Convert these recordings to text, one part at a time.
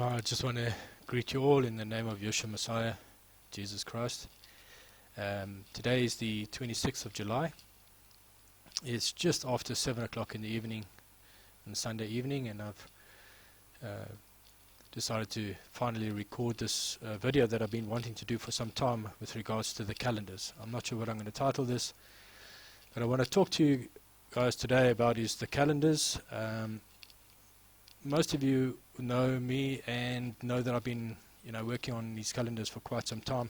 I just want to greet you all in the name of Yeshua Messiah, Jesus Christ. Today is the 26th of July. It's just after 7 o'clock in the evening, on Sunday evening, and I've decided to finally record this video that I've been wanting to do for some time with regards to the calendars. I'm not sure what I'm going to title this, but I want to talk to you guys today about is the calendars. Most of you know me and know that I've been working on these calendars for quite some time.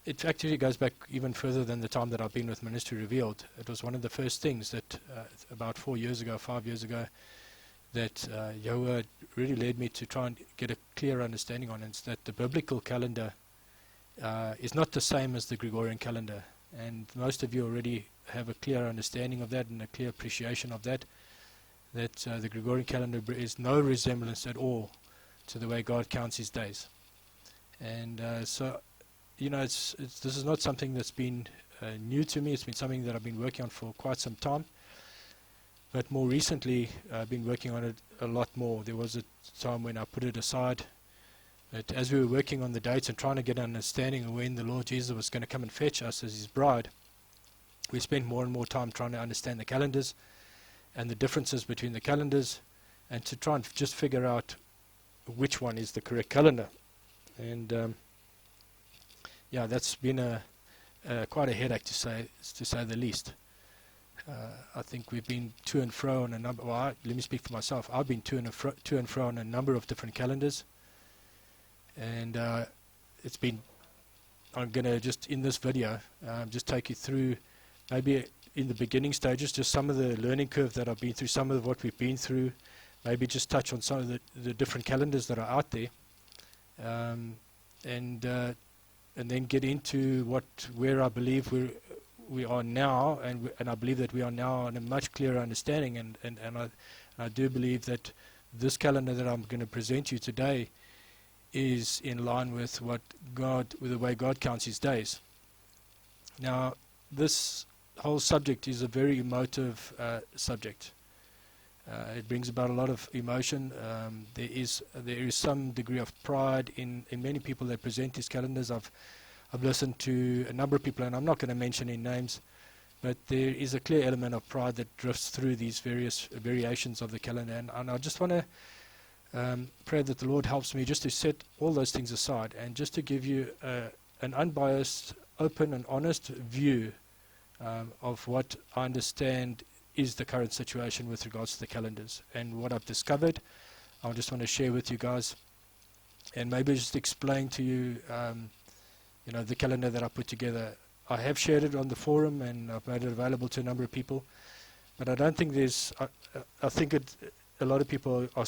It actually goes back even further than the time that I've been with Ministry Revealed. It was one of the first things that about 5 years ago, that Yahweh really led me to try and get a clear understanding on. It's that the biblical calendar is not the same as the Gregorian calendar, and most of you already have a clear understanding of that and a clear appreciation of that. That the Gregorian calendar is no resemblance at all to the way God counts his days. And so, this is not something that's been new to me. It's been something that I've been working on for quite some time. But more recently, I've been working on it a lot more. There was a time when I put it aside. But as we were working on the dates and trying to get an understanding of when the Lord Jesus was going to come and fetch us as his bride, we spent more and more time trying to understand the calendars and the differences between the calendars, and to try and just figure out which one is the correct calendar. And that's been quite a headache to say the least. I think we've been to and fro on a number. Let me speak for myself. I've been to and fro on a number of different calendars, and it's been. I'm going to just in this video just take you through maybe in the beginning stages, just some of the learning curve that I've been through, some of what we've been through, maybe just touch on some of the different calendars that are out there, and then get into where I believe we are now, and I believe that we are now on a much clearer understanding, and I do believe that this calendar that I'm going to present you today is in line with with the way God counts his days. Now, this whole subject is a very emotive subject. It brings about a lot of emotion. There is some degree of pride in many people that present these calendars. I've listened to a number of people, and I'm not going to mention any names, but there is a clear element of pride that drifts through these various variations of the calendar, and I just want to pray that the Lord helps me just to set all those things aside and just to give you an unbiased, open and honest view of what I understand is the current situation with regards to the calendars and what I've discovered. I just want to share with you guys, and maybe just explain to you, the calendar that I put together. I have shared it on the forum and I've made it available to a number of people, but I don't think there's. I think a lot of people are,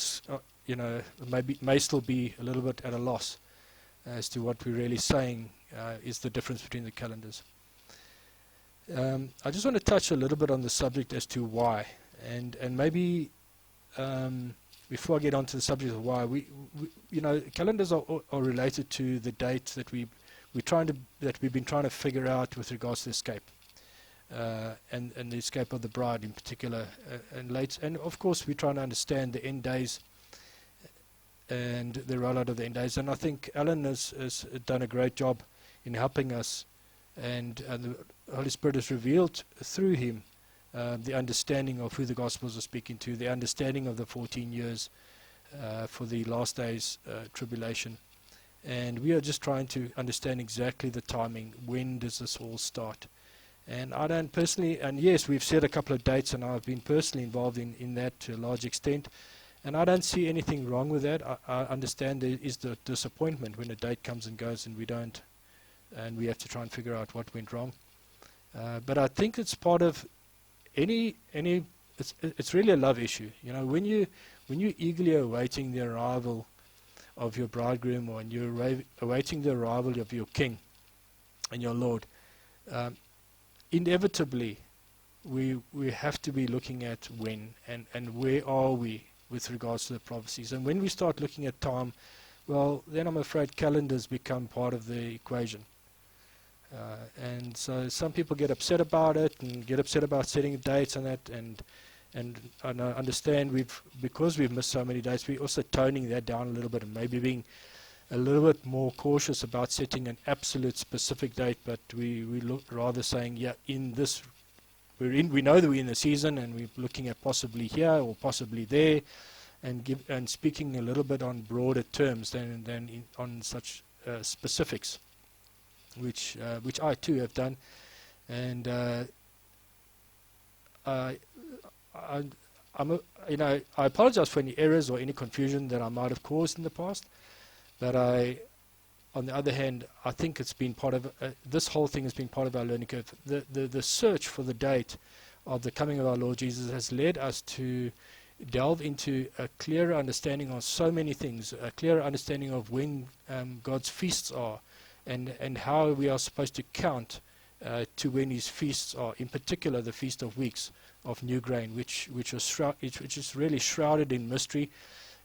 may still be a little bit at a loss as to what we're really saying is the difference between the calendars. I just want to touch a little bit on the subject as to why, and maybe before I get onto the subject of why, we calendars are related to the dates that we've been trying to figure out with regards to escape, and the escape of the bride in particular, and of course we're trying to understand the end days and the rollout of the end days, and I think Alan has done a great job in helping us, and the Holy Spirit has revealed through him the understanding of who the Gospels are speaking to, the understanding of the 14 years for the last days tribulation. And we are just trying to understand exactly the timing. When does this all start? And I don't personally, and yes, we've set a couple of dates, and I've been personally involved in that to a large extent. And I don't see anything wrong with that. I understand there is the disappointment when a date comes and goes and we don't, and we have to try and figure out what went wrong. But I think it's part of it's really a love issue. When you eagerly awaiting the arrival of your bridegroom, or when you're awaiting the arrival of your King and your Lord, inevitably we have to be looking at when and where are we with regards to the prophecies. And when we start looking at time, well, then I'm afraid calendars become part of the equation. And so some people get upset about it and get upset about setting dates and that, and And I understand because we've missed so many dates, we're also toning that down a little bit and maybe being a little bit more cautious about setting an absolute specific date, but we look rather saying, yeah, in this, we know that we're in the season and we're looking at possibly here or possibly there, and speaking a little bit on broader terms than on such specifics, which I too have done, and I apologize for any errors or any confusion that I might have caused in the past, but on the other hand, I think it's been part of this whole thing has been part of our learning curve. The search for the date of the coming of our Lord Jesus has led us to delve into a clearer understanding of so many things, a clearer understanding of when God's feasts are, and how we are supposed to count to when His feasts are. In particular, the Feast of Weeks of New Grain, which is really shrouded in mystery,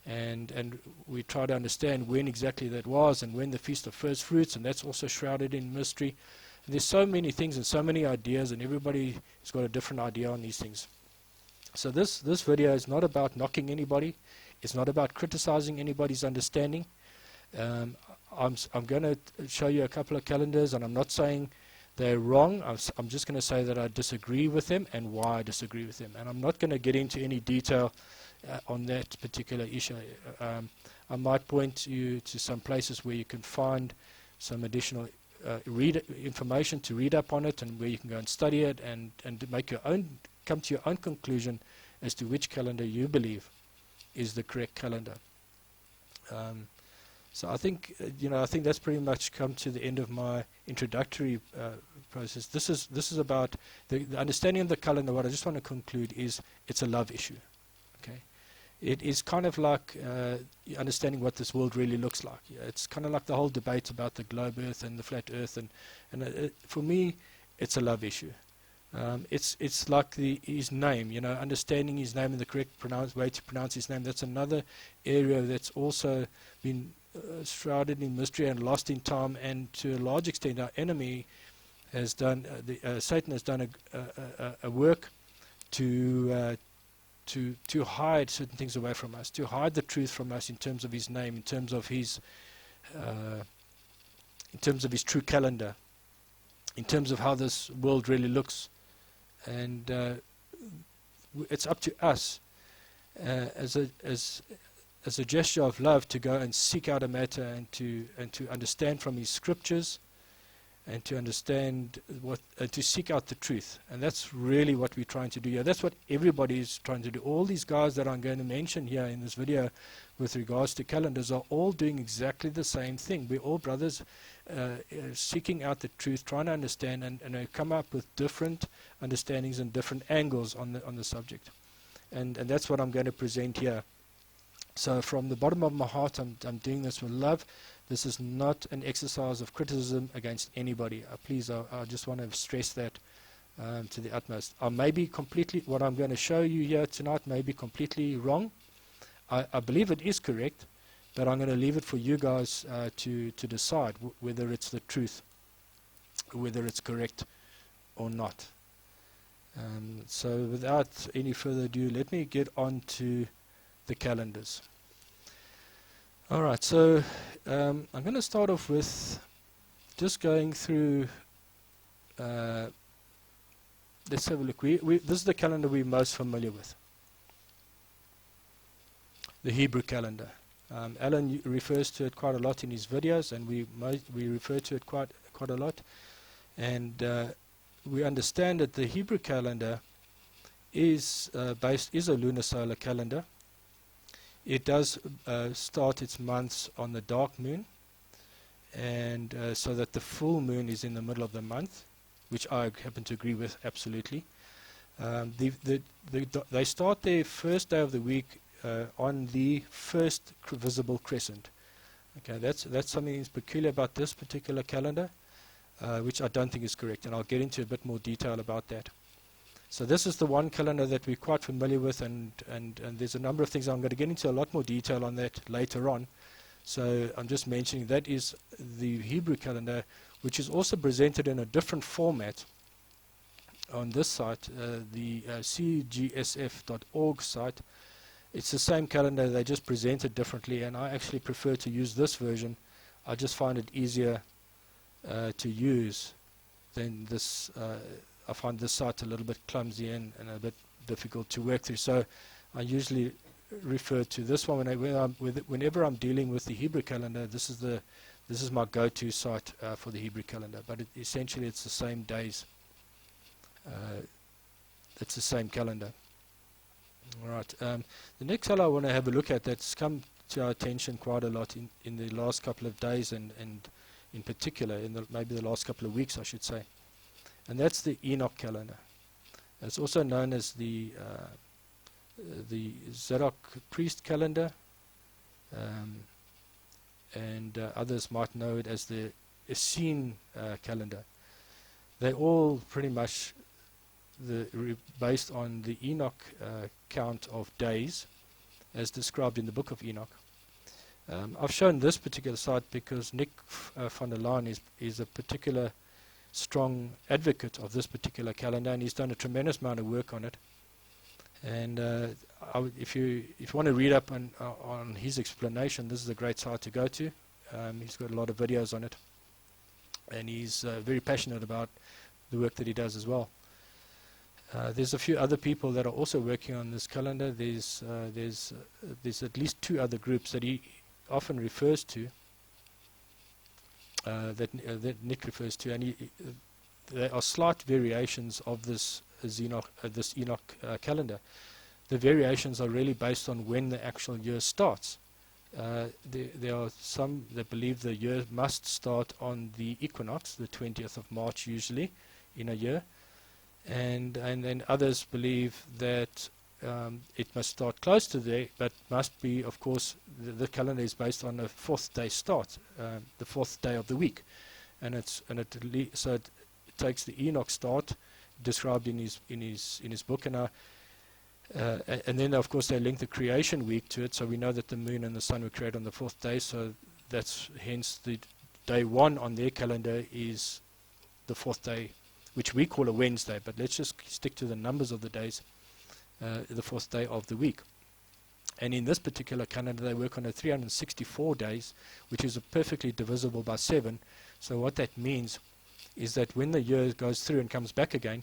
and we try to understand when exactly that was, and when the Feast of First Fruits, and that's also shrouded in mystery. And there's so many things and so many ideas, and everybody has got a different idea on these things. So this video is not about knocking anybody. It's not about criticizing anybody's understanding. I'm going to show you a couple of calendars, and I'm not saying they're wrong. I'm just going to say that I disagree with them and why I disagree with them. And I'm not going to get into any detail on that particular issue. I might point you to some places where you can find some additional information to read up on it, and where you can go and study it and make your own, come to your own conclusion as to which calendar you believe is the correct calendar. So I think I think that's pretty much come to the end of my introductory process. This is about the understanding of the calendar. What I just want to conclude is it's a love issue. Okay, it is kind of like understanding what this world really looks like. Yeah, it's kind of like the whole debate about the globe Earth and the flat Earth, and for me, it's a love issue. It's like His name, understanding His name and the correct way to pronounce His name. That's another area that's also been shrouded in mystery and lost in time, and to a large extent our enemy has done, Satan has done a work to hide certain things away from us, to hide the truth from us in terms of His name, in terms of His true calendar, in terms of how this world really looks. And it's up to us as a gesture of love to go and seek out a matter and to understand from His scriptures, and to understand to seek out the truth. And that's really what we're trying to do here. That's what everybody is trying to do. All these guys that I'm going to mention here in this video with regards to calendars are all doing exactly the same thing. We're all brothers seeking out the truth, trying to understand, and come up with different understandings and different angles on the subject. And that's what I'm going to present here. So from the bottom of my heart, I'm doing this with love. This is not an exercise of criticism against anybody. Please, I just want to stress that to the utmost. I may be completely, what I'm going to show you here tonight may be completely wrong. I believe it is correct, but I'm going to leave it for you guys to decide whether it's the truth, whether it's correct or not. So without any further ado, let me get on to the calendars. Alright, so I'm going to start off with just going through, let's have a look. This is the calendar we're most familiar with, the Hebrew calendar. Alan refers to it quite a lot in his videos, and we refer to it quite a lot. And we understand that the Hebrew calendar is a lunar solar calendar. It does start its months on the dark moon, and so that the full moon is in the middle of the month, which I happen to agree with absolutely. They start their first day of the week on the first visible crescent. Okay, that's something that's peculiar about this particular calendar, which I don't think is correct, and I'll get into a bit more detail about that. So this is the one calendar that we're quite familiar with, and there's a number of things. I'm going to get into a lot more detail on that later on. So I'm just mentioning that is the Hebrew calendar, which is also presented in a different format on this site, the cgsf.org site, it's the same calendar, they just present it differently, and I actually prefer to use this version. I just find it easier to use than this. I find this site a little bit clumsy and a bit difficult to work through. So I usually refer to this one whenever I'm dealing with the Hebrew calendar. This is my go-to site for the Hebrew calendar. But essentially, it's the same days. It's the same calendar. All right. The next color I want to have a look at that's come to our attention quite a lot in the last couple of days, and in particular in maybe the last couple of weeks, I should say. And that's the Enoch calendar. It's also known as the Zadok priest calendar, and others might know it as the Essene calendar. They're all pretty much based on the Enoch count of days as described in the book of Enoch. I've shown this particular site because Nick van der Laan is a particular strong advocate of this particular calendar, and he's done a tremendous amount of work on it. And if you want to read up on his explanation, this is a great site to go to. He's got a lot of videos on it, and he's very passionate about the work that he does as well. There's a few other people that are also working on this calendar. There's at least two other groups that he often refers to, that Nick refers to, and there are slight variations of this Enoch calendar. The variations are really based on when the actual year starts. There are some that believe the year must start on the equinox, the 20th of March usually in a year, and then others believe that it must start close to there, but must be, of course, the calendar is based on a fourth day start, the fourth day of the week, so it takes the Enoch start described in his book, and then of course they link the creation week to it, so we know that the moon and the sun were created on the fourth day, so that's hence the day one on their calendar is the fourth day, which we call a Wednesday, but let's just stick to the numbers of the days, the fourth day of the week. And in this particular calendar they work on a 364 days, which is perfectly divisible by 7. So what that means is that when the year goes through and comes back again,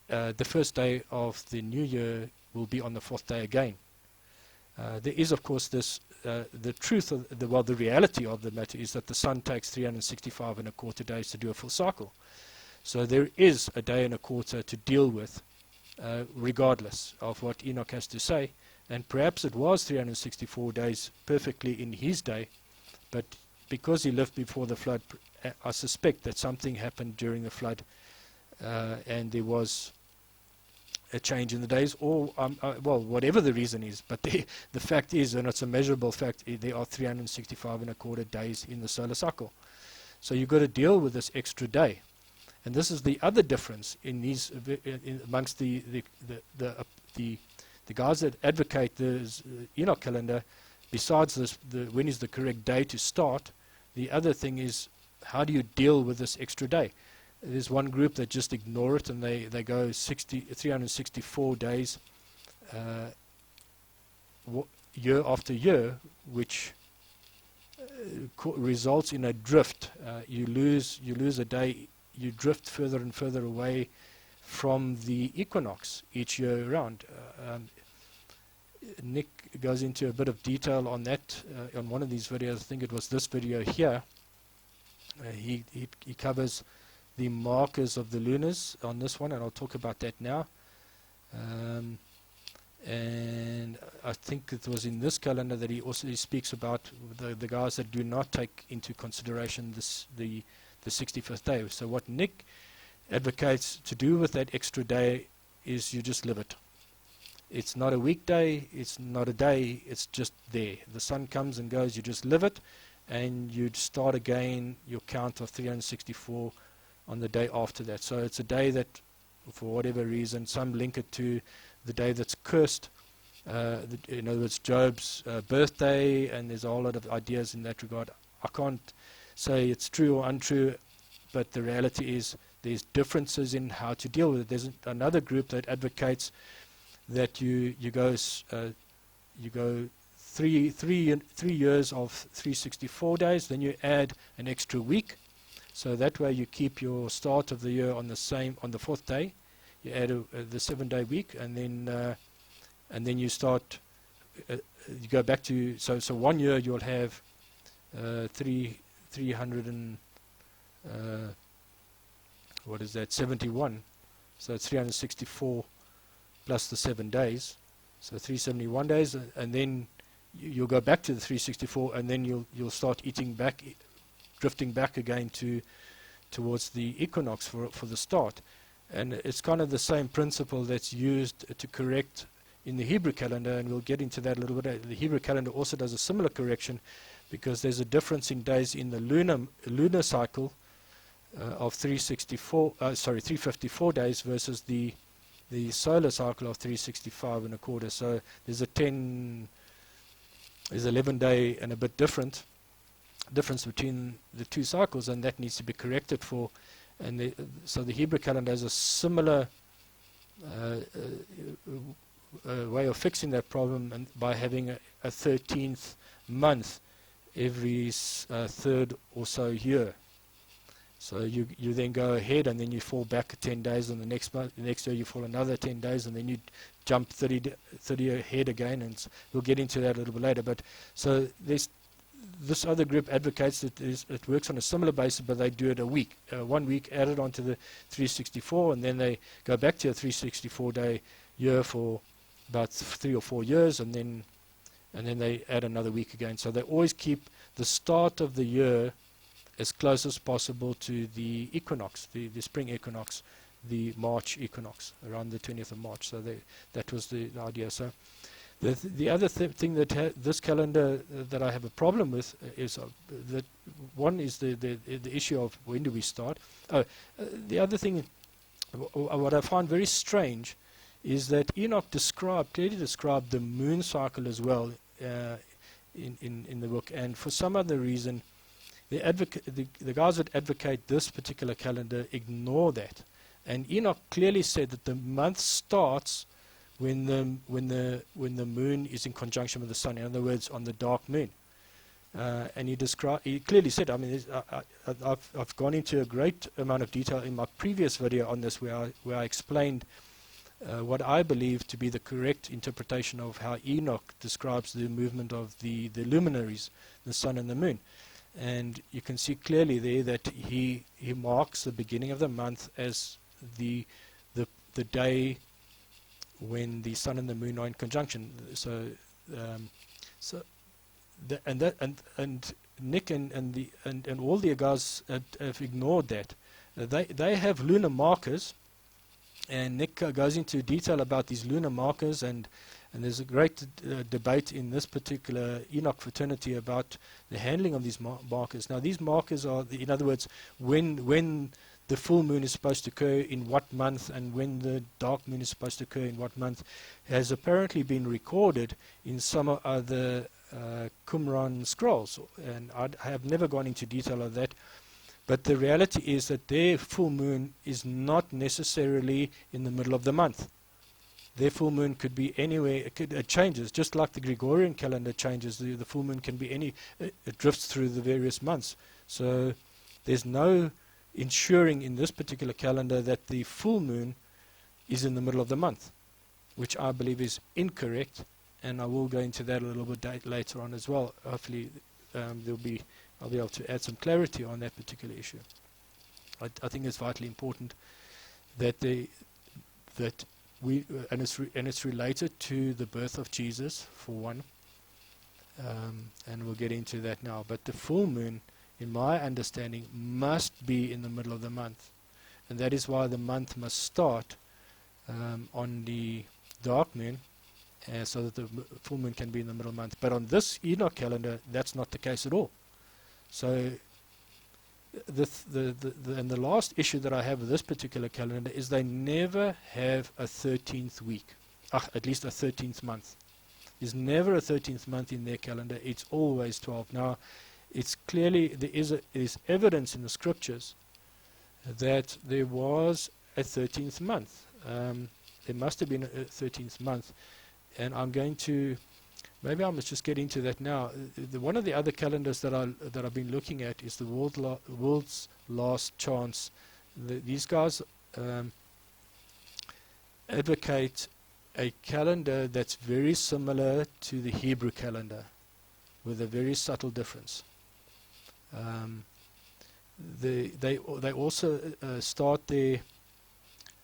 the first day of the new year will be on the fourth day again. There is, of course, this the truth of the reality of the matter is that the sun takes 365 and a quarter days to do a full cycle. So there is a day and a quarter to deal with, regardless of what Enoch has to say. And perhaps it was 364 days perfectly in his day, but because he lived before the flood, I suspect that something happened during the flood, and there was a change in the days, or well, whatever the reason is. But the fact is, and it's a measurable fact, there are 365 and a quarter days in the solar cycle. So you've got to deal with this extra day. And this is the other difference in these amongst the guys that advocate the Enoch calendar. Besides this, when is the correct day to start, the other thing is, how do you deal with this extra day? There's one group that just ignore it, and they go 364 days year after year, which results in a drift. You lose a day. You drift further and further away from the equinox each year around. Nick goes into a bit of detail on that on one of these videos. I think it was this video here. He covers the markers of the lunars on this one, and I'll talk about that now. And I think it was in this calendar that he speaks about the guys that do not take into consideration the 65th day. So what Nick advocates to do with that extra day is you just live it. It's not a weekday, it's not a day, it's just there. The sun comes and goes, you just live it, and you start again your count of 364 on the day after that. So it's a day that, for whatever reason, some link it to the day that's cursed. In other words, Job's birthday, and there's a whole lot of ideas in that regard. I can't say it's true or untrue, but the reality is there's differences in how to deal with it. There's another group that advocates that you go 3 years of 364 days, then you add an extra week, so that way you keep your start of the year on the 4th day. You add the 7-day week, and then you start. You go back to so 1 year you'll have 300 and what is that, 71. So it's 364 plus the 7 days, so 371 days, and then you'll go back to the 364, and then you'll start drifting back again towards the equinox for the start. And it's kind of the same principle that's used to correct in the Hebrew calendar, and we'll get into that a little bit. The Hebrew calendar also does a similar correction, because there's a difference in days in the lunar cycle of 354 days versus the solar cycle of 365 and a quarter. So there's 11 day and a bit difference between the two cycles, and that needs to be corrected for. And so the Hebrew calendar has a similar way of fixing that problem, and by having a 13th month every third or so year. So you then go ahead, and then you fall back 10 days, and the next year you fall another 10 days, and then you jump 30 ahead again, and we'll get into that a little bit later. But so this other group advocates that it works on a similar basis, but they do it a week, 1 week added onto the 364, and then they go back to a 364-day year for about 3 or 4 years, and then they add another week again. So they always keep the start of the year as close as possible to the equinox, the spring equinox, the March equinox, around the 20th of March. So that was the idea. So the other thing that this calendar that I have a problem with is that one is the issue of when do we start. The other thing, what I find very strange, is that Enoch clearly described the moon cycle as well in the book, and for some other reason, the guys that advocate this particular calendar ignore that. And Enoch clearly said that the month starts when the moon is in conjunction with the sun. In other words, on the dark moon. And he clearly said, I mean, I've gone into a great amount of detail in my previous video on this, where I explained what I believe to be the correct interpretation of how Enoch describes the movement of the luminaries, the sun and the moon. And you can see clearly there that he marks the beginning of the month as the day when the sun and the moon are in conjunction. So Nick and all the guys have ignored that. They have lunar markers, and Nick goes into detail about these lunar markers, and there's a great debate in this particular Enoch fraternity about the handling of these markers. Now, these markers are, in other words, when the full moon is supposed to occur in what month, and when the dark moon is supposed to occur in what month, has apparently been recorded in some of the Qumran scrolls. And I have never gone into detail of that. But the reality is that their full moon is not necessarily in the middle of the month. Their full moon could be anywhere. It changes, just like the Gregorian calendar changes. The full moon can be it drifts through the various months. So there's no ensuring in this particular calendar that the full moon is in the middle of the month, which I believe is incorrect, and I will go into that a little bit later on as well. Hopefully I'll be able to add some clarity on that particular issue. I think it's vitally important that it's related to the birth of Jesus, for one, and we'll get into that now. But the full moon, in my understanding, must be in the middle of the month, and that is why the month must start on the dark moon, so that the full moon can be in the middle of the month. But on this Enoch calendar, that's not the case at all. So the last issue that I have with this particular calendar is they never have a 13th week, at least a 13th month. There's never a 13th month in their calendar. It's always 12. Now, it's clearly, there is evidence in the scriptures that there was a 13th month. There must have been a 13th month, and I'm going to, maybe I must just get into that now. One of the other calendars that I've been looking at is the World's Last Chance. These guys advocate a calendar that's very similar to the Hebrew calendar, with a very subtle difference. They also start their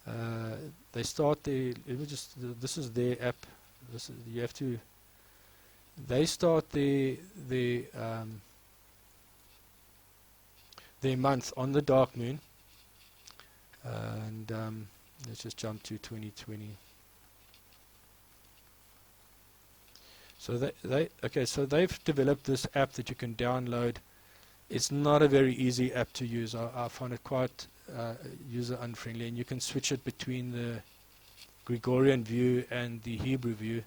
let me just, this is their app. You have to. They start their month on the dark moon, and let's just jump to 2020. So they've developed this app that you can download. It's not a very easy app to use. I find it quite user unfriendly, and you can switch it between the Gregorian view and the Hebrew view,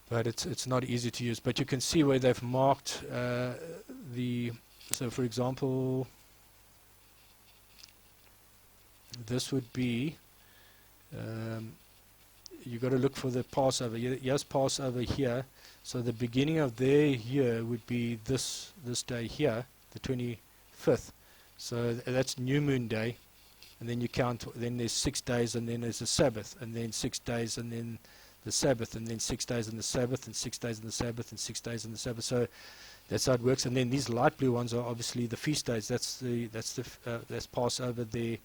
but it's not easy to use. But you can see where they've marked so for example, this would be, you got to look for the Passover. Yes, Passover here. So the beginning of their year would be this day here, the 25th. So that's New Moon Day, and then you count. Then there's 6 days, and then there's a Sabbath, and then 6 days, and then the Sabbath, and then 6 days and the Sabbath, and 6 days and the Sabbath, and 6 days and the Sabbath. So that's how it works. And then these light blue ones are obviously the feast days. That's Passover there.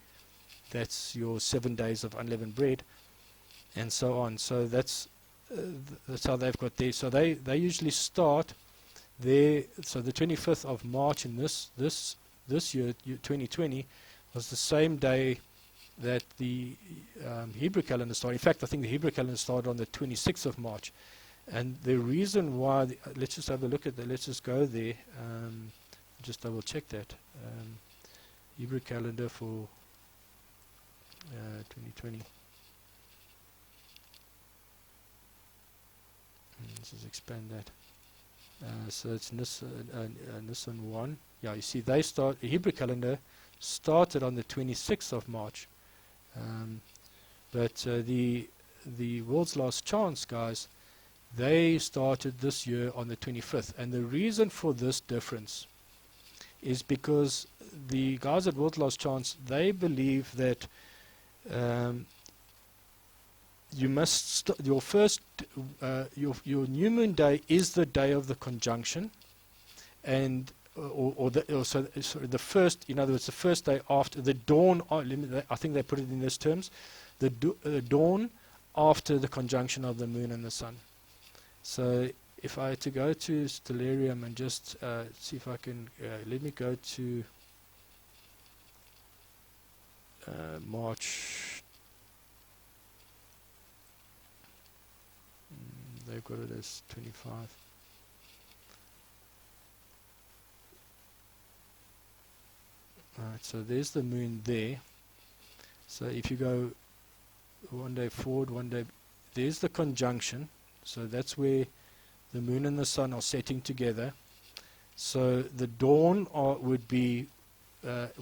That's your 7 days of unleavened bread, and so on. So that's how they've got there. So they usually start there. So the 25th of March in this year, 2020, was the same day that the Hebrew calendar started. In fact, I think the Hebrew calendar started on the 26th of March. And the reason why, let's just have a look at that. Let's just go there. Just double check that. Hebrew calendar for 2020. Let's just expand that. So it's Nisan 1. Yeah, you see, the Hebrew calendar started on the 26th of March. But the World's Last Chance guys, they started this year on the 25th. And the reason for this difference is because the guys at World's Last Chance, they believe that you must your your new moon day is the day of the conjunction, and the first, in other words, the first day after the dawn. I think they put it in these terms: the dawn after the conjunction of the moon and the sun. So if I had to go to Stellarium and just see if I can, let me go to March. They've got it as 25. Alright, so there's the moon there. So if you go one day forward, one day, there's the conjunction. So that's where the moon and the sun are setting together. So the dawn would be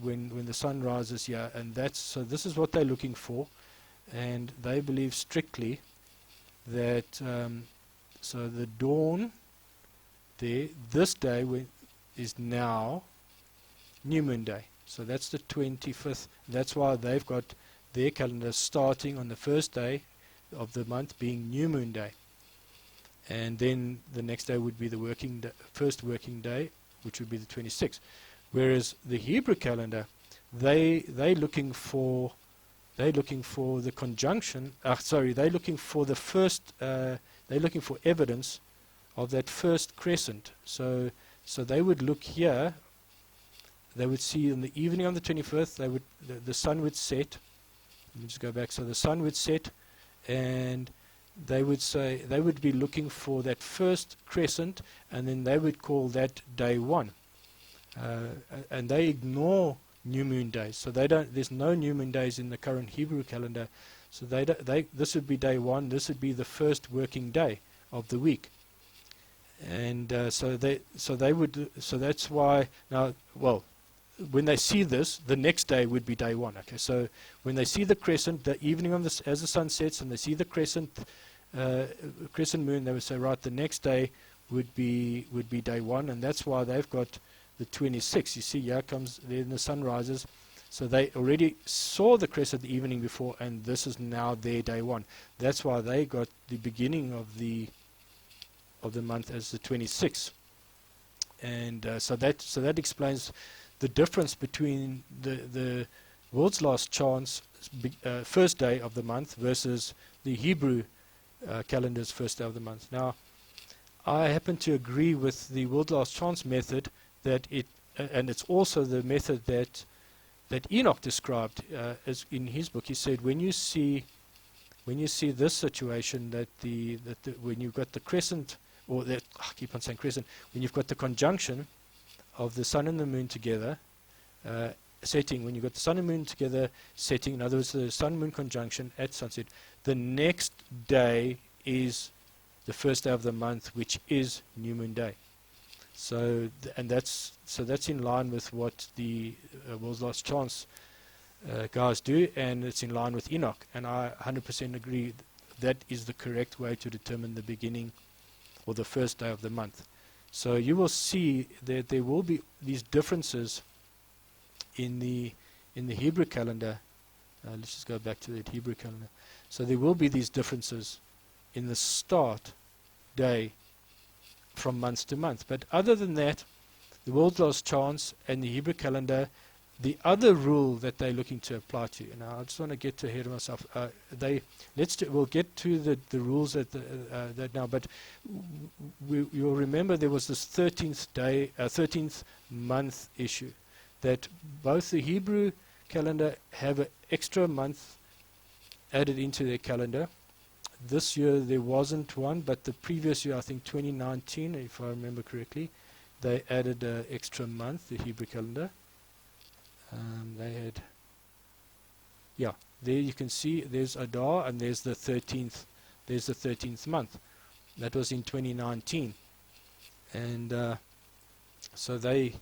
when the sun rises here, and so this is what they're looking for, and they believe strictly that so the dawn there, this day is now New Moon Day. So that's the 25th. That's why they've got their calendar starting on the first day of the month being New Moon Day. And then the next day would be the first working day, which would be the 26th. Whereas the Hebrew calendar, they're looking for the conjunction. They're looking for the first. They're looking for evidence of that first crescent. So they would look here. They would see in the evening on the 21st. The sun would set. Let me just go back. So the sun would set, and they would be looking for that first crescent, and then they would call that day 1. And they ignore new moon days. So there's no new moon days in the current Hebrew calendar. So this would be day 1. This would be the first working day of the week. And so that's why now. Well, when they see this, the next day would be day 1. Okay, so when they see the crescent, the evening on this, as the sun sets, and they see the crescent moon, they would say, right, the next day would be day 1, and that's why they've got the 26th. You see, here comes, then the sun rises. So they already saw the crescent the evening before, and this is now their day 1. That's why they got the beginning of the month as the 26th. And so that explains the difference between the world's last chance first day of the month versus the Hebrew calendar's first day of the month. Now, I happen to agree with the world's last chance method that and it's also the method that Enoch described as in his book. He said when you see this situation, that when you've got the crescent, or that I keep on saying crescent, when you've got the conjunction of the sun and the moon together setting, when you've got the sun and moon together setting, in other words, the sun-moon conjunction at sunset, the next day is the first day of the month, which is New Moon Day. So that's in line with what the World's Last Chance guys do, and it's in line with Enoch. And I 100% agree that is the correct way to determine the beginning or the first day of the month. So you will see that there will be these differences in the Hebrew calendar. Let's just go back to that Hebrew calendar. So there will be these differences in the start day from month to month. But other than that, the World's Last Chance and the Hebrew calendar, the other rule that they're looking to apply to, and I just want to get ahead of myself. We'll get to the rules that now, but you'll remember there was this 13th month issue, that both the Hebrew calendar have an extra month added into their calendar. This year there wasn't one, but the previous year, I think 2019, if I remember correctly, they added an extra month, the Hebrew calendar. They had, yeah, there you can see there's Adar, and there's the 13th month. That was in 2019, and so they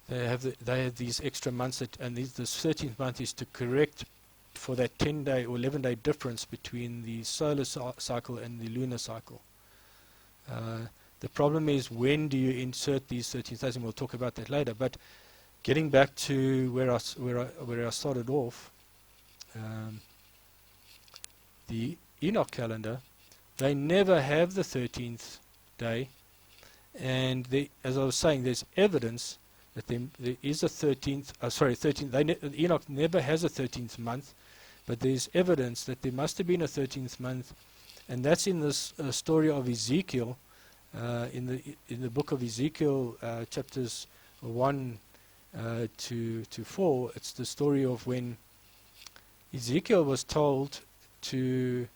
have these extra months, and this 13th month is to correct for that 10-day or 11-day difference between the solar cycle and the lunar cycle. The problem is, when do you insert these 13 days, and we'll talk about that later. But getting back to where I started off, the Enoch calendar, they never have the 13th day, and as I was saying, there's evidence that there is a 13th. Enoch never has a 13th month, but there's evidence that there must have been a 13th month, and that's in this story of Ezekiel. In the book of Ezekiel, chapters 1 to 4, it's the story of when Ezekiel was told to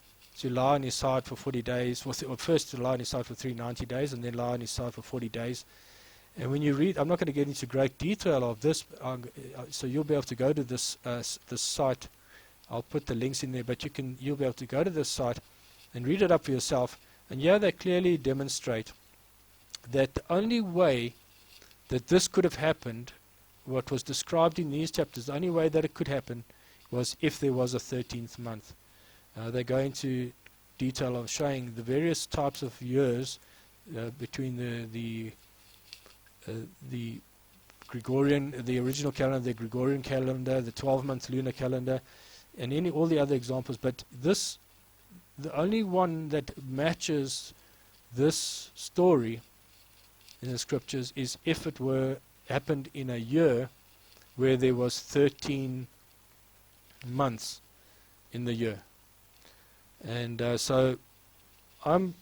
lie on his side for 40 days, or first to lie on his side for 390 days, and then lie on his side for 40 days. And when you read, I'm not going to get into great detail of this, so you'll be able to go to this site. I'll put the links in there, but you'll be able to go to this site and read it up for yourself. And here they clearly demonstrate that the only way that this could have happened, what was described in these chapters, the only way that it could happen was if there was a 13th month. They go into detail of showing the various types of years between the Gregorian, the original calendar, the Gregorian calendar, the 12-month lunar calendar, and all the other examples. But the only one that matches this story in the scriptures is if it happened in a year where there was 13 months in the year. And so I'm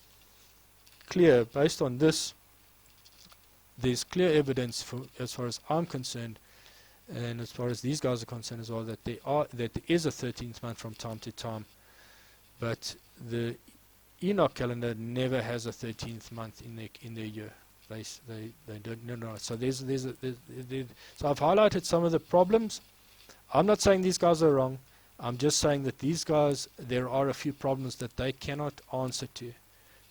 clear, based on this, there's clear evidence, as far as I'm concerned, and as far as these guys are concerned as well, that there is a 13th month from time to time. But the Enoch calendar never has a 13th month in their year. They don't. No. So so I've highlighted some of the problems. I'm not saying these guys are wrong. I'm just saying that these guys, there are a few problems that they cannot answer to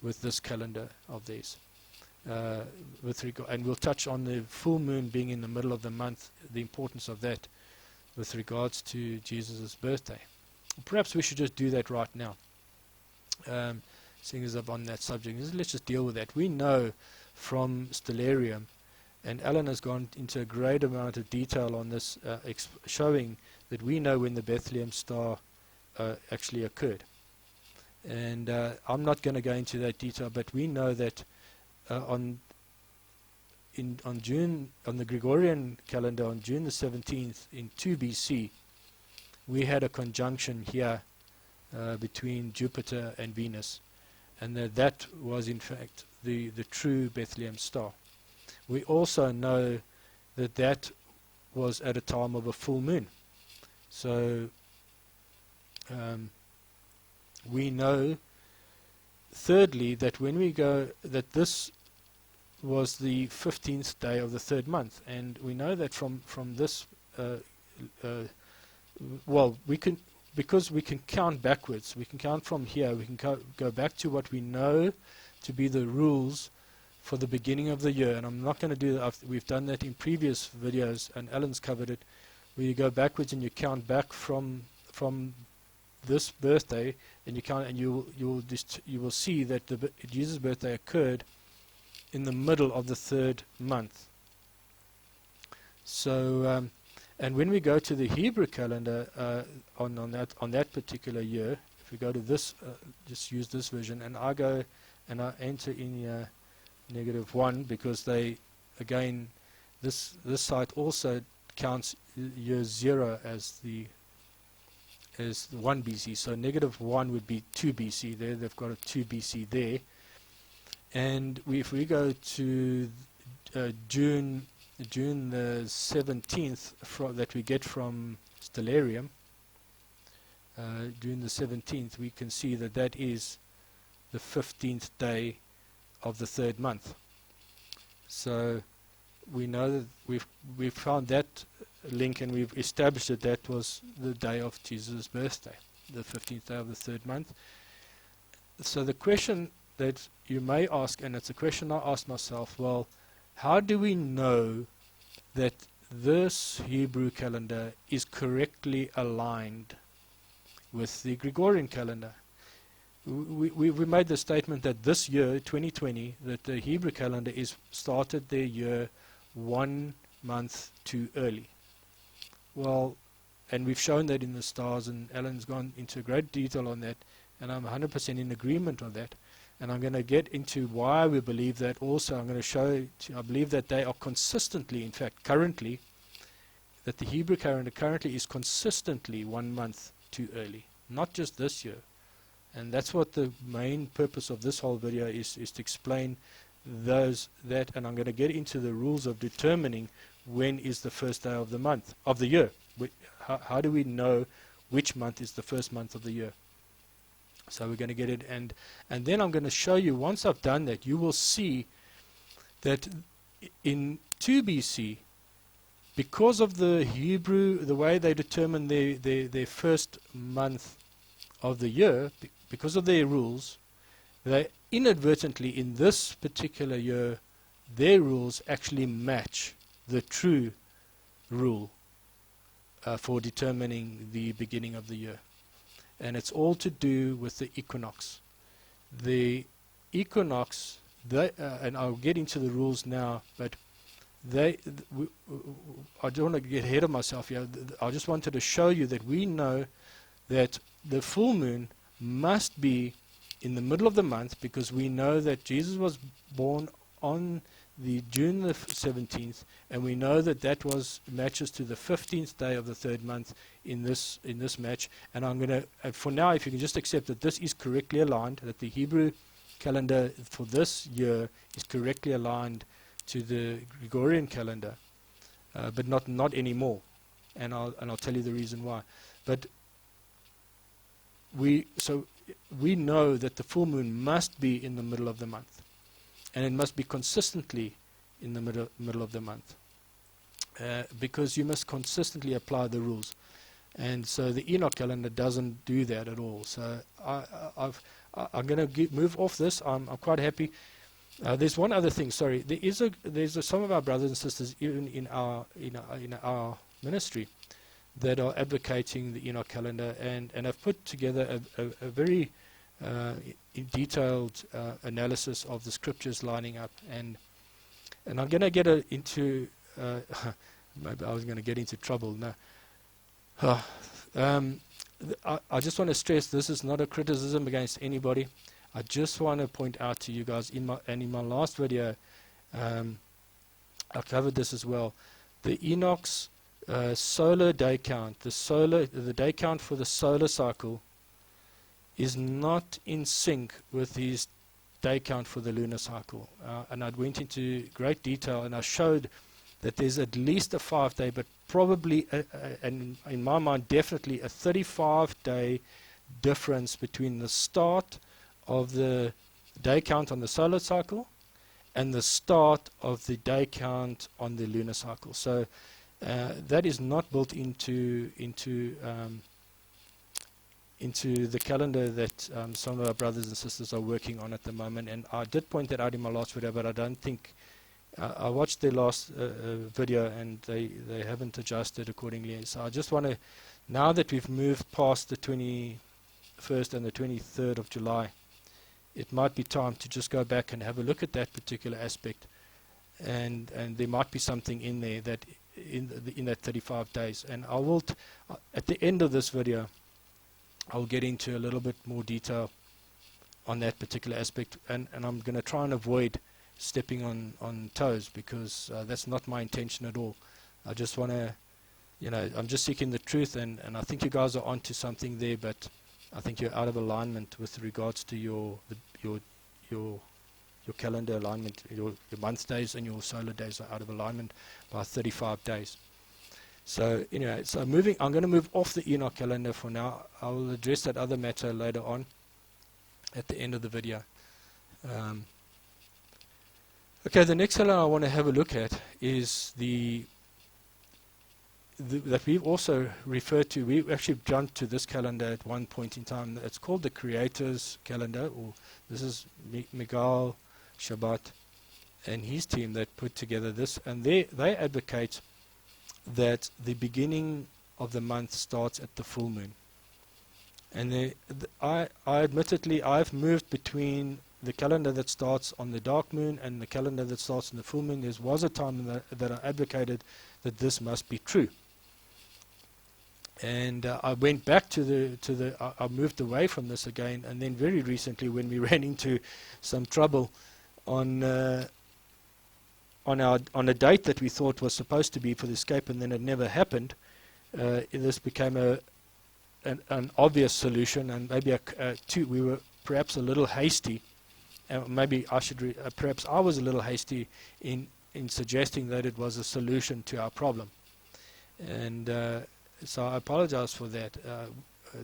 with this calendar of theirs. and we'll touch on the full moon being in the middle of the month, the importance of that with regards to Jesus' birthday. Perhaps we should just do that right now. Seeing as I'm on that subject, let's just deal with that. We know from Stellarium, and Alan has gone into a great amount of detail on this, showing that we know when the Bethlehem star actually occurred. And I'm not going to go into that detail, but we know that on the Gregorian calendar, on June the 17th in 2 BC, we had a conjunction here between Jupiter and Venus, and that was in fact the true Bethlehem star. We also know that was at a time of a full moon. So we know, thirdly, that when we go, that this was the 15th day of the third month, and we know that from this, well, we can, because we can count backwards, we can count from here, we can go back to what we know to be the rules for the beginning of the year. And I'm not going to do that. We've done that in previous videos, and Alan's covered it, where you go backwards and you count back from this birthday, and you count, and you will see that Jesus' birthday occurred in the middle of the third month. So, and when we go to the Hebrew calendar on that particular year, if we go to this, just use this version, and I go and I enter in -1, because they, again, this site also counts year 0 as 1 BC. So -1 would be 2 BC there. They've got a 2 BC there. And if we go to June the 17th that we get from Stellarium, June the 17th, we can see that is the 15th day of the third month. So we know that we've found that link, and we've established that was the day of Jesus' birthday, the 15th day of the third month. So the question that you may ask, and it's a question I asked myself, well, how do we know that this Hebrew calendar is correctly aligned with the Gregorian calendar? We made the statement that this year, 2020, that the Hebrew calendar started their year 1 month too early. Well, and we've shown that in the stars, and Alan's gone into great detail on that, and I'm 100% in agreement on that. And I'm going to get into why we believe that also. I'm going to show, I believe that they are consistently, in fact, currently, that the Hebrew calendar currently is consistently 1 month too early. Not just this year. And that's what the main purpose of this whole video is to explain that, and I'm going to get into the rules of determining when is the first day of the month, of the year. How do we know which month is the first month of the year? So we're going to get it, and then I'm going to show you, once I've done that, you will see that in 2 BC, because of the Hebrew, the way they determine their first month of the year, because of their rules, they inadvertently, in this particular year, their rules actually match the true rule for determining the beginning of the year. And it's all to do with the equinox. The equinox, and I'll get into the rules now, but I don't want to get ahead of myself here. I just wanted to show you that we know that the full moon must be in the middle of the month, because we know that Jesus was born on the June the 17th, and we know that matches to the 15th day of the third month in this match. And I'm going to, for now, if you can just accept that this is correctly aligned, that the Hebrew calendar for this year is correctly aligned to the Gregorian calendar, but not anymore. And I'll tell you the reason why. But we know that the full moon must be in the middle of the month, and it must be consistently in the middle of the month, because you must consistently apply the rules. And so the Enoch calendar doesn't do that at all. So I'm going to move off this. I'm quite happy. There's one other thing. Sorry, there's some of our brothers and sisters even in our ministry that are advocating the Enoch calendar and have put together a very detailed analysis of the scriptures lining up, and I'm going to get into maybe I was going to get into trouble. No, I just want to stress this is not a criticism against anybody. I just want to point out to you guys in my last video, I covered this as well. The Enoch's solar day count, the day count for the solar cycle, is not in sync with his day count for the lunar cycle. And I went into great detail and I showed that there's at least a 5-day, but probably, and in my mind, definitely a 35-day difference between the start of the day count on the solar cycle and the start of the day count on the lunar cycle. So that is not built into the calendar that some of our brothers and sisters are working on at the moment. And I did point that out in my last video, but I don't think I watched their last video and they haven't adjusted accordingly. So I just want to, now that we've moved past the 21st and the 23rd of July, it might be time to just go back and have a look at that particular aspect, and there might be something in there that in that 35 days. And I will at the end of this video I'll get into a little bit more detail on that particular aspect, and I'm going to try and avoid stepping on toes, because that's not my intention at all. I just want to, I'm just seeking the truth, and I think you guys are onto something there, but I think you're out of alignment with regards to your calendar alignment. Your month days and your solar days are out of alignment by 35 days. So anyway, I'm going to move off the Enoch calendar for now. I will address that other matter later on at the end of the video. Okay, the next calendar I want to have a look at is that we've also referred to. We actually jumped to this calendar at one point in time. It's called the Creator's Calendar, or this is Miguel Shabbat and his team that put together this, and they advocate that the beginning of the month starts at the full moon. And I admittedly, I've moved between the calendar that starts on the dark moon and the calendar that starts on the full moon. There was a time that I advocated that this must be true. And I went back I moved away from this again, and then very recently when we ran into some trouble on a date that we thought was supposed to be for the escape, and then it never happened, this became an obvious solution, and maybe we were perhaps a little hasty. Maybe perhaps I was a little hasty in suggesting that it was a solution to our problem, and so I apologize for that.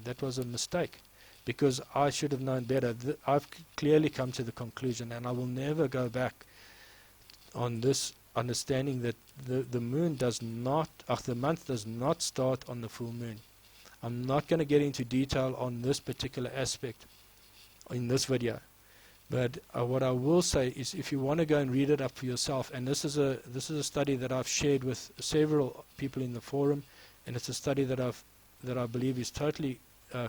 That was a mistake, because I should have known better. I've clearly come to the conclusion, and I will never go back on this understanding that the month does not start on the full moon. I'm not going to get into detail on this particular aspect in this video, but what I will say is, if you want to go and read it up for yourself, and this is a study that I've shared with several people in the forum, and it's a study that I believe is totally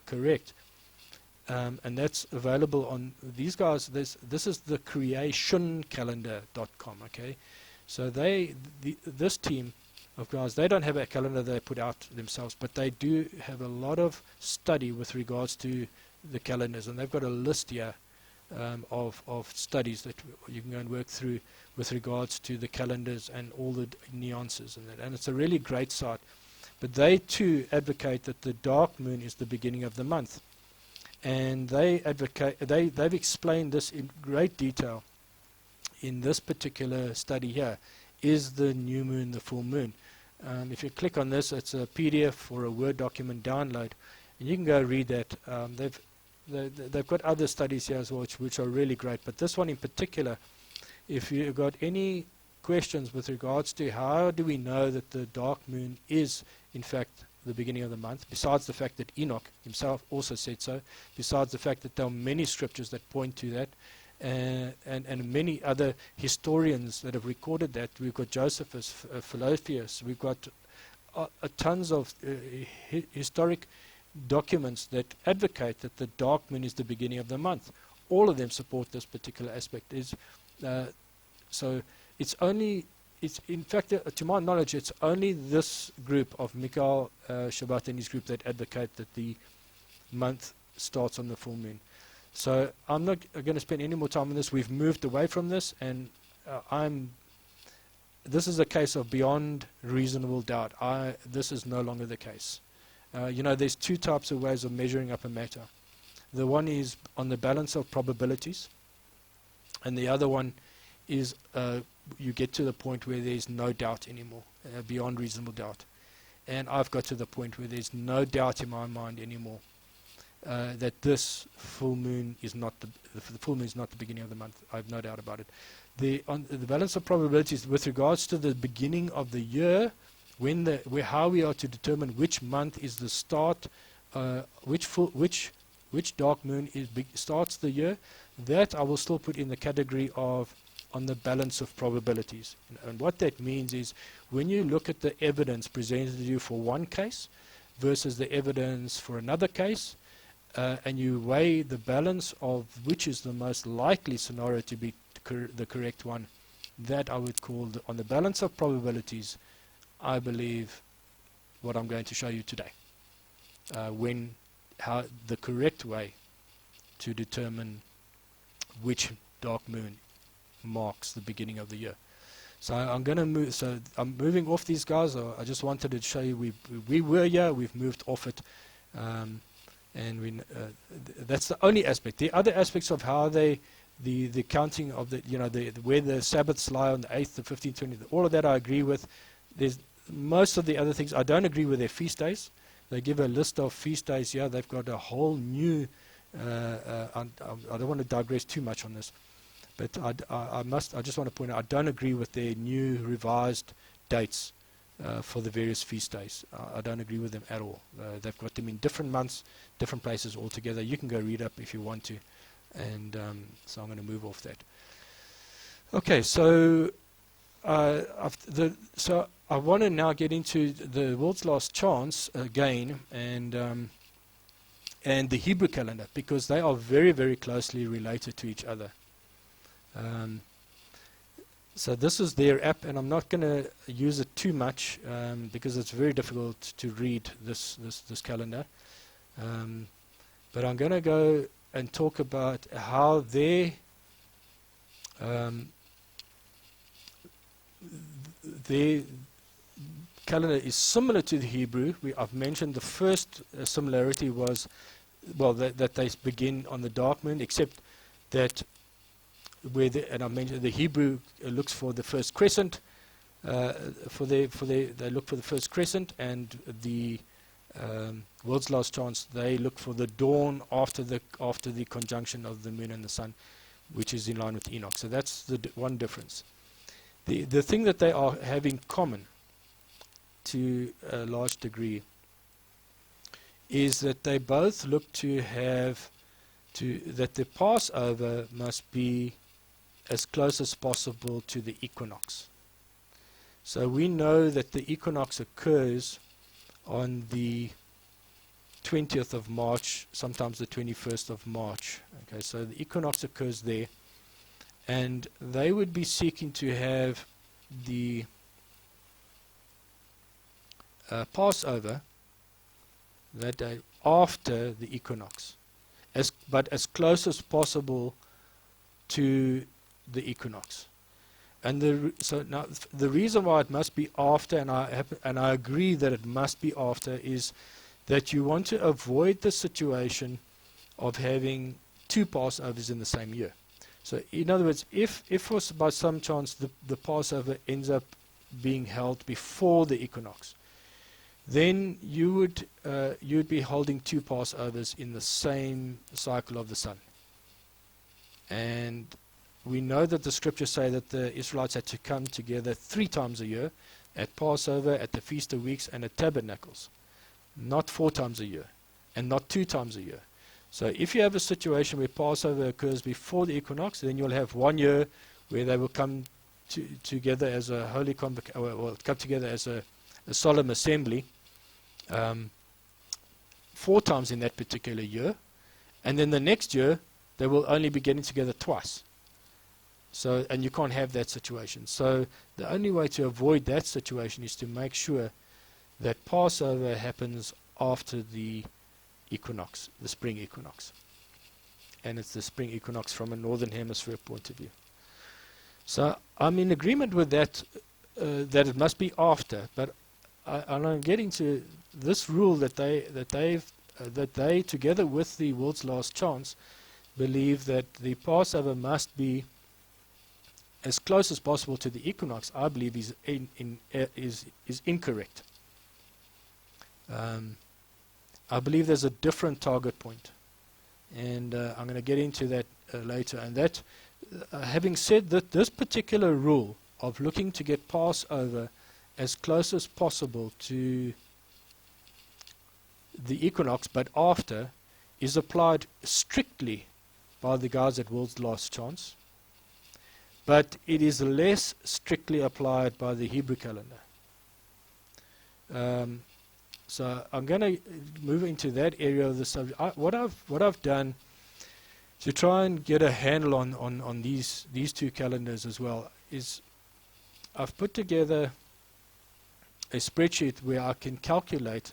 correct, and that's available on these guys. This is the creationcalendar.com. Okay, so this team of guys, they don't have a calendar they put out themselves, but they do have a lot of study with regards to the calendars, and they've got a list here of studies that you can go and work through with regards to the calendars and all the nuances in that, and it's a really great site. But they too advocate that the dark moon is the beginning of the month, and they've explained this in great detail in this particular study here. Is the new moon the full moon? If you click on this, it's a PDF or a Word document download, and you can go read that. They've got other studies here as well, which are really great. But this one in particular, if you've got any questions with regards to how do we know that the dark moon is in fact the beginning of the month, besides the fact that Enoch himself also said so, besides the fact that there are many scriptures that point to that, and many other historians that have recorded that. We've got Josephus, Philotheus, we've got tons of historic documents that advocate that the dark moon is the beginning of the month. All of them support this particular aspect. So it's only, in fact, to my knowledge, it's only this group of Mikhail Shabbat and his group that advocate that the month starts on the full moon. So I'm not going to spend any more time on this. We've moved away from this, and this is a case of beyond reasonable doubt. This is no longer the case. There's two types of ways of measuring up a matter. The one is on the balance of probabilities, and the other one is you get to the point where there's no doubt anymore, beyond reasonable doubt. And I've got to the point where there's no doubt in my mind anymore that this full moon is not the full moon is not the beginning of the month. I have no doubt about it. On the balance of probabilities with regards to the beginning of the year, how we are to determine which month is the start, which dark moon starts the year, that I will still put in the category of on the balance of probabilities. And what that means is when you look at the evidence presented to you for one case versus the evidence for another case, and you weigh the balance of which is the most likely scenario to be the correct one, that I would call on the balance of probabilities, I believe what I'm going to show you today. How the correct way to determine which dark moon marks the beginning of the year. So I'm going to move. So I'm moving off these guys. I just wanted to show you we were here. We've moved off it, and that's the only aspect. The other aspects of how the counting of where the Sabbaths lie on the 8th, the 15th, 20th, all of that I agree with. There's most of the other things I don't agree with their feast days. They give a list of feast days here. They've got a whole new. I don't want to digress too much on this, but I just want to point out I don't agree with their new revised dates for the various feast days. I don't agree with them at all. They've got them in different months, different places altogether. You can go read up if you want to, and so I'm going to move off that. Okay, so I want to now get into the world's last chance again, and the Hebrew calendar, because they are very, very closely related to each other. So this is their app, and I'm not going to use it too much because it's very difficult to read this calendar. But I'm going to go and talk about how their calendar is similar to the Hebrew. I've mentioned the first similarity was, that they begin on the dark moon, except that and I mentioned the Hebrew looks for the first crescent. They look for the first crescent, and the world's last chance, they look for the dawn after the conjunction of the moon and the sun, which is in line with Enoch. So that's the one difference. The thing that they have in common to a large degree is that they both look to have that the Passover must be as close as possible to the equinox. So we know that the equinox occurs on the 20th of March, sometimes the 21st of March. Okay, so the equinox occurs there, and they would be seeking to have the Passover that day after the equinox, but as close as possible to the equinox. And so now the reason why it must be after, and I agree that it must be after, is that you want to avoid the situation of having two Passovers in the same year. So in other words, if by some chance the Passover ends up being held before the equinox, then you'd be holding two Passovers in the same cycle of the sun. And we know that the scriptures say that the Israelites had to come together 3 times a year, at Passover, at the Feast of Weeks, and at Tabernacles. Not 4 times a year, and not 2 times a year. So if you have a situation where Passover occurs before the equinox, then you'll have 1 year where they will come together as a holy come together as a solemn assembly 4 times in that particular year, and then the next year they will only be getting together twice. So, and you can't have that situation. So the only way to avoid that situation is to make sure that Passover happens after the equinox, the spring equinox. And it's the spring equinox from a northern hemisphere point of view. So I'm in agreement with that, that it must be after, but I'm getting to this rule that they together with the world's last chance believe that the Passover must be as close as possible to the equinox. I believe is incorrect. I believe there's a different target point, and I'm going to get into that later. And that, having said that, this particular rule of looking to get Passover as close as possible to the equinox, but after, is applied strictly by the guys at World's Last Chance, but it is less strictly applied by the Hebrew calendar. So I'm going to move into that area of the subject. What I've done to try and get a handle on these 2 calendars as well is I've put together a spreadsheet where I can calculate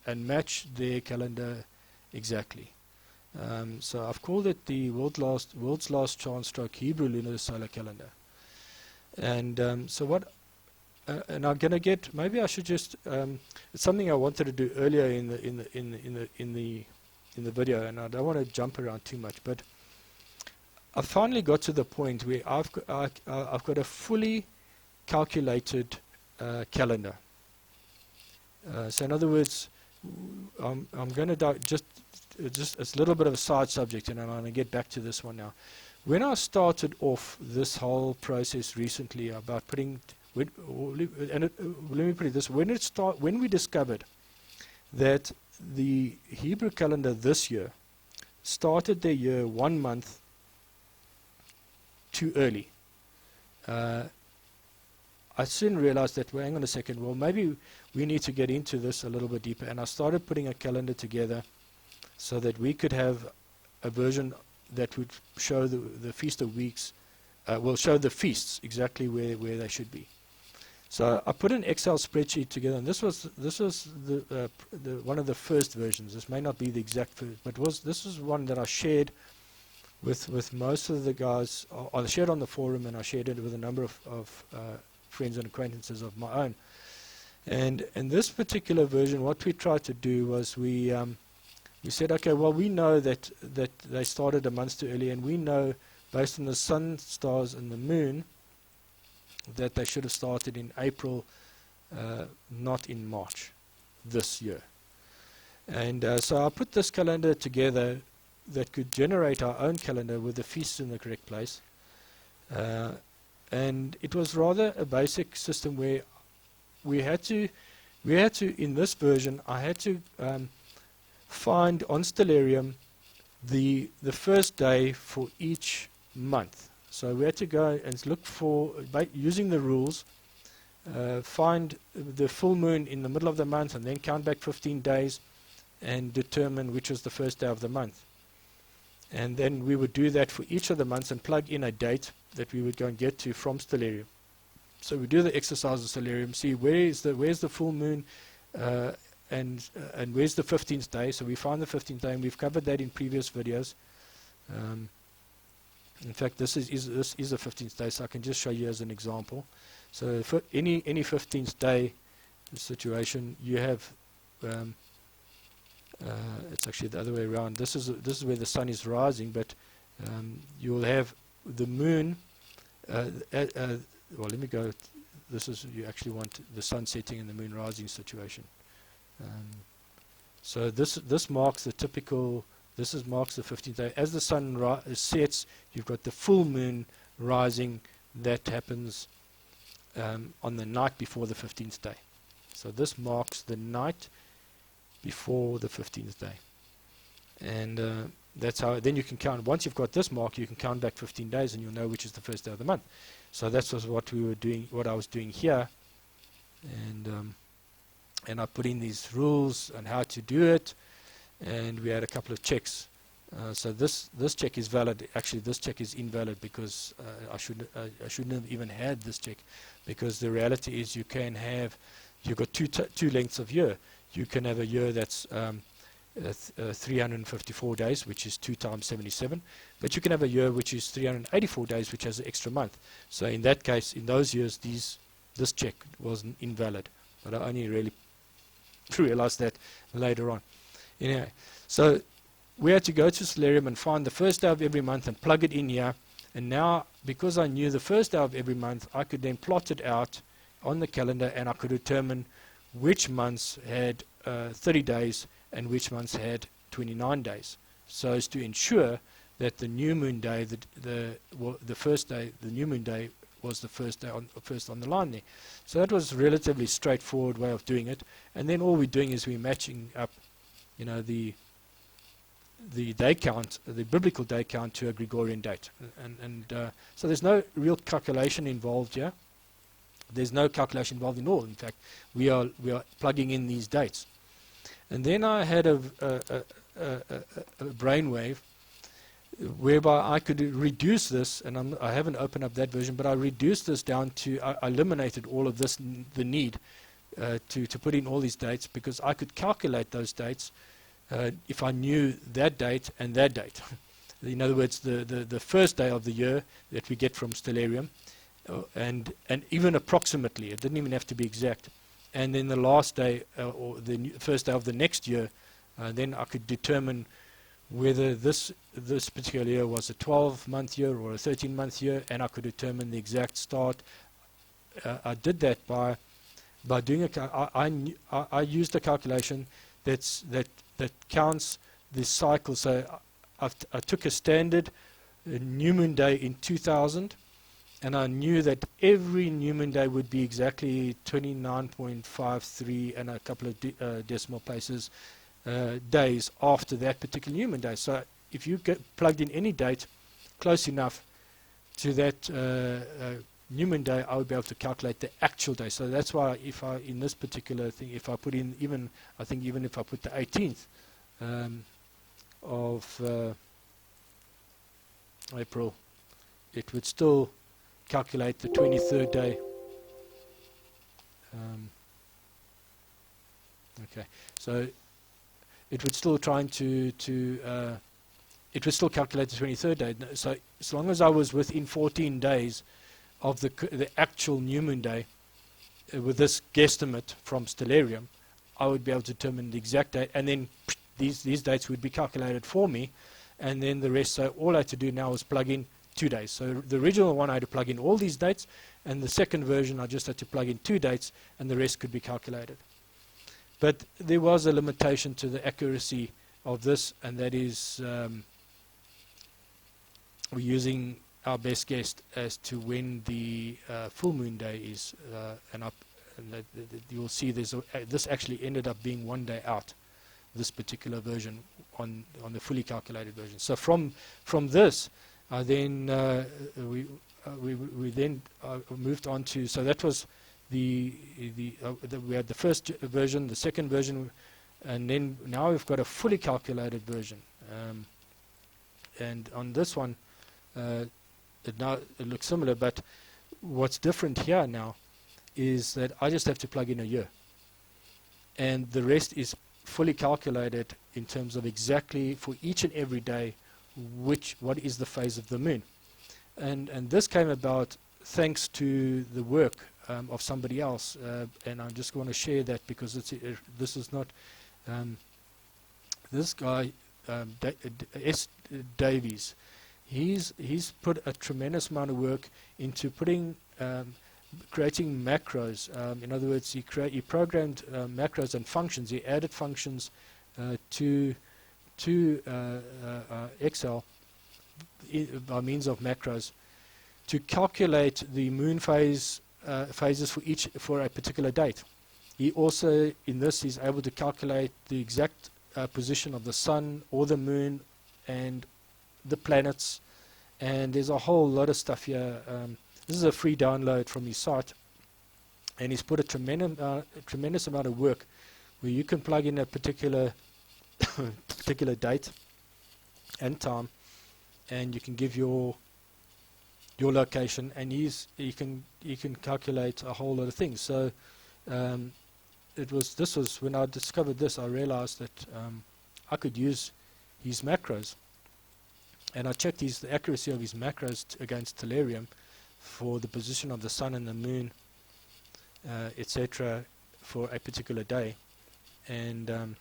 and match their calendar exactly. So I've called it the World's Last Chance stroke Hebrew Lunar Solar Calendar. And so what, and I'm going to get, maybe I should just, it's something I wanted to do earlier in the video, and I don't want to jump around too much, but I finally got to the point where I've got a fully calculated calendar. So in other words, I'm going to just it's a little bit of a side subject, and I'm going to get back to this one now. When I started off this whole process recently about putting, let me put it this: when we discovered that the Hebrew calendar this year started their year 1 month too early, I soon realized that, well, hang on a second, well, maybe we need to get into this a little bit deeper. And I started putting a calendar together so that we could have a version that would show the Feast of Weeks, will show the feasts exactly where they should be. So I put an Excel spreadsheet together, and this was the one of the first versions. This may not be the exact first, but this was one that I shared with most of the guys. I shared on the forum, and I shared it with a number of friends and acquaintances of my own. And in this particular version, what we tried to do was we said, okay, well, we know that they started a month too early, and we know based on the sun, stars, and the moon that they should have started in April, not in March this year. And so I put this calendar together that could generate our own calendar with the feasts in the correct place. And it was rather a basic system where we had to, in this version, I had to find on Stellarium the first day for each month. So we had to go and look for, using the rules, find the full moon in the middle of the month and then count back 15 days and determine which was the first day of the month. And then we would do that for each of the months and plug in a date that we would go and get to from Stellarium. So we do the exercise of Stellarium, see where's the full moon and where's the 15th day. So we find the 15th day, and we've covered that in previous videos. In fact, this is a 15th day, so I can just show you as an example. So for any 15th day situation, you have it's actually the other way around. This is where the sun is rising, but you'll have the moon. Well, let me go. This is, you actually want the sun setting and the moon rising situation. So this marks the typical. Marks the 15th day. As the sun sets, you've got the full moon rising. That happens on the night before the 15th day. So this marks the night before the 15th day. And That's how. Then you can count. Once you've got this mark, you can count back 15 days, and you'll know which is the first day of the month. So that was what we were doing. What I was doing here, and I put in these rules on how to do it, and we had a couple of checks. So this check is valid. Actually, this check is invalid because I shouldn't have even had this check, because the reality is you've got two lengths of year. You can have a year that's 354 days, which is 2 times 77, but you can have a year which is 384 days, which has an extra month. So in that case, in those years, this check was invalid, but I only really realized that later on. Anyway, so we had to go to Stellarium and find the first day of every month and plug it in here. And now, because I knew the first day of every month, I could then plot it out on the calendar, and I could determine which months had 30 days and which months had 29 days, so as to ensure that the new moon day, the first day, the new moon day was the first on the line there. So that was a relatively straightforward way of doing it. And then all we're doing is we're matching up, the day count, the biblical day count, to a Gregorian date. So there's no real calculation involved here. There's no calculation involved in all. In fact, we are plugging in these dates. And then I had a brainwave whereby I could reduce this, and I haven't opened up that version, but I reduced this down to, I eliminated all of this, the need to put in all these dates, because I could calculate those dates if I knew that date and that date. In other words, the first day of the year that we get from Stellarium, and even approximately, it didn't even have to be exact. And then the last day, or the first day of the next year, then I could determine whether this particular year was a 12-month year or a 13-month year, and I could determine the exact start. I did that by doing I used a calculation that counts the cycle. So I took a standard new moon day in 2000. And I knew that every new moon day would be exactly 29.53 and a couple of decimal places days after that particular new moon day. So if you plugged in any date close enough to that new moon day, I would be able to calculate the actual day. So that's why in this particular thing, if I put in even if I put the 18th of April, it would still calculate the 23rd day. Okay, so it would still it would still calculate the 23rd day. So as long as I was within 14 days of the actual new moon day, with this guesstimate from Stellarium, I would be able to determine the exact date, and then these dates would be calculated for me, and then the rest. So all I had to do now was plug in 2 days. So the original one I had to plug in all these dates, and the second version I just had to plug in 2 dates, and the rest could be calculated. But there was a limitation to the accuracy of this, and that is we're using our best guess as to when the full moon day is, and you'll see this actually ended up being 1 day out, this particular version on the fully calculated version. So from this, then we then moved on to, so that was we had the first version, the second version, and then now we've got a fully calculated version. And on this one, it looks similar, but what's different here now is that I just have to plug in a year, and the rest is fully calculated in terms of exactly for each and every day what is the phase of the moon. And this came about thanks to the work of somebody else, and I just want to share that because this is not this guy S. Davies. He's put a tremendous amount of work into creating macros. In other words, he programmed macros and functions. He added functions to Excel by means of macros to calculate the moon phases for a particular date. He also, in this, is able to calculate the exact position of the sun or the moon and the planets, and there's a whole lot of stuff here. This is a free download from his site, and he's put a tremendous amount of work where you can plug in a particular particular date and time, and you can give your location, and you can calculate a whole lot of things. So this was when I discovered this, I realized that I could use his macros, and I checked the accuracy of his macros against Tellurium for the position of the sun and the moon, etc., for a particular day, and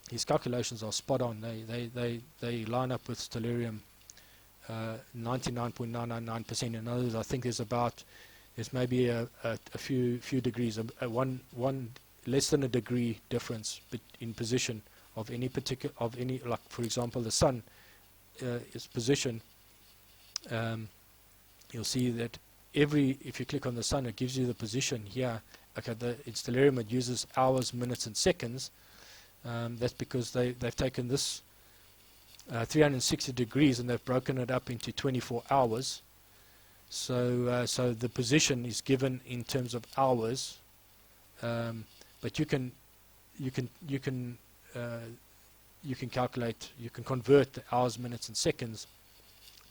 his calculations are spot on. They line up with Tellurium 99.999%. In other words, I think there's maybe a few degrees, one less than a degree difference in position of any like for example the sun, its position. You'll see that if you click on the sun, it gives you the position here. Okay, in Stellarium it uses hours, minutes, and seconds. That's because they've taken this 360 degrees and they've broken it up into 24 hours. So the position is given in terms of hours, but you can calculate, you can convert the hours, minutes, and seconds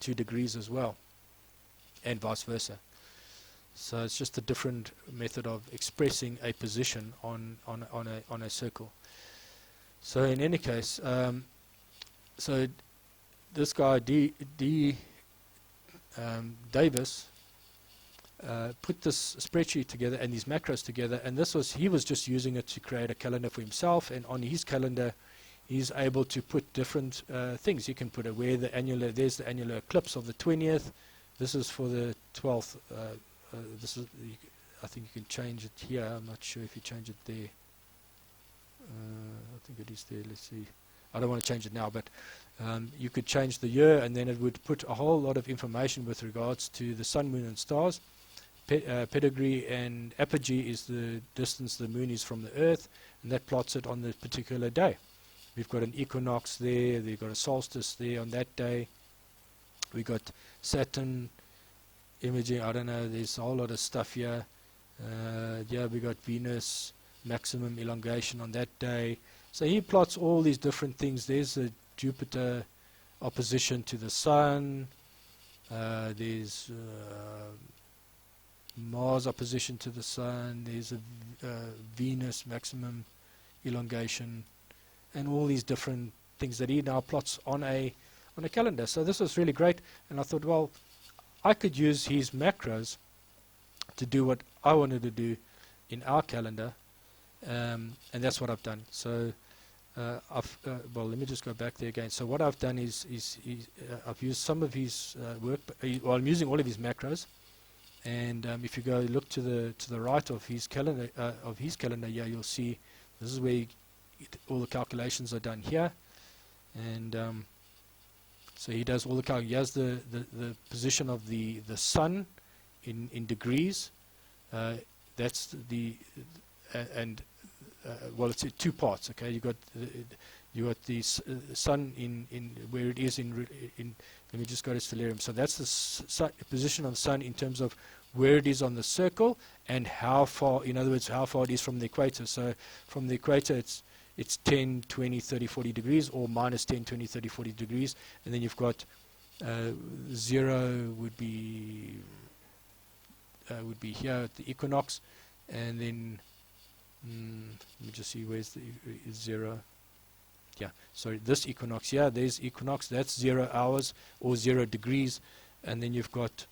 to degrees as well, and vice versa. So it's just a different method of expressing a position on a circle. So in any case, so this guy Davis put this spreadsheet together and these macros together, and he was just using it to create a calendar for himself. And on his calendar, he's able to put different things. You can put there's the annular eclipse of the 20th. This is for the 12th. I think you can change it here. I'm not sure if you change it there. I think it is there. Let's see. I don't want to change it now, but you could change the year, and then it would put a whole lot of information with regards to the sun, moon, and stars. Pedigree and apogee is the distance the moon is from the Earth, and that plots it on the particular day. We've got an equinox there. We've got a solstice there on that day. We got Saturn imaging. I don't know. There's a whole lot of stuff here. Yeah, we got Venus maximum elongation on that day. So he plots all these different things. There's a Jupiter opposition to the Sun. There's Mars opposition to the Sun. There's a Venus maximum elongation, and all these different things that he now plots on a calendar. So this was really great, and I thought, well, I could use his macros to do what I wanted to do in our calendar, and that's what I've done. So well, let me just go back there again. So what I've done is I've used some of his work, well, I'm using all of his macros, and if you go look to the right of his calendar, yeah, you'll see this is where all the calculations are done here, and so he does all the calculations. He has the position of the sun in degrees. That's well, it's in two parts. Okay, you got the sun in where it is in. Let me just go to Stellarium. So that's the position of the sun in terms of where it is on the circle and how far. In other words, how far it is from the equator. So from the equator, it's 10, 20, 30, 40 degrees, or minus 10, 20, 30, 40 degrees, and then you've got 0 would be here at the equinox, and then let me just see where's the 0. Yeah, so this equinox here, there's equinox, that's 0 hours or 0 degrees, and then you've got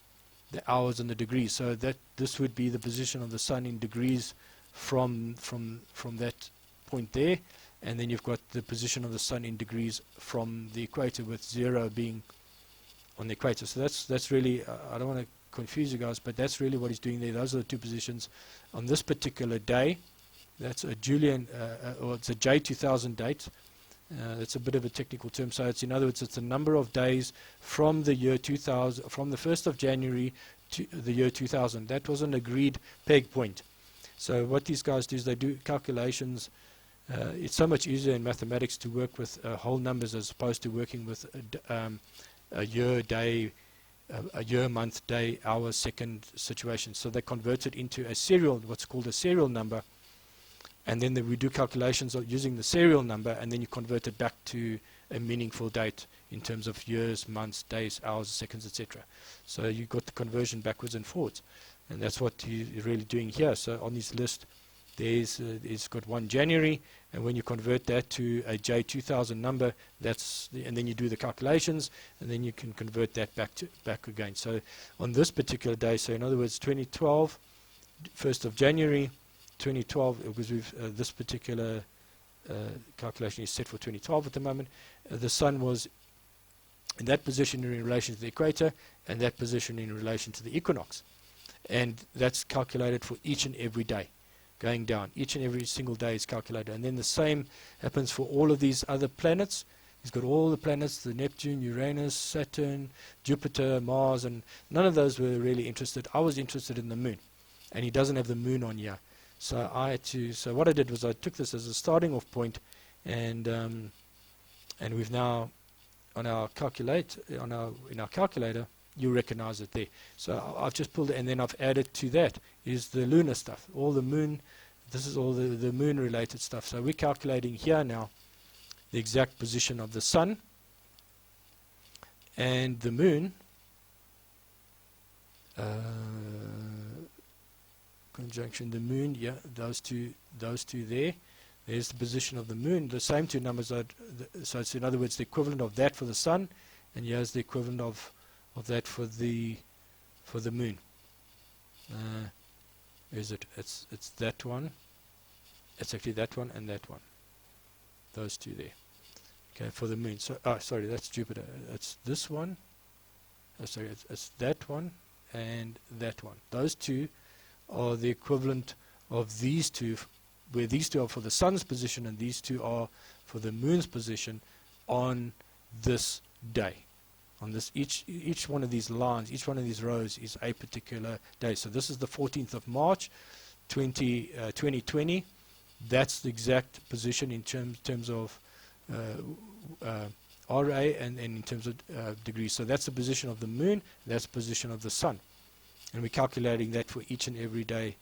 the hours and the degrees. So this would be the position of the sun in degrees from that point there, and then you've got the position of the sun in degrees from the equator, with 0 being on the equator. So that's really, I don't want to confuse you guys, but that's really what he's doing there. Those are the two positions on this particular day. That's a Julian, or it's a J2000 date. It's a bit of a technical term. So it's, in other words, it's the number of days from the year 2000, from the 1st of January to the year 2000. That was an agreed peg point. So what these guys do is they do calculations It's so much easier in mathematics to work with whole numbers as opposed to working with a year, day, a year, month, day, hour, second situation. So they convert it into a serial, what's called a serial number, and then we do calculations using the serial number, and then you convert it back to a meaningful date in terms of years, months, days, hours, seconds, etc. So you got the conversion backwards and forwards, and that's what you're really doing here. So on this list, it's got 1 January, and when you convert that to a J2000 number, and then you do the calculations, and then you can convert that back again. So on this particular day, so in other words, 2012, 1st of January, 2012, because this particular calculation is set for 2012 at the moment. The sun was in that position in relation to the equator, and that position in relation to the equinox, and that's calculated for each and every day, going down. Each and every single day is calculated, and then the same happens for all of these other planets. He's got all the planets: the Neptune, Uranus, Saturn, Jupiter, Mars, and none of those were really interested. I was interested in the moon, and he doesn't have the moon on here. So so what I did was I took this as a starting off point, and we've now in our calculator, you recognize it there. So I've just pulled it, and then I've added to that is the lunar stuff, all the moon. This is all the moon related stuff. So we're calculating here now the exact position of the sun and the moon. Conjunction the moon, yeah, those two there. There's the position of the moon. The same two numbers are, so it's in other words the equivalent of that for the sun, and here's the equivalent of that for the moon. Is it? It's that one. It's actually that one and that one. Those two there. Okay, for the moon. So sorry, that's Jupiter. It's this one. Sorry, it's that one and that one. Those two are the equivalent of these two, where these two are for the sun's position and these two are for the moon's position on this day. On this, each one of these lines, each one of these rows is a particular day. So this is the 14th of March, 2020. That's the exact position in terms of RA and in terms of degrees. So that's the position of the moon, that's the position of the sun. And we're calculating that for each and every day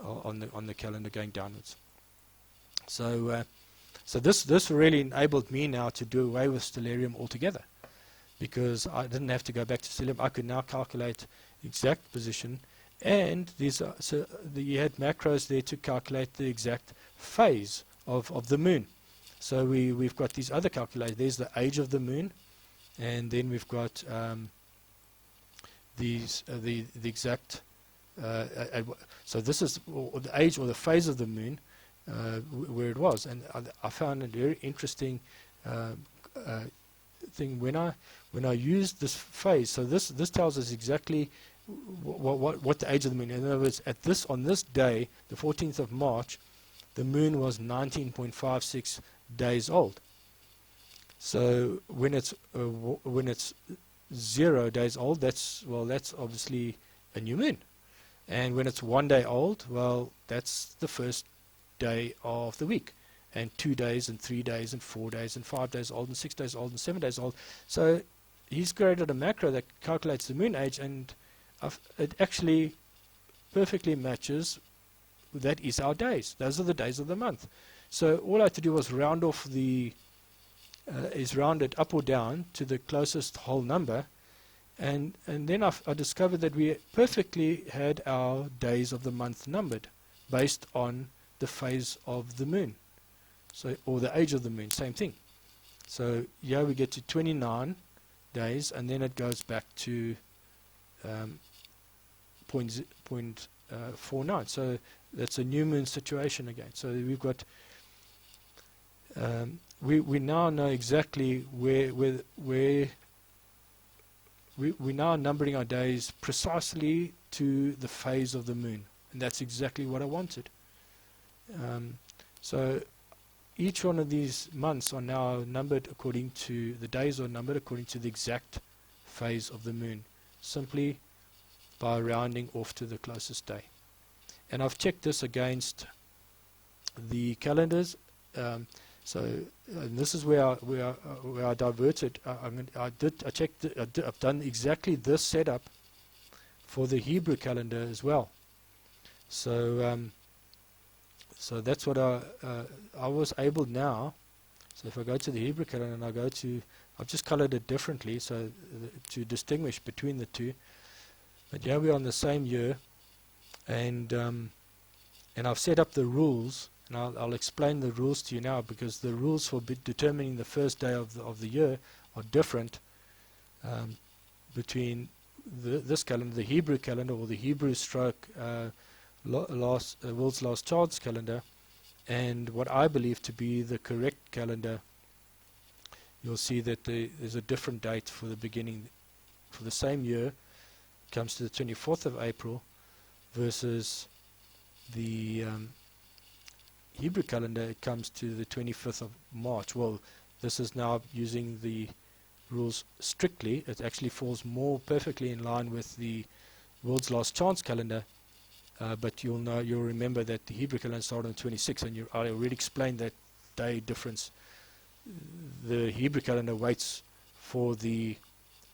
on the calendar going downwards. So this really enabled me now to do away with stellarium altogether, because I didn't have to go back to stellarium. I could now calculate exact position, and you had macros there to calculate the exact phase of the moon. So we've got these other calculators. There's the age of the moon, and then we've got the exact so this is the age or the phase of the moon where it was, and I found a very interesting thing when I used this phase. So this tells us exactly what the age of the moon. In other words, on this day, the 14th of March, the moon was 19.56 days old. So when it's 0 days old, that's obviously a new moon. And when it's 1 day old, well, that's the first day of the week. And 2 days and 3 days and 4 days and 5 days old and 6 days old and 7 days old. So he's created a macro that calculates the moon age, and it actually perfectly matches. That is our days. Those are the days of the month. So all I had to do was round off round it up or down to the closest whole number, and then I discovered that we perfectly had our days of the month numbered based on the phase of the moon, or the age of the moon, same thing. So here we get to 29 days, and then it goes back to 0.49. So that's a new moon situation again. So we've got we now know exactly where we're now numbering our days precisely to the phase of the moon, and that's exactly what I wanted. So each one of these months are now numbered according to the days are numbered according to the exact phase of the moon, simply by rounding off to the closest day. And I've checked this against the calendars And this is where I diverted. I've done exactly this setup for the Hebrew calendar as well. So that's what I was able now. So if I go to the Hebrew calendar and I've just colored it differently to distinguish between the two. But here we're on the same year, and I've set up the rules, and I'll explain the rules to you now, because the rules for determining the first day of the year are different between this calendar, the Hebrew calendar, or the Hebrew stroke world's last chance calendar, and what I believe to be the correct calendar. You'll see that there's a different date for the beginning. For the same year, comes to the 24th of April, versus the Hebrew calendar, it comes to the 25th of March. Well, this is now using the rules strictly. It actually falls more perfectly in line with the world's last chance calendar. But you'll remember that the Hebrew calendar started on the 26th, and I already explained that day difference. The Hebrew calendar waits for the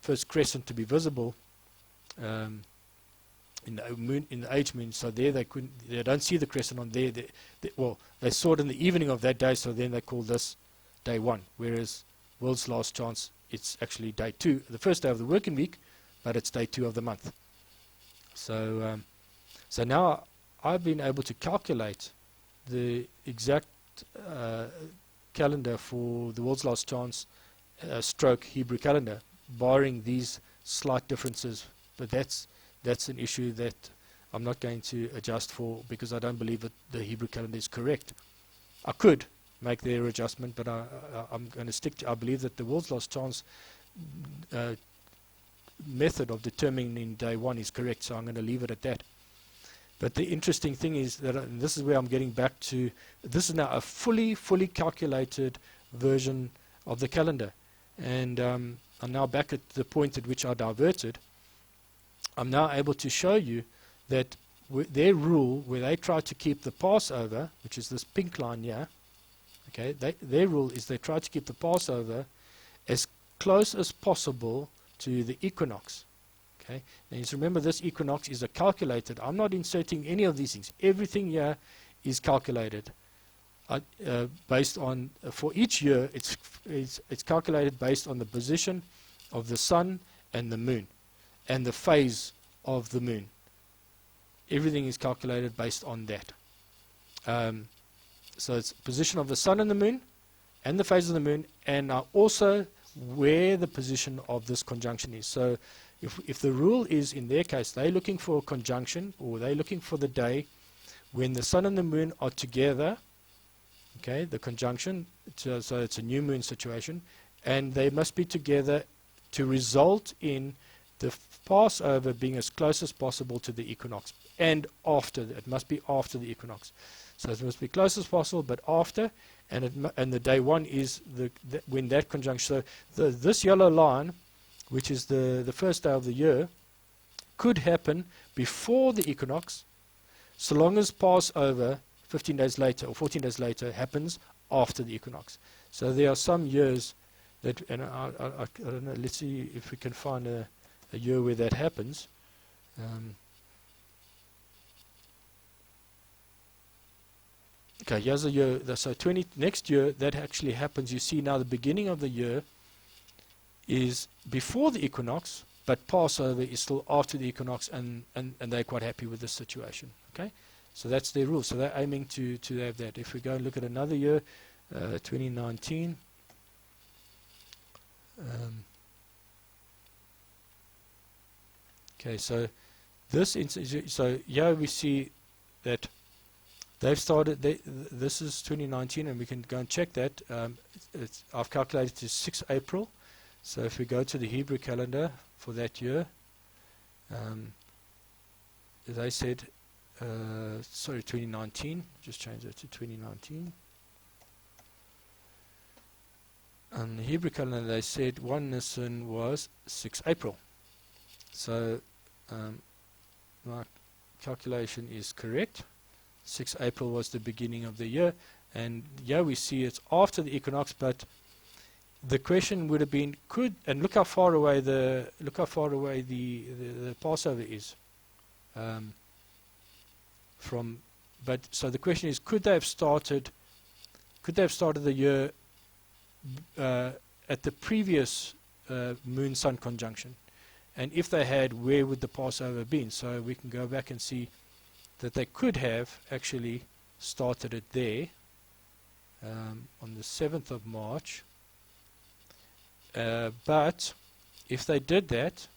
first crescent to be visible in the age moon. So there they don't see the crescent on there. They saw it in the evening of that day, so then they call this day 1. Whereas world's last chance, it's actually day 2, the first day of the working week, but it's day 2 of the month. So now I've been able to calculate the exact calendar for the world's last chance stroke Hebrew calendar, barring these slight differences. But that's an issue that I'm not going to adjust for, because I don't believe that the Hebrew calendar is correct. I could make their adjustment, but I'm going to stick to, I believe that the world's last chance method of determining day 1 is correct, so I'm going to leave it at that. But the interesting thing is that, and this is where I'm getting back to, this is now a fully calculated version of the calendar. And I'm now back at the point at which I diverted. I'm now able to show you that their rule, where they try to keep the Passover, which is this pink line here, okay, their rule is they try to keep the Passover as close as possible to the equinox. Okay. Now you remember, this equinox is calculated. I'm not inserting any of these things. Everything here is calculated based on, for each year, it's calculated based on the position of the sun and the moon, and the phase of the moon. Everything is calculated based on that. So it's position of the sun and the moon, and the phase of the moon, and also where the position of this conjunction is. So if the rule is, in their case, they're looking for a conjunction, or they're looking for the day when the sun and the moon are together, okay, the conjunction, so it's a new moon situation, and they must be together to result in the Passover being as close as possible to the equinox, and after, it must be after the equinox. So it must be close as possible, but after, and the day 1 is when that conjunction. So this yellow line, which is the first day of the year, could happen before the equinox, so long as Passover 15 days later or 14 days later happens after the equinox. So there are some years that, and I don't know, let's see if we can find a year where that happens. Okay, here's a year, so next year that actually happens. You see now the beginning of the year is before the equinox, but Passover is still after the equinox, and they're quite happy with this situation. Okay, so that's their rule. So they're aiming to have that. If we go and look at another year, 2019. Okay, so so here we see that they've started. This is 2019, and we can go and check that. I've calculated to 6 April. So if we go to the Hebrew calendar for that year, as I said, 2019, just change that to 2019. On the Hebrew calendar, they said 1 Nisan was 6 April. So my calculation is correct. 6 April was the beginning of the year, And here we see it's after the equinox, but the question would have been, and look how far away the Passover is from. But so the question is, could they have started the year at the previous moon-sun conjunction? And if they had, where would the Passover have been? So we can go back and see that they could have actually started it there on the 7th of March. But if they did that,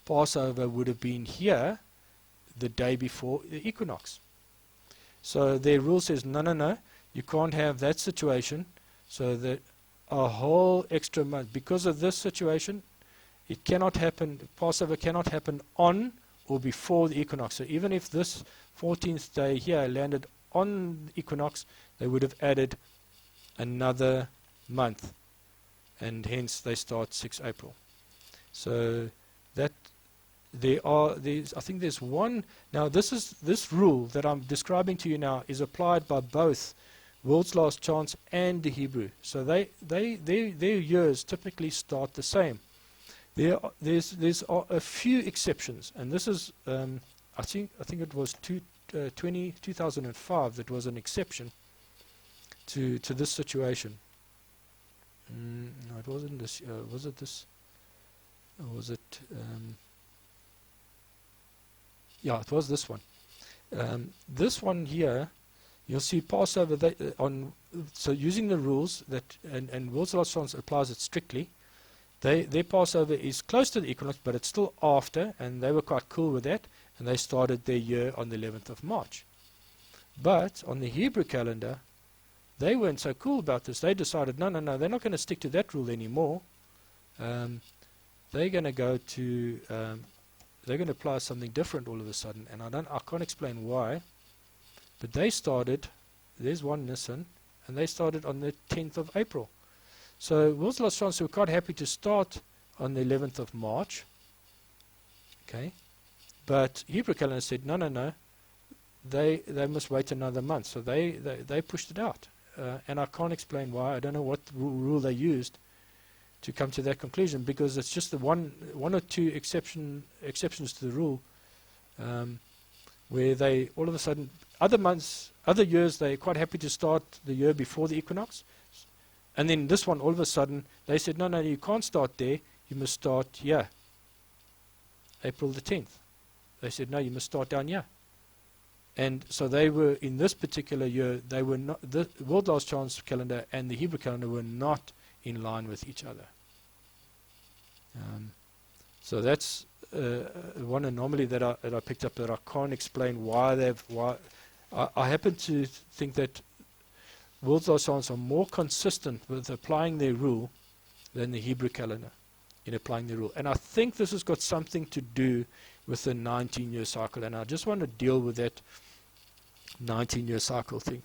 Passover would have been here the day before the equinox. So their rule says, no, you can't have that situation, so that a whole extra month, because of this situation, it cannot happen, Passover cannot happen on or before the equinox. So even if this 14th day here landed on the equinox, they would have added another month, and hence they start 6 April. So that I think there's one. Now this rule that I'm describing to you now is applied by both World's Last Chance and the Hebrew. So their years typically start the same. There's a few exceptions, and this is I think it was 2005 that was an exception to this situation. No, it wasn't this. Was it this? Or was it? Yeah, it was this one. This one here, you'll see Passover so using the rules that and World's Last Chance applies it strictly. Their Passover is close to the equinox, but it's still after, and they were quite cool with that, and they started their year on the 11th of March. But on the Hebrew calendar, they weren't so cool about this. They decided, no, they're not going to stick to that rule anymore. They're going to go to, they're going to apply something different all of a sudden, and I can't explain why. But they started, there's one Nisan, and they started on the 10th of April. So World's Last Chance were quite happy to start on the 11th of March. Okay, but Hebrew calendar said no. They must wait another month. So they pushed it out, and I can't explain why. I don't know what rule they used to come to that conclusion, because it's just the one or two exceptions to the rule, where they all of a sudden other years they're quite happy to start the year before the equinox. And then this one, all of a sudden, they said, no, you can't start there. You must start here, April the 10th. They said, no, you must start down here. And so they were, in this particular year, they were not, the World Last Chance calendar and the Hebrew calendar were not in line with each other. So that's one anomaly that I picked up that I can't explain why I happen to think that World's Last Chance are more consistent with applying their rule than the Hebrew calendar in applying their rule. And I think this has got something to do with the 19-year cycle. And I just want to deal with that 19-year cycle thing.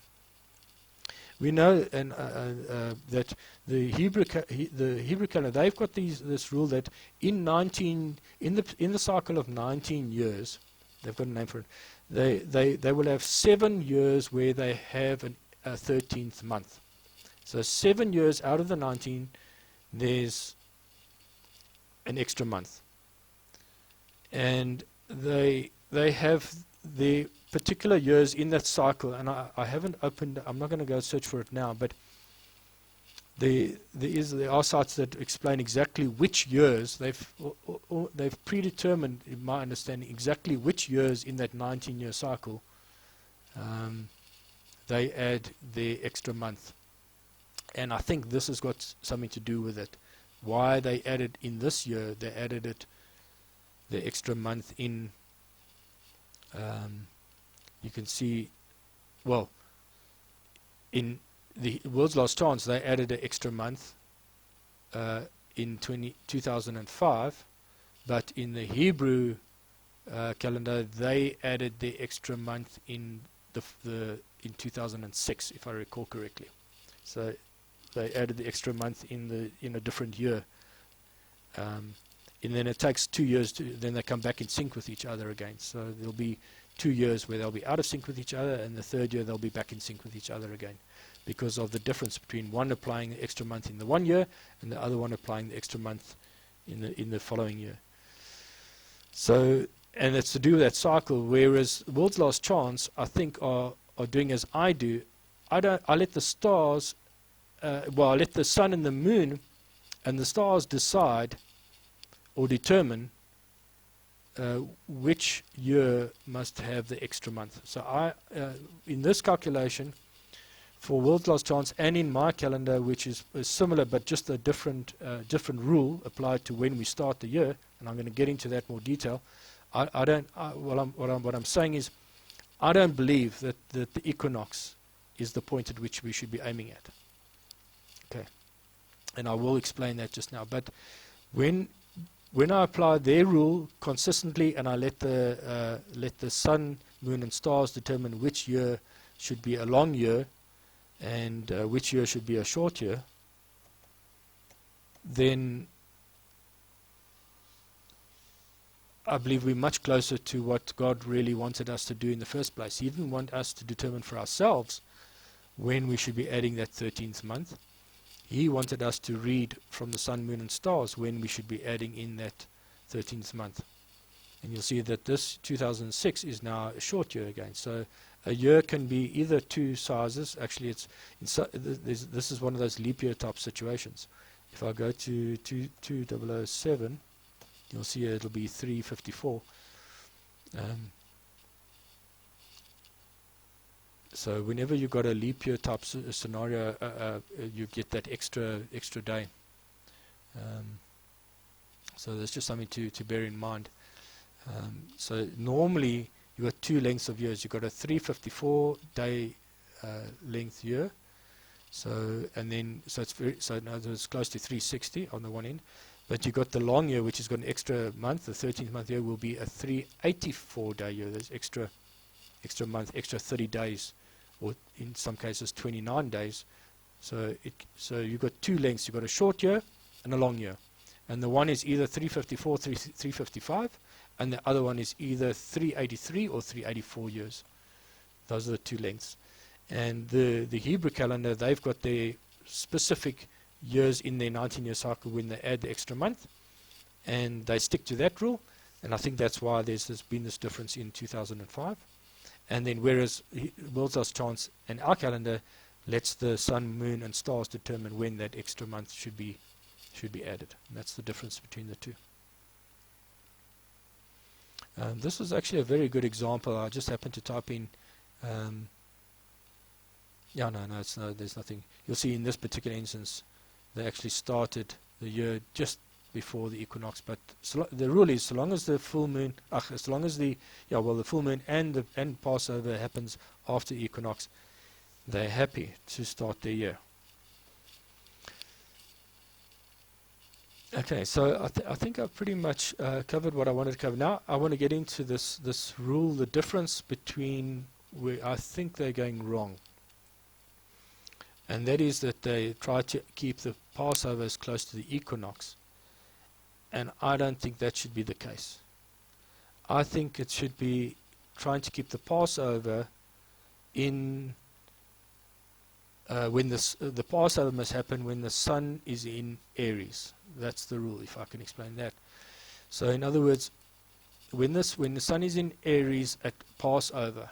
We know that the Hebrew calendar, they've got this rule that in the cycle of 19 years, they've got a name for it. They will have 7 years where they have a 13th month. So 7 years out of the 19, there's an extra month. And they have the particular years in that cycle, and I haven't opened, I'm not going to go search for it now, but there are sites that explain exactly which years they've predetermined, in my understanding, exactly which years in that 19-year cycle they add their extra month. And I think this has got something to do with it. Why they added in this year, they added it, the extra month in, you can see, well, in the World's Last Chance, they added an extra month in 2005, but in the Hebrew calendar, they added the extra month in in 2006, if I recall correctly. So they added the extra month in a different year, and then it takes 2 years then they come back in sync with each other again. So there'll be 2 years where they'll be out of sync with each other, and the third year they'll be back in sync with each other again, because of the difference between one applying the extra month in the one year and the other one applying the extra month in the following year. So, and it's to do with that cycle. Whereas World's Last Chance, I think, are doing as I do. I let the stars, I let the sun and the moon and the stars decide or determine which year must have the extra month. So in this calculation, for World's Last Chance and in my calendar, which is similar but just a different rule applied to when we start the year, and I'm going to get into that more detail. What I'm saying is, I don't believe that the equinox is the point at which we should be aiming at. Okay, and I will explain that just now. But when I apply their rule consistently, and I let the sun, moon, and stars determine which year should be a long year and which year should be a short year, then I believe we're much closer to what God really wanted us to do in the first place. He didn't want us to determine for ourselves when we should be adding that 13th month. He wanted us to read from the sun, moon, and stars when we should be adding in that 13th month. And you'll see that this 2006 is now a short year again. So a year can be either two sizes. Actually, this is one of those leap year type situations. If I go to 2007, you'll see it'll be 354. So whenever you've got a leap year type scenario, you get that extra day. So that's just something to bear in mind. So normally you've got two lengths of years. You've got a 354 day length year. So it's close to 360 on the one end. But you've got the long year, which has got an extra month. The 13th month year will be a 384 day year. There's extra month, extra 30 days, or in some cases 29 days. So you've got two lengths. You've got a short year and a long year. And the one is either 354, 355, and the other one is either 383 or 384 years. Those are the two lengths. And the Hebrew calendar, they've got their specific years in their 19-year cycle when they add the extra month, and they stick to that rule. And I think that's why there's been this difference in 2005. And then whereas World's Last Chance and our calendar lets the sun, moon, and stars determine when that extra month should be added. And that's the difference between the two. This was actually a very good example. I just happened to type in there's nothing. You'll see in this particular instance they actually started the year just before the equinox, but the rule is so long as the full moon, the full moon and Passover happens after the equinox, they're happy to start their year. Okay, so I think I've pretty much covered what I wanted to cover. Now I want to get into this rule, the difference between where I think they're going wrong. And that is that they try to keep the Passover as close to the equinox. And I don't think that should be the case. I think it should be trying to keep the Passover in when the Passover must happen when the sun is in Aries. That's the rule, if I can explain that. So in other words, when the sun is in Aries at Passover,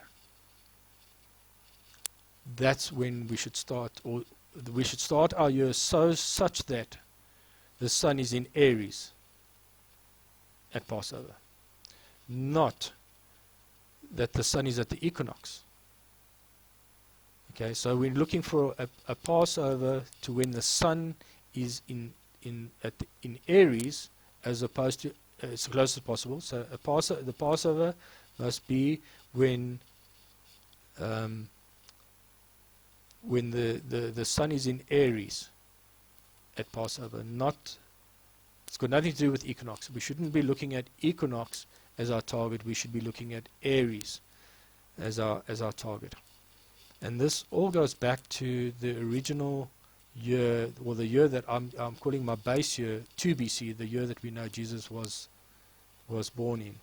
that's when we should start, or we should start our year such that the sun is in Aries at Passover, not that the sun is at the equinox. Okay, so we're looking for a Passover to when the sun is in Aries, as opposed to as close as possible. So the Passover must be when the sun is in Aries at Passover. It's got nothing to do with equinox. We shouldn't be looking at equinox as our target. We should be looking at Aries as our target. And this all goes back to the original year, or the year that I'm calling my base year, 2 BC, the year that we know Jesus was born in.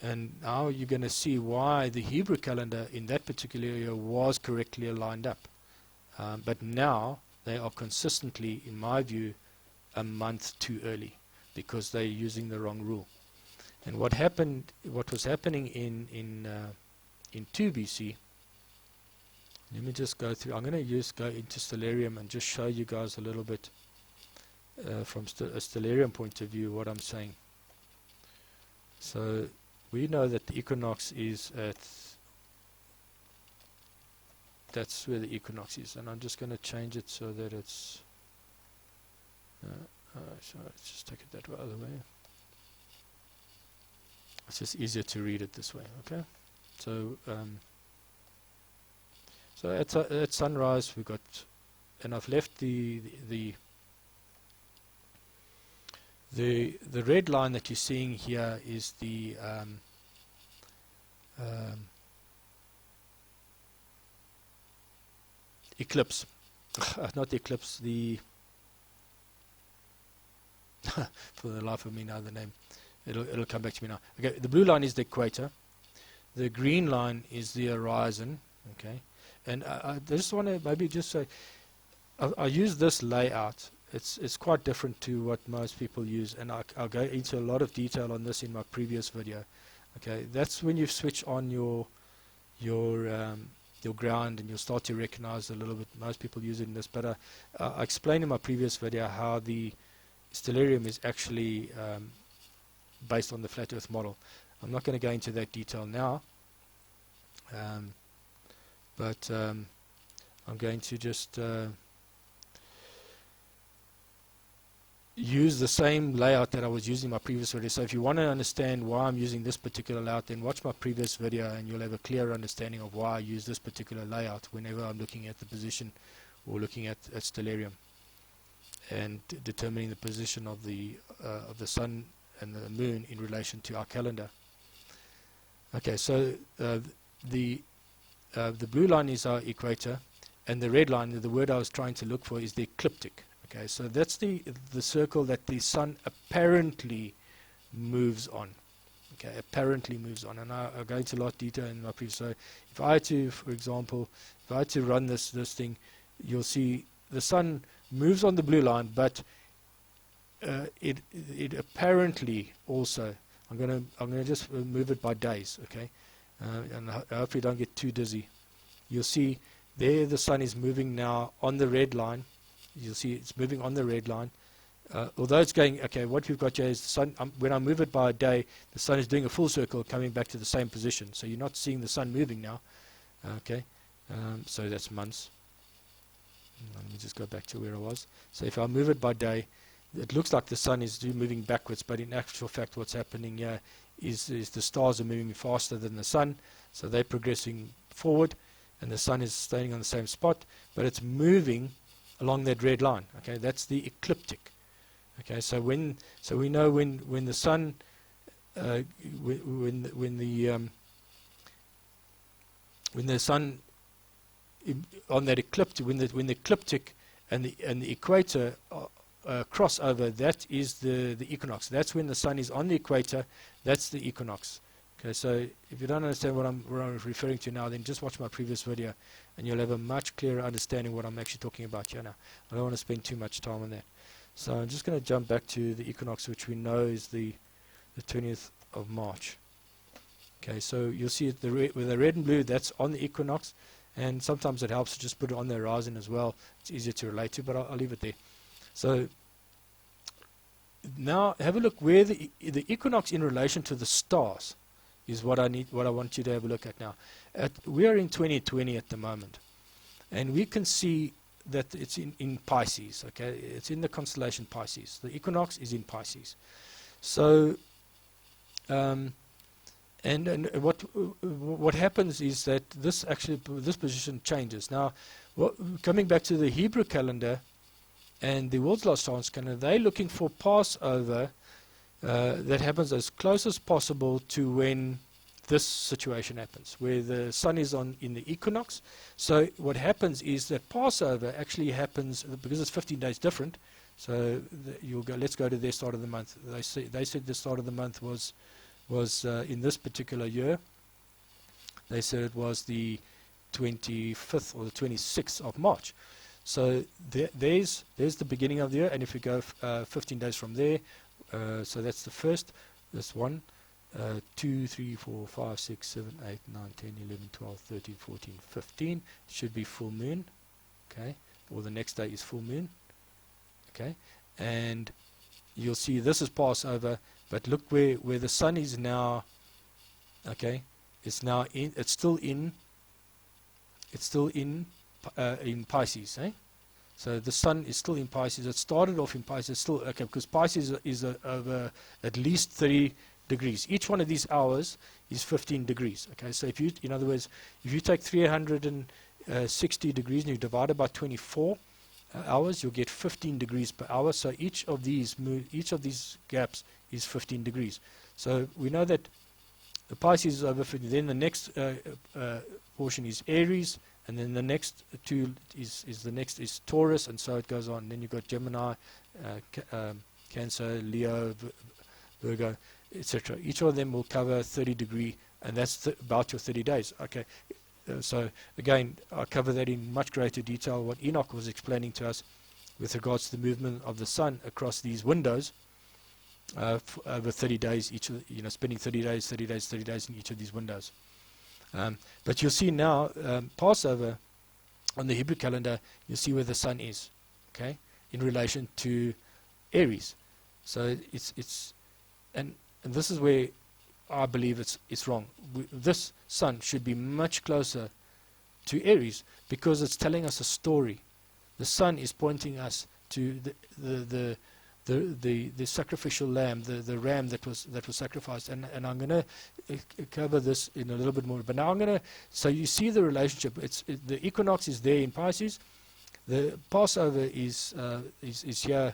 And now you're going to see why the Hebrew calendar in that particular area was correctly aligned up. But now they are consistently, in my view, a month too early because they're using the wrong rule. And what was happening in 2 BC, let me just go through. I'm going to go into stellarium and just show you guys a little bit from a stellarium point of view what I'm saying. So we know that the equinox is at, that's where the equinox is, and I'm just going to change it so that it's, so let's just take it that other way. It's just easier to read it this way, okay? So, so at sunrise we got, and I've left the red line that you're seeing here is the eclipse, not the eclipse, the for the life of me now the name, it'll come back to me now. Okay, the blue line is the equator, the green line is the horizon, okay, and I just want to maybe just say I use this layout. It's quite different to what most people use, and I'll go into a lot of detail on this in my previous video. Okay, that's when you switch on your ground and you'll start to recognize a little bit. Most people use it in this, but I explained in my previous video how the stellarium is actually based on the flat Earth model. I'm not going to go into that detail now, but I'm going to just use the same layout that I was using in my previous video. So if you want to understand why I'm using this particular layout, then watch my previous video and you'll have a clear understanding of why I use this particular layout whenever I'm looking at the position or looking at stellarium and determining the position of the sun and the moon in relation to our calendar. Okay, so the blue line is our equator, and the red line, the word I was trying to look for, is the ecliptic. Okay, so that's the circle that the sun apparently moves on. Okay, apparently moves on, and I'll go into a lot of detail in my previous. So if I had to, for example, if I had to run this thing, you'll see the sun moves on the blue line, but it apparently also. I'm gonna just move it by days. Okay, and hopefully don't get too dizzy. You'll see there the sun is moving now on the red line. You'll see it's moving on the red line. Although it's going, okay, what we've got here is the sun, when I move it by a day, the sun is doing a full circle coming back to the same position. So you're not seeing the sun moving now. Okay, so that's months. Let me just go back to where I was. So if I move it by day, it looks like the sun is moving backwards, but in actual fact what's happening here is the stars are moving faster than the sun. So they're progressing forward, and the sun is staying on the same spot, but it's moving along that red line. Okay, that's the ecliptic. Okay, so we know when the sun when the sun on that ecliptic, when the ecliptic and the equator cross over, that is the equinox. That's when the sun is on the equator. That's the equinox. Okay, so if you don't understand what I'm referring to now, then just watch my previous video and you'll have a much clearer understanding what I'm actually talking about here now. I don't want to spend too much time on that. So I'm just going to jump back to the equinox, which we know is the 20th of March. Okay, so you'll see it with the red and blue, that's on the equinox, and sometimes it helps to just put it on the horizon as well. It's easier to relate to, but I'll leave it there. So now have a look where the equinox in relation to the stars is what I want you to have a look at now. We are in 2020 at the moment, and we can see that it's in Pisces. Okay, it's in the constellation Pisces. The equinox is in Pisces. So, and what happens is that this position changes. Now, coming back to the Hebrew calendar and the World's Last Chance calendar, they're looking for Passover that happens as close as possible to when this situation happens, where the sun is in the equinox. So what happens is that Passover actually happens, because it's 15 days different. So let's go to their start of the month. They said the start of the month was was in this particular year. They said it was the 25th or the 26th of March. So there's the beginning of the year, and if we go 15 days from there, so that's the first. That's 1, 2, 3, 4, 5, 6, 7, 8, 9, 10, 11, 12, 13, 14, 15. It should be full moon, okay? Or the next day is full moon, okay? And you'll see this is Passover, but look where the sun is now, okay? It's now in. It's still in Pisces, eh? So the sun is still in Pisces. It started off in Pisces, still okay, because Pisces is over at least 30 degrees. Each one of these hours is 15 degrees. Okay, so if you, in other words, if you take 360 degrees and you divide it by 24 hours, you'll get 15 degrees per hour. So each of these gaps is 15 degrees. So we know that the Pisces is over 50. Then the next portion is Aries, and then the next two is Taurus, and so it goes on. Then you've got Gemini, Cancer, Leo, Virgo, etc. Each of them will cover 30 degree, and that's about your 30 days. Okay. So again, I'll cover that in much greater detail. What Enoch was explaining to us with regards to the movement of the sun across these windows. Over 30 days, spending 30 days in each of these windows. But you'll see now, Passover on the Hebrew calendar, you'll see where the sun is, okay, in relation to Aries. So and this is where I believe it's wrong. This sun should be much closer to Aries because it's telling us a story. The sun is pointing us to the sacrificial lamb, the ram that was sacrificed, and I'm going to cover this in a little bit more. But now so you see the relationship. The equinox is there in Pisces. The Passover is here,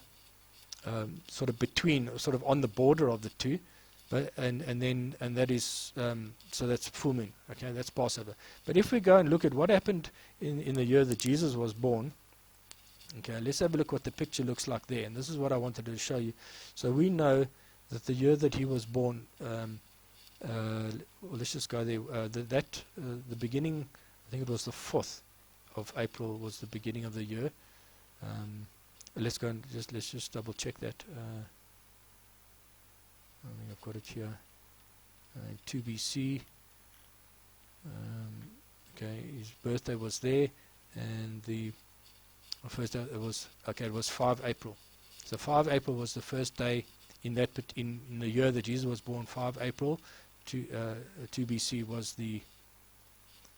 sort of between, sort of on the border of the two, but and that is so that's full moon. Okay, that's Passover. But if we go and look at what happened in the year that Jesus was born. Okay, let's have a look what the picture looks like there, and this is what I wanted to show you. So we know that the year that he was born, well, let's just go there. The beginning, I think it was the 4th of April was the beginning of the year. Let's go and let's just double check that. I think I've got it here. 2 BC. Okay, his birthday was there, and the first day it was 5 April. So 5 April was the first day in the year that Jesus was born. 5 April, 2 BC was the.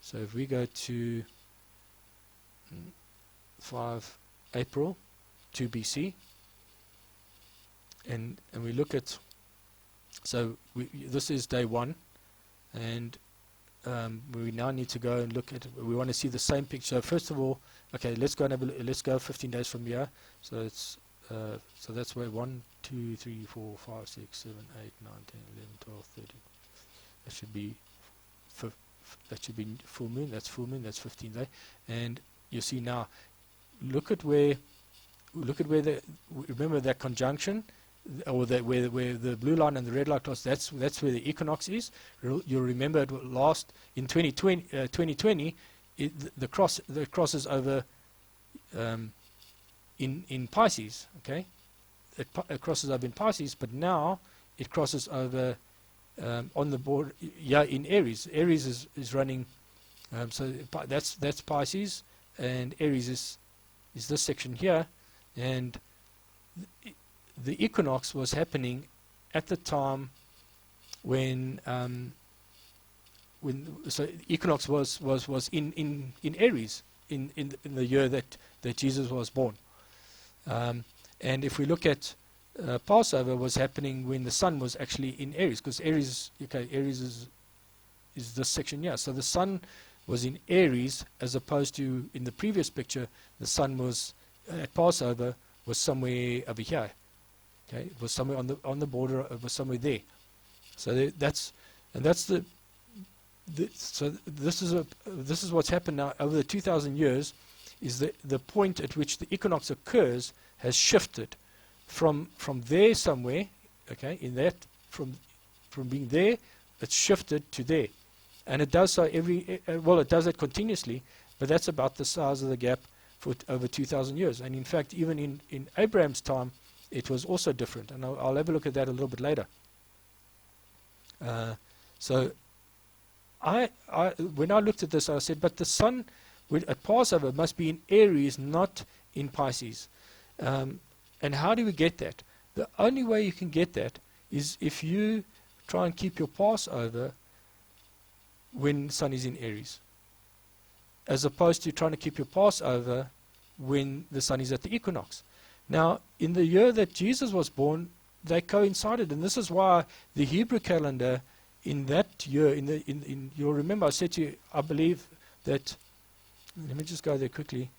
So if we go to 5 April, 2 BC, and we look at. So this is day 1, and we now need to go and look at. We want to see the same picture. First of all, okay, let's go and have a look. Let's go 15 days from here. So it's so that's where 1, 2, 3, 4, 5, 6, 7, 8, 9, 10, 11, 12, 13. That should be full moon. That's full moon. That's 15 day. And you see now. Look at where remember that conjunction. Or where the blue line and the red line cross, that's where the equinox is. You'll remember it last in 2020 the crosses over in Pisces. Okay, it crosses over in Pisces, but now it crosses over on the board. Yeah, in Aries. Aries is running. So that's Pisces, and Aries is this section here, and. The equinox was happening at the time when so equinox was in Aries in the year that Jesus was born, and if we look at Passover was happening when the sun was actually in Aries, because Aries is this section here. So the sun was in Aries, as opposed to in the previous picture the sun was at Passover was somewhere over here. Okay, it was somewhere on the border. It was somewhere there. So so this is what's happened now over the 2,000 years. Is the point at which the equinox occurs has shifted from there somewhere. Okay, in that from from being there, it's shifted to there. And it does so it does it continuously, but that's about the size of the gap for over 2,000 years. And in fact, even in Abraham's time, it was also different. And I'll have a look at that a little bit later. So when I looked at this, I said, but the sun at Passover must be in Aries, not in Pisces. And how do we get that? The only way you can get that is if you try and keep your Passover when the sun is in Aries, as opposed to trying to keep your Passover when the sun is at the equinox. Now, in the year that Jesus was born, they coincided, and this is why the Hebrew calendar in that year, you'll remember I said to you, I believe that, let me just go there quickly,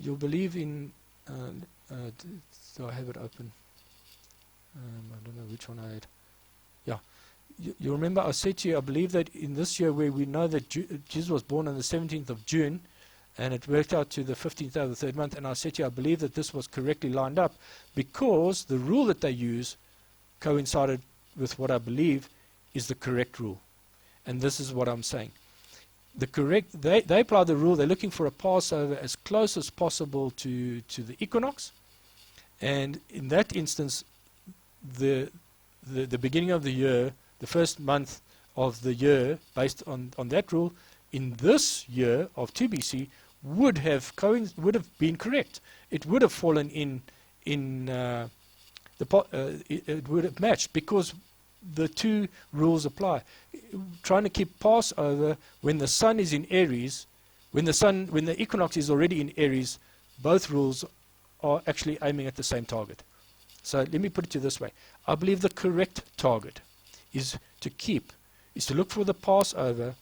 you'll believe in, so I have it open, I don't know which one I had, yeah, you remember I said to you, I believe that in this year where we know that Jesus was born on the 17th of June, and it worked out to the 15th of the third month, and I said to you, I believe that this was correctly lined up, because the rule that they use coincided with what I believe is the correct rule. And this is what I'm saying. They apply the rule, they're looking for a Passover as close as possible to the equinox, and in that instance, the beginning of the year, the first month of the year, based on that rule, in this year of 2 BC, would have been correct. It would have fallen it would have matched, because the two rules apply. Trying to keep Passover when the sun is in Aries, when the equinox is already in Aries, both rules are actually aiming at the same target. So let me put it to you this way. I believe the correct target is to look for the Passover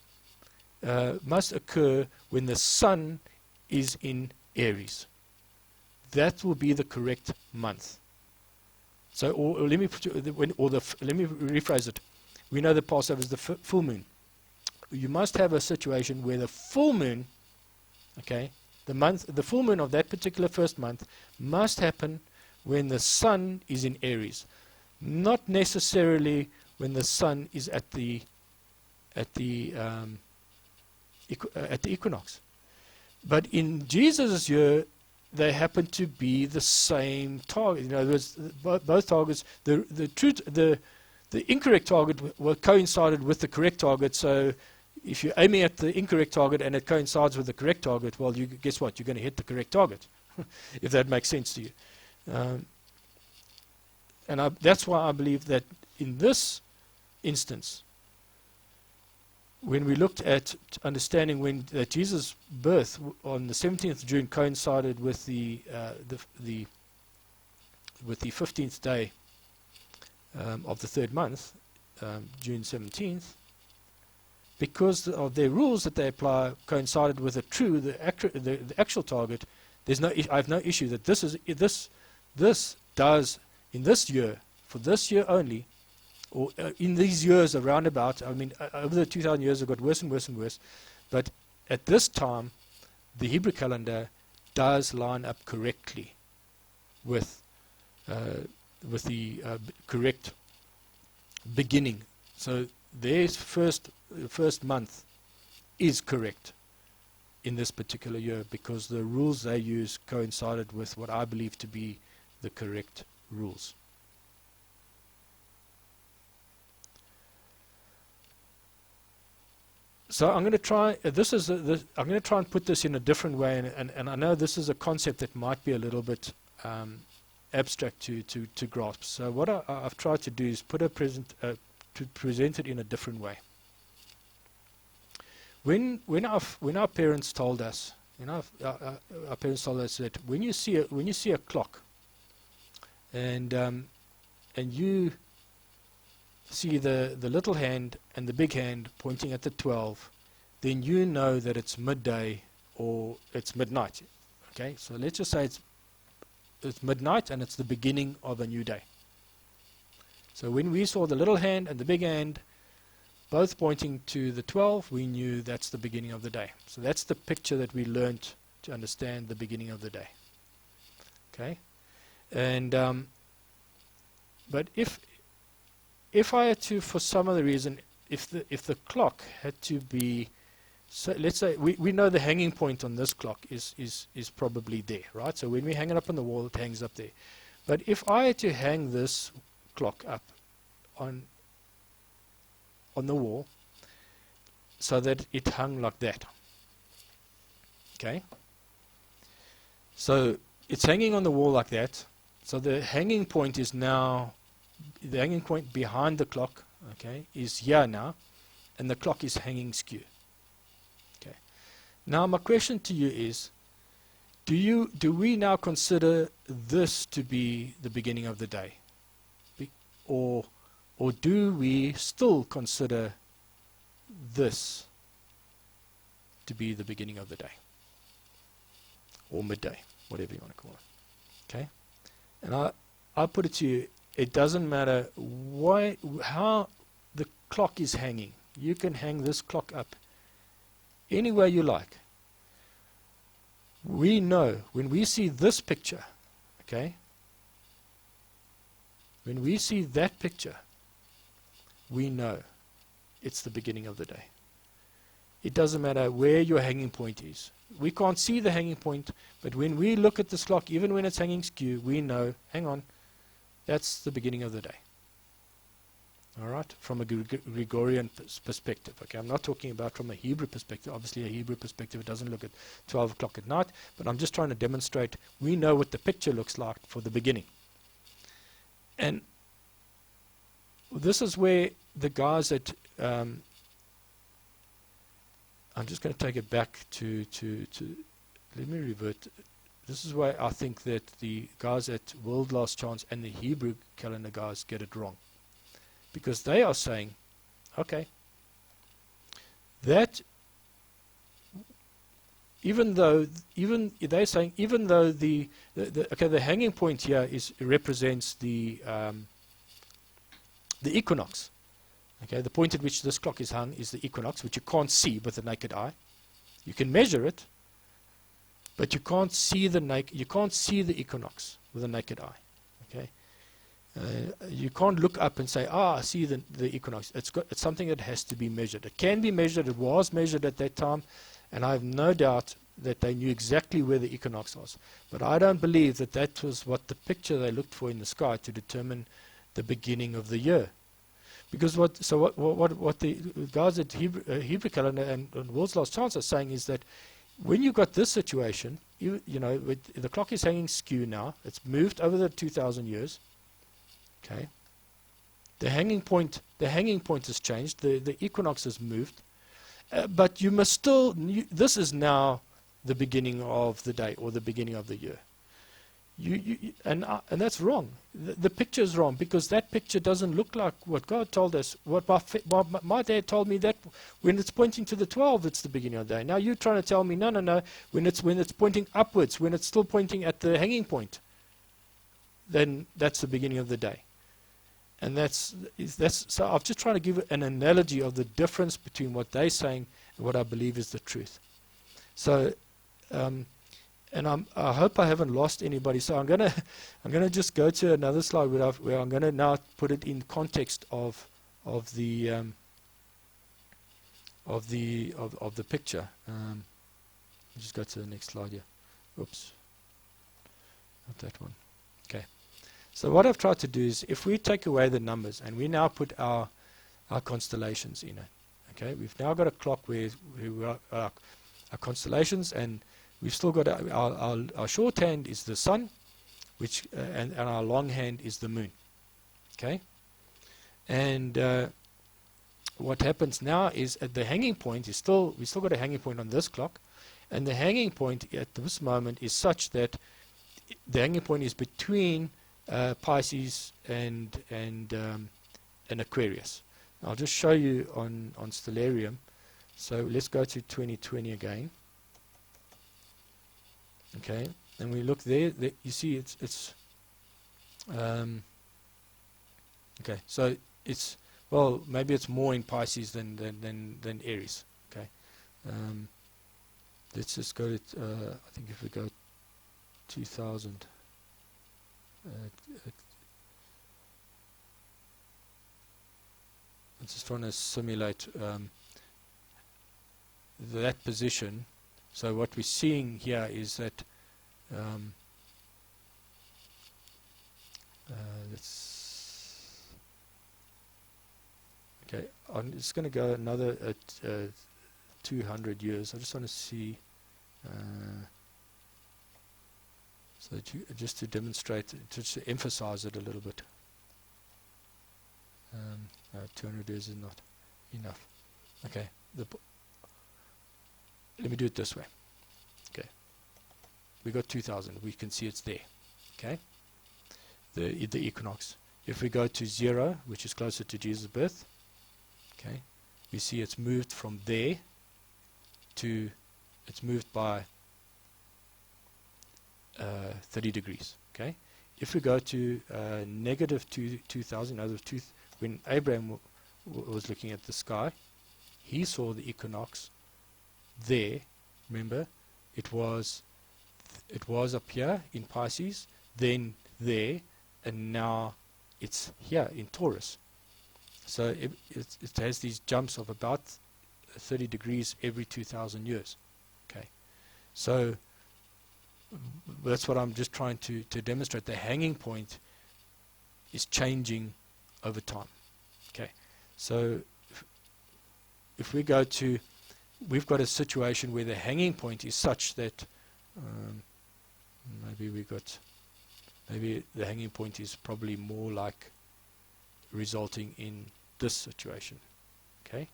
must occur when the sun is in Aries. That will be the correct month. So, let me rephrase it. We know the Passover is the full moon. You must have a situation where the full moon, okay, the full moon of that particular first month must happen when the sun is in Aries, not necessarily when the sun is at the equinox. But in Jesus' year, they happen to be the same target. In other words, both targets. The incorrect target coincided with the correct target. So, if you're aiming at the incorrect target and it coincides with the correct target, well, guess what? You're going to hit the correct target, if that makes sense to you. That's why I believe that in this instance, when we looked at understanding when Jesus' birth on the 17th of June coincided with the 15th day of the third month, June 17th, because of their rules that they apply coincided with the actual target, I have no issue that this does in this year, for this year only, or in these years around about, I mean, over the 2,000 years, it got worse and worse and worse. But at this time, the Hebrew calendar does line up correctly with the correct beginning. So their first month is correct in this particular year, because the rules they use coincided with what I believe to be the correct rules. So I'm going to try. I'm going to try and put this in a different way, and I know this is a concept that might be a little bit abstract to grasp. So what I've tried to do is to present it in a different way. When our parents told us, our parents told us that when you see a clock, and you see the little hand and the big hand pointing at the 12, then you know that it's midday or it's midnight. Okay, so let's just say it's midnight and it's the beginning of a new day. So when we saw the little hand and the big hand both pointing to the 12, we knew that's the beginning of the day. So that's the picture that we learned to understand the beginning of the day. Okay, and but if if I had to, for some other reason, if the clock had to be, so let's say we know the hanging point on this clock is probably there, right? So when we hang it up on the wall, it hangs up there. But if I had to hang this clock up on the wall so that it hung like that, okay? So it's hanging on the wall like that. So the hanging point is now, the hanging point behind the clock, okay, is here now, and the clock is hanging skew. Okay. Now my question to you is, do we now consider this to be the beginning of the day? Or do we still consider this to be the beginning of the day? Or midday, whatever you want to call it. Okay? And I'll put it to you, it doesn't matter how the clock is hanging. You can hang this clock up any way you like. We know when we see this picture, okay? When we see that picture, we know it's the beginning of the day. It doesn't matter where your hanging point is. We can't see the hanging point, but when we look at this clock, even when it's hanging skew, we know, hang on, that's the beginning of the day. All right, from a Gregorian perspective. Okay, I'm not talking about from a Hebrew perspective. Obviously, a Hebrew perspective, it doesn't look at 12 o'clock at night, but I'm just trying to demonstrate we know what the picture looks like for the beginning. And this is where the guys at I'm just going to take it back to let me revert. This is why I think that the guys at World Last Chance and the Hebrew calendar guys get it wrong. Because they are saying, okay, that even though the hanging point here represents the equinox. Okay, the point at which this clock is hung is the equinox, which you can't see with the naked eye. You can measure it, but you can't see the equinox with the naked eye. Okay, you can't look up and say, I see the equinox. It's something that has to be measured. It can be measured. It was measured at that time, and I have no doubt that they knew exactly where the equinox was. But I don't believe that that was what the picture they looked for in the sky to determine the beginning of the year. Because what the guys at Hebrew Calendar and World's Last Chance are saying is that when you got this situation, you know, the clock is hanging skew now. It's moved over the 2,000 years. Okay, the hanging point has changed. The equinox has moved, but you must still. This is now the beginning of the day or the beginning of the year. And that's wrong. The picture is wrong because that picture doesn't look like what God told us. What my dad told me that when it's pointing to the 12, it's the beginning of the day. Now you're trying to tell me no. When it's pointing upwards, when it's still pointing at the hanging point, then that's the beginning of the day. And that's so. I'm just trying to give an analogy of the difference between what they're saying and what I believe is the truth. So. And I hope I haven't lost anybody. So I'm gonna just go to another slide where I'm gonna now put it in context of the picture. Just go to the next slide here. Oops, not that one. Okay. So what I've tried to do is, if we take away the numbers and we now put our constellations in it. Okay, we've now got a clock where our constellations, and we've still got our shorthand is the sun, which and our longhand is the moon. Okay, and what happens now is at the hanging point is we still got a hanging point on this clock, and the hanging point at this moment is such that the hanging point is between Pisces and Aquarius. I'll just show you on Stellarium. So let's go to 2020 again. Okay, and we look there. You see, it's okay. So it's maybe it's more in Pisces than Aries. Okay, let's just go to. I think if we go 2000. just trying to simulate that position. So what we're seeing here is that okay, I'm just going to go another 200 years. I just want to see, so that just to demonstrate, just to emphasize it a little bit. 200 years is not enough. Okay, let me do it this way. Okay, we got 2000. We can see it's there. Okay, the equinox. If we go to 0, which is closer to Jesus' birth, okay, we see it's moved from there to, it's moved by 30 degrees. Okay, if we go to negative 2000, when Abraham was looking at the sky, he saw the equinox there. Remember, it was up here in Pisces, then there, and now it's here in Taurus. So it has these jumps of about 30 degrees every 2,000 years. Okay, so that's what I'm just trying to demonstrate. The hanging point is changing over time. Okay, so if we go to, we've got a situation where the hanging point is such that maybe the hanging point is probably more like resulting in this situation. Okay,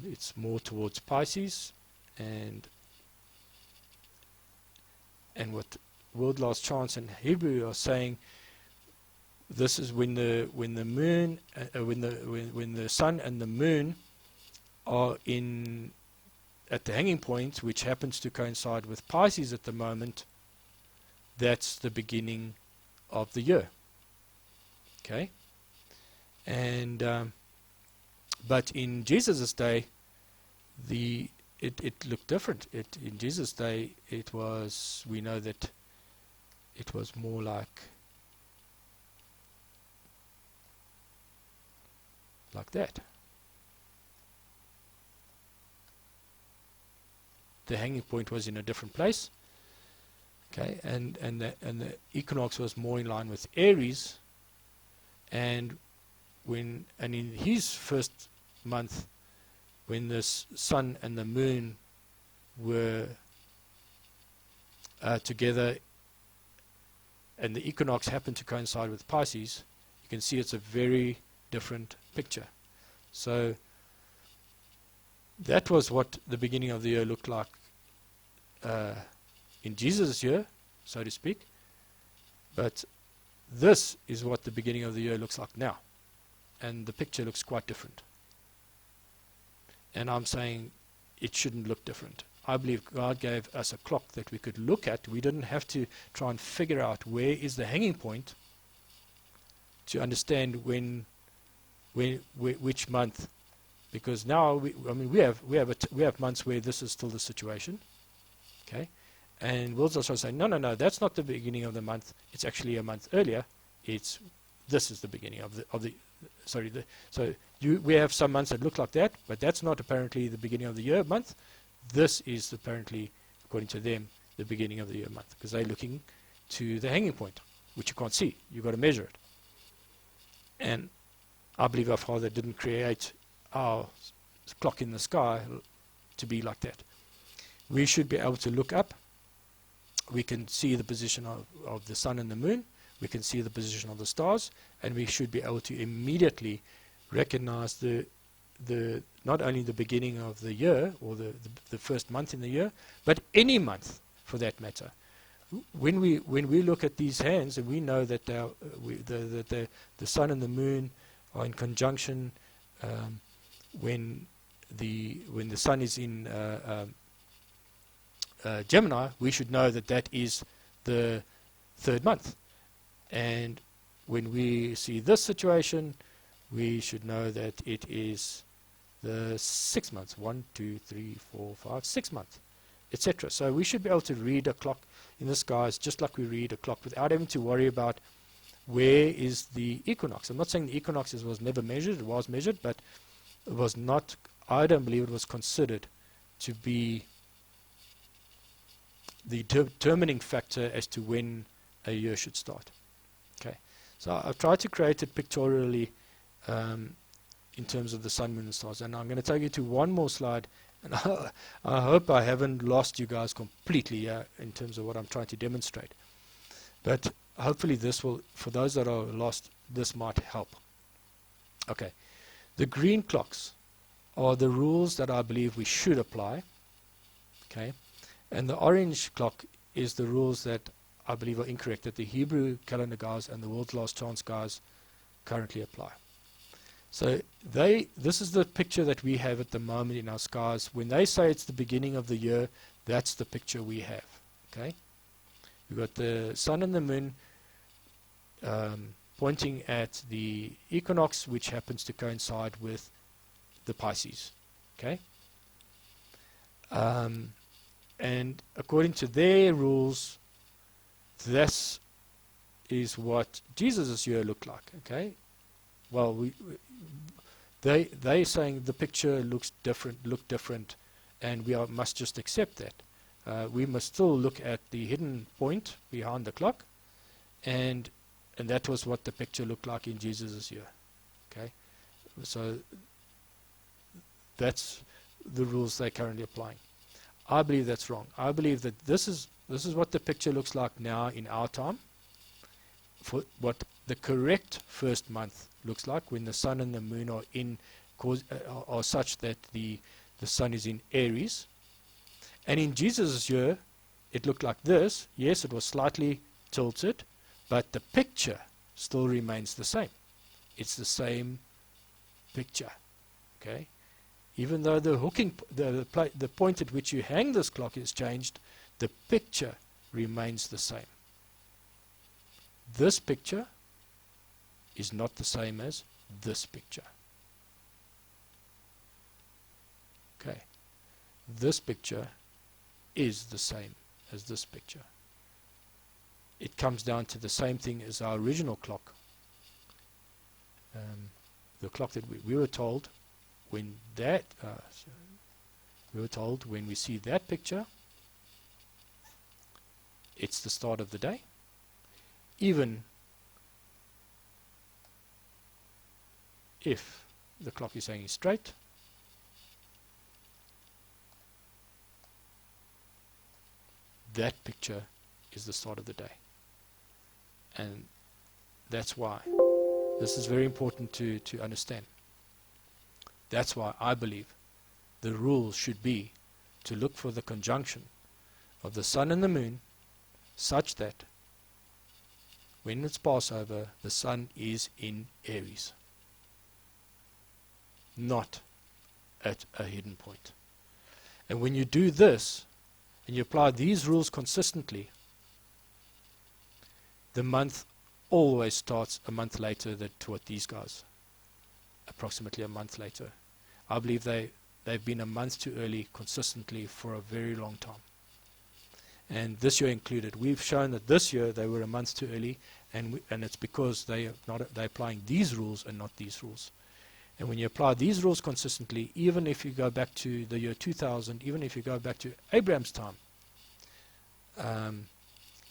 it's more towards Pisces, and what World Last Chance and Hebrew are saying, this is when the moon, when the sun and the moon are at the hanging point, which happens to coincide with Pisces at the moment. That's the beginning of the year. Okay, and but in Jesus' day, it looked different. In Jesus' day, we know that it was more like that. The hanging point was in a different place. Okay, and the equinox was more in line with Aries, and in his first month, when the sun and the moon were together, and the equinox happened to coincide with Pisces, you can see it's a very different picture. So that was what the beginning of the year looked like in Jesus' year, so to speak. But this is what the beginning of the year looks like now. And the picture looks quite different. And I'm saying it shouldn't look different. I believe God gave us a clock that we could look at. We didn't have to try and figure out where is the hanging point to understand which month, because now we have months where this is still the situation. Okay, and we'll also say no, that's not the beginning of the month. It's actually a month earlier. This is the beginning of the we have some months that look like that, but that's not apparently the beginning of the year month. This is apparently, according to them, the beginning of the year month, because they're looking to the hanging point, which you can't see. You've got to measure it. And I believe our Father didn't create our clock in the sky to be like that. We should be able to look up. We can see the position of the sun and the moon. We can see the position of the stars, and we should be able to immediately recognize the not only the beginning of the year or the first month in the year, but any month for that matter. When we look at these hands, and we know that the sun and the moon are in conjunction when the sun is in Gemini, we should know that is the third month. And when we see this situation, we should know that it is the 6 months. 1, 2, 3, 4, 5, 6 months, etc. So we should be able to read a clock in the skies just like we read a clock, without having to worry about where is the equinox? I'm not saying the equinox was never measured. It was measured, but it was not, I don't believe it was considered to be the determining factor as to when a year should start. Okay, so I've tried to create it pictorially in terms of the sun, moon, and stars. And I'm going to take you to one more slide, and I hope I haven't lost you guys completely in terms of what I'm trying to demonstrate. But hopefully this will, for those that are lost, this might help. Okay, the green clocks are the rules that I believe we should apply. Okay, and the orange clock is the rules that I believe are incorrect, that the Hebrew calendar guys and the World's Last Chance guys currently apply. So this is the picture that we have at the moment in our skies. When they say it's the beginning of the year, that's the picture we have. Okay, we've got the sun and the moon pointing at the equinox, which happens to coincide with the Pisces. Okay, and according to their rules, this is what Jesus' year looked like. Okay, well, they saying the picture looked different, and we must just accept that. We must still look at the hidden point behind the clock, and that was what the picture looked like in Jesus' year. Okay, so that's the rules they're currently applying. I believe that's wrong. I believe that this is what the picture looks like now in our time, for what the correct first month looks like, when the sun and the moon are in are such that the sun is in Aries. And in Jesus' year, it looked like this. Yes, it was slightly tilted, but the picture still remains the same. It's the same picture. Okay, even though the hooking, the point at which you hang this clock is changed, the picture remains the same. This picture is not the same as this picture. Okay, this picture is the same as this picture. It comes down to the same thing as our original clock. The clock that we were told when when we see that picture, it's the start of the day. Even if the clock is hanging straight, that picture is the start of the day. And that's why this is very important to understand. That's why I believe the rule should be to look for the conjunction of the sun and the moon, such that when it's Passover, the sun is in Aries, not at a hidden point. And when you do this, and you apply these rules consistently, the month always starts a month later than what these guys, approximately a month later. I believe they've been a month too early consistently for a very long time. And this year included. We've shown that this year they were a month too early, and it's because they're applying these rules and not these rules. And when you apply these rules consistently, even if you go back to the year 2000, even if you go back to Abraham's time,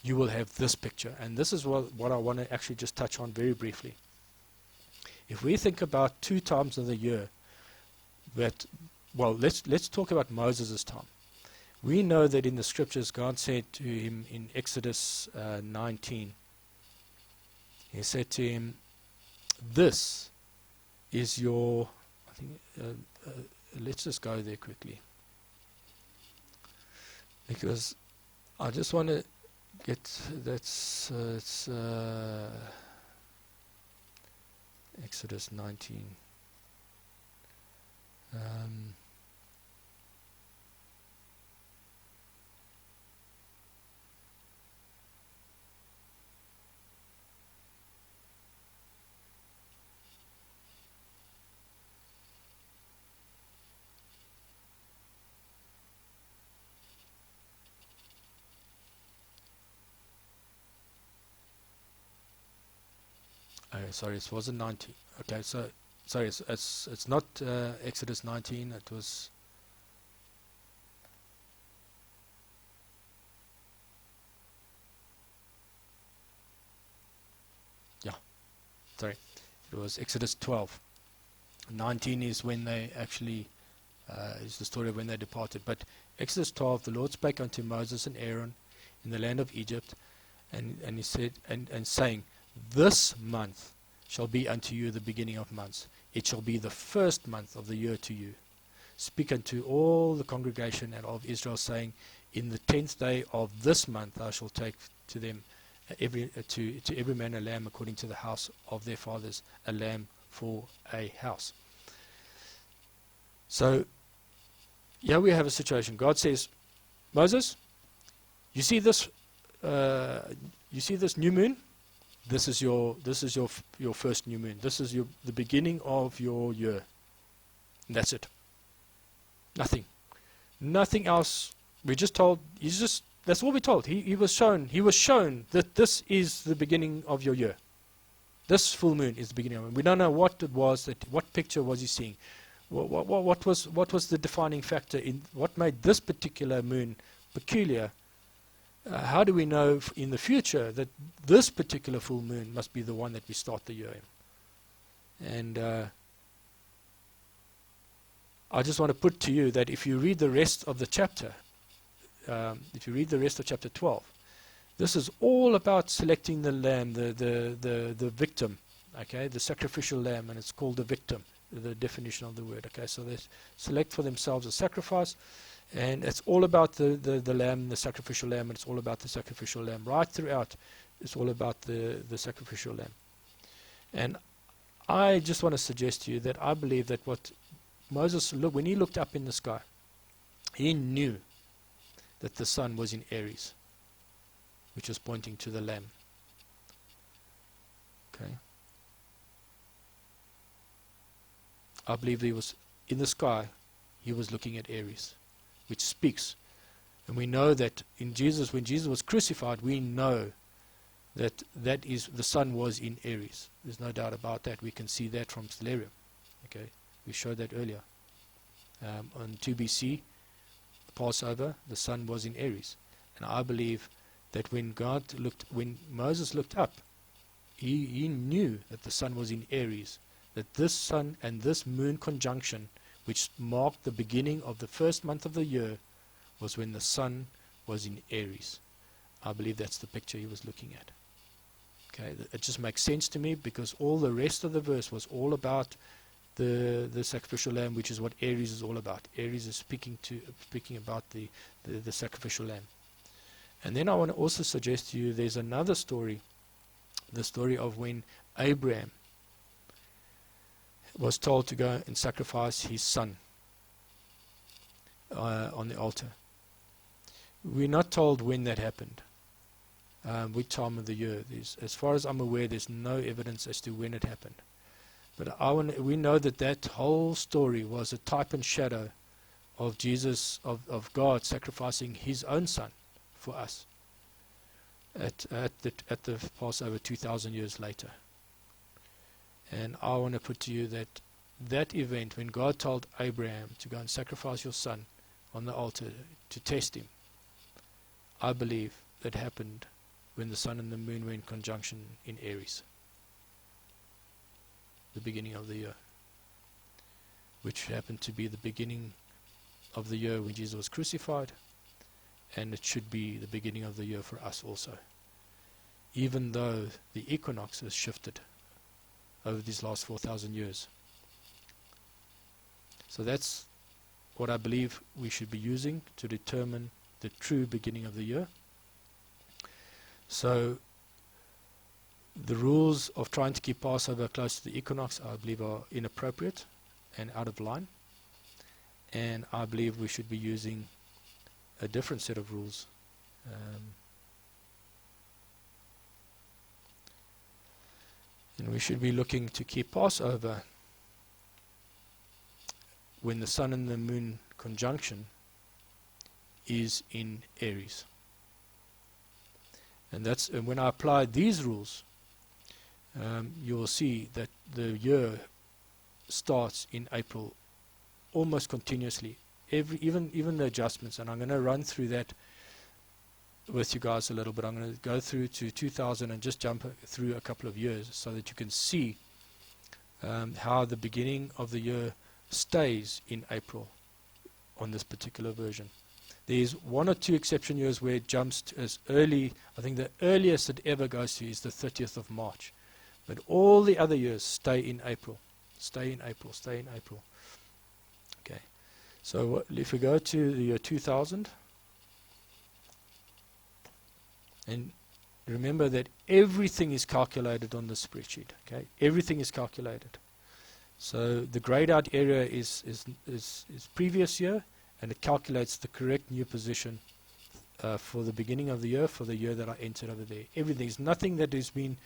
you will have this picture. And this is what I want to actually just touch on very briefly. If we think about 2 times of the year, let's talk about Moses' time. We know that in the scriptures, God said to him in Exodus 19, He said to him, this is your, I think, let's just go there quickly, because I just want to get, it's Exodus 19. Sorry, it wasn't 19. Okay, so sorry, it's not Exodus 19. It was. Yeah, sorry, it was Exodus 12. 19 is when they actually is the story of when they departed. But Exodus 12, the Lord spake unto Moses and Aaron in the land of Egypt, and he said, and saying, this month shall be unto you the beginning of months. It shall be the first month of the year to you. Speak unto all the congregation and of Israel, saying, in the 10th day of this month thou shalt take to them to every man a lamb according to the house of their fathers, a lamb for a house. So here we have a situation. God says, Moses, you see this new moon? This is your first new moon. This is the beginning of your year. And that's it. Nothing else. We're just told. That's all we're told. He was shown that this is the beginning of your year. This full moon is the beginning of it. We don't know what it was. What picture was he seeing? What was the defining factor in what made this particular moon peculiar? How do we know in the future that this particular full moon must be the one that we start the year in? And I just want to put to you that if you read the rest of the chapter, if you read the rest of chapter 12, this is all about selecting the lamb, the victim, okay, the sacrificial lamb, and it's called the victim, the definition of the word. Okay, so they select for themselves a sacrifice, and it's all about the lamb, the sacrificial lamb, and it's all about the sacrificial lamb. Right throughout, it's all about the sacrificial lamb. And I just want to suggest to you that I believe that what Moses, when he looked up in the sky, he knew that the sun was in Aries, which was pointing to the lamb. Okay. I believe he was in the sky, he was looking at Aries, which speaks. And we know that in Jesus, when Jesus was crucified, we know that the sun was in Aries. There's no doubt about that. We can see that from Stellarium. Okay, we showed that earlier. On 2 BC, Passover, the sun was in Aries. And I believe that when Moses looked up, he knew that the sun was in Aries, that this sun and this moon conjunction, which marked the beginning of the first month of the year, was when the sun was in Aries. I believe that's the picture he was looking at. Okay, it just makes sense to me because all the rest of the verse was all about the sacrificial lamb, which is what Aries is all about. Aries is speaking about the sacrificial lamb. And then I want to also suggest to you there's another story, the story of when Abraham was told to go and sacrifice his son on the altar. We're not told when that happened, which time of the year. As far as I'm aware, there's no evidence as to when it happened. But we know that whole story was a type and shadow of Jesus, of God sacrificing his own son for us at the Passover 2,000 years later. And I want to put to you that event, when God told Abraham to go and sacrifice your son on the altar to test him, I believe that happened when the sun and the moon were in conjunction in Aries, the beginning of the year, which happened to be the beginning of the year when Jesus was crucified, and it should be the beginning of the year for us also, even though the equinox has shifted over these last 4,000 years. So that's what I believe we should be using to determine the true beginning of the year. So the rules of trying to keep Passover close to the equinox, I believe, are inappropriate and out of line. And I believe we should be using a different set of rules. And we should be looking to keep Passover when the sun and the moon conjunction is in Aries. And when I apply these rules, you will see that the year starts in April almost continuously. Even the adjustments, and I'm going to run through that with you guys a little bit. I'm going to go through to 2000 and just jump through a couple of years so that you can see how the beginning of the year stays in April on this particular version. There's one or two exception years where it jumps to as early. I think the earliest it ever goes to is the 30th of March. But all the other years stay in April. Stay in April, stay in April. Okay. So if we go to the year 2000, and remember that everything is calculated on the spreadsheet. Okay, everything is calculated. So the grayed out area is previous year, and it calculates the correct new position for the beginning of the year, for the year that I entered over there. Everything is nothing that has been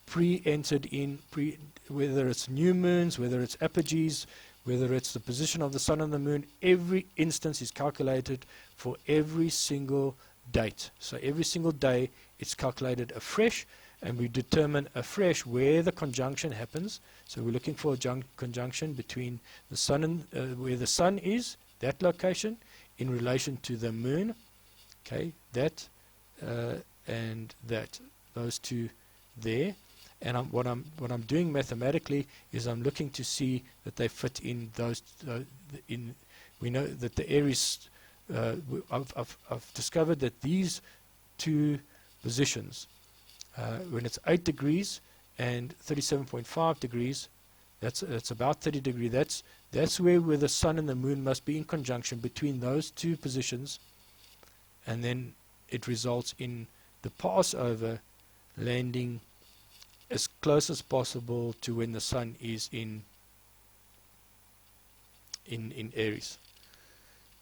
pre-entered in, whether it's new moons, whether it's apogees, whether it's the position of the sun and the moon. Every instance is calculated for every single date. So every single day it's calculated afresh, and we determine afresh where the conjunction happens. So we're looking for a conjunction between the sun and where the sun is, that location, in relation to the moon. Okay, that and that, those two there. And what I'm doing mathematically is I'm looking to see that they fit in those. We know that the Aries. I've discovered that these two positions, when it's 8 degrees and 37.5 degrees, that's about 30 degrees. That's where the sun and the moon must be in conjunction between those two positions, and then it results in the Passover landing as close as possible to when the sun is in Aries,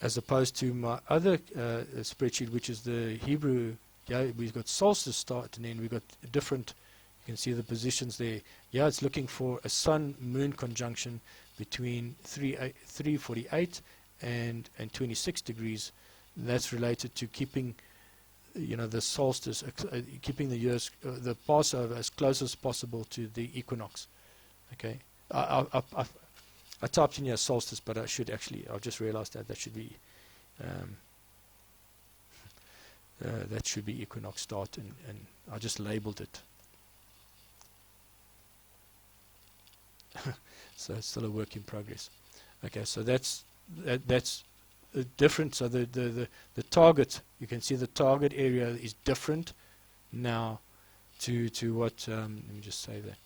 as opposed to my other spreadsheet, which is the Hebrew. Yeah, we've got solstice start, and then we've got a different. You can see the positions there. Yeah, it's looking for a sun-moon conjunction between 3:48 and 26 degrees. That's related to keeping, the solstice, keeping the years, the Passover as close as possible to the equinox. Okay, I typed in here solstice, but I just realized that should be equinox start, and I just labeled it. So it's still a work in progress. Okay, so that's different. So the target, you can see the target area is different now to what. Let me just say that.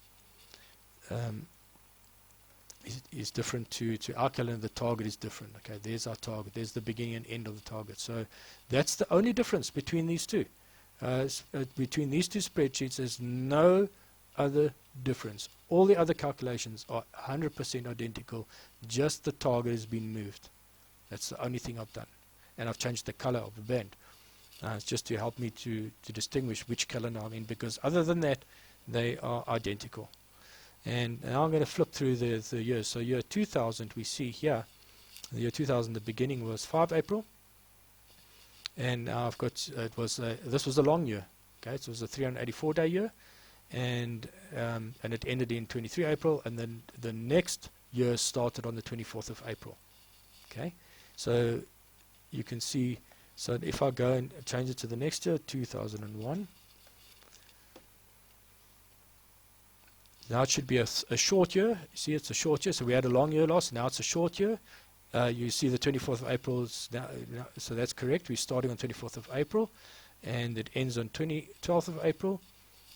Is different to our calendar. The target is different. Okay, there's our target. There's the beginning and end of the target. So that's the only difference between these two. Between these two spreadsheets, there's no other difference. All the other calculations are 100% identical. Just the target has been moved. That's the only thing I've done, and I've changed the color of the band. It's just to help me to distinguish which calendar I'm in, because other than that, they are identical. And now I'm going to flip through the years. So year 2000, we see here, the year 2000, the beginning was 5 April. And now I've got, this was a long year. Okay, so it was a 384-day year. And it ended in 23 April. And then the next year started on the 24th of April. Okay, so you can see, so if I go and change it to the next year, 2001. Now it should be a short year. You see, it's a short year. So we had a long year last. Now it's a short year. You see the 24th of April is now, so that's correct. We're starting on 24th of April, and it ends on 12th of April,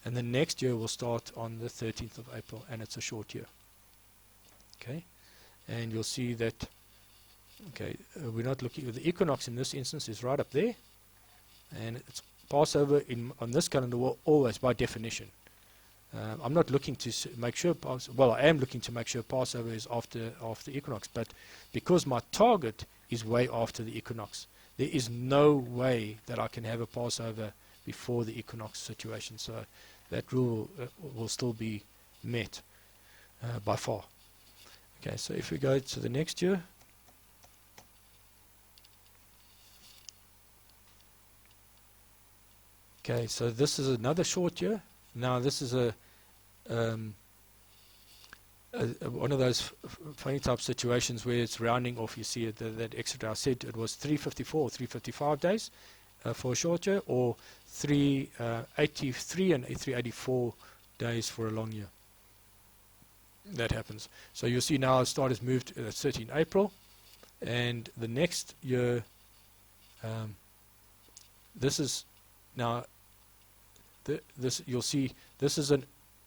and the next year will start on the 13th of April, and it's a short year. Okay, and you'll see that. Okay, we're not looking. The equinox in this instance is right up there, and it's Passover on this calendar will always, by definition. I'm not looking to make sure, I am looking to make sure Passover is after equinox, but because my target is way after the equinox, there is no way that I can have a Passover before the equinox situation. So that rule will still be met by far. Okay, so if we go to the next year, okay, so this is another short year. Now this is one of those funny type situations where it's rounding off. You see it, that extra. I said it was 354, 355 days for a short year, or 383 and 384 days for a long year. That happens. So you'll see now the start has moved 13 April, and the next year, this is now, this you'll see, this is an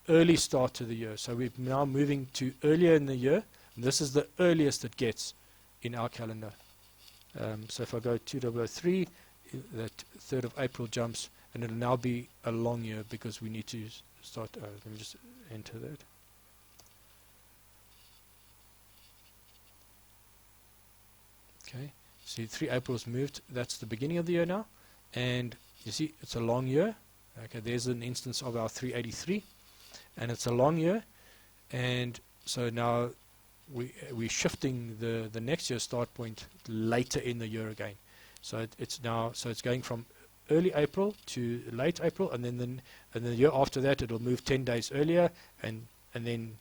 early start to the year. So we're now moving to earlier in the year, and this is the earliest it gets in our calendar. So if I go 2003, that 3rd of April jumps, and it'll now be a long year because we need to start, let me just enter that. Okay, see 3 April's moved, that's the beginning of the year now, and you see it's a long year. Okay, there's an instance of our 383, and it's a long year, and so now we're shifting the next year's start point later in the year again. So it's going from early April to late April, and then the year after that it'll move 10 days earlier, and then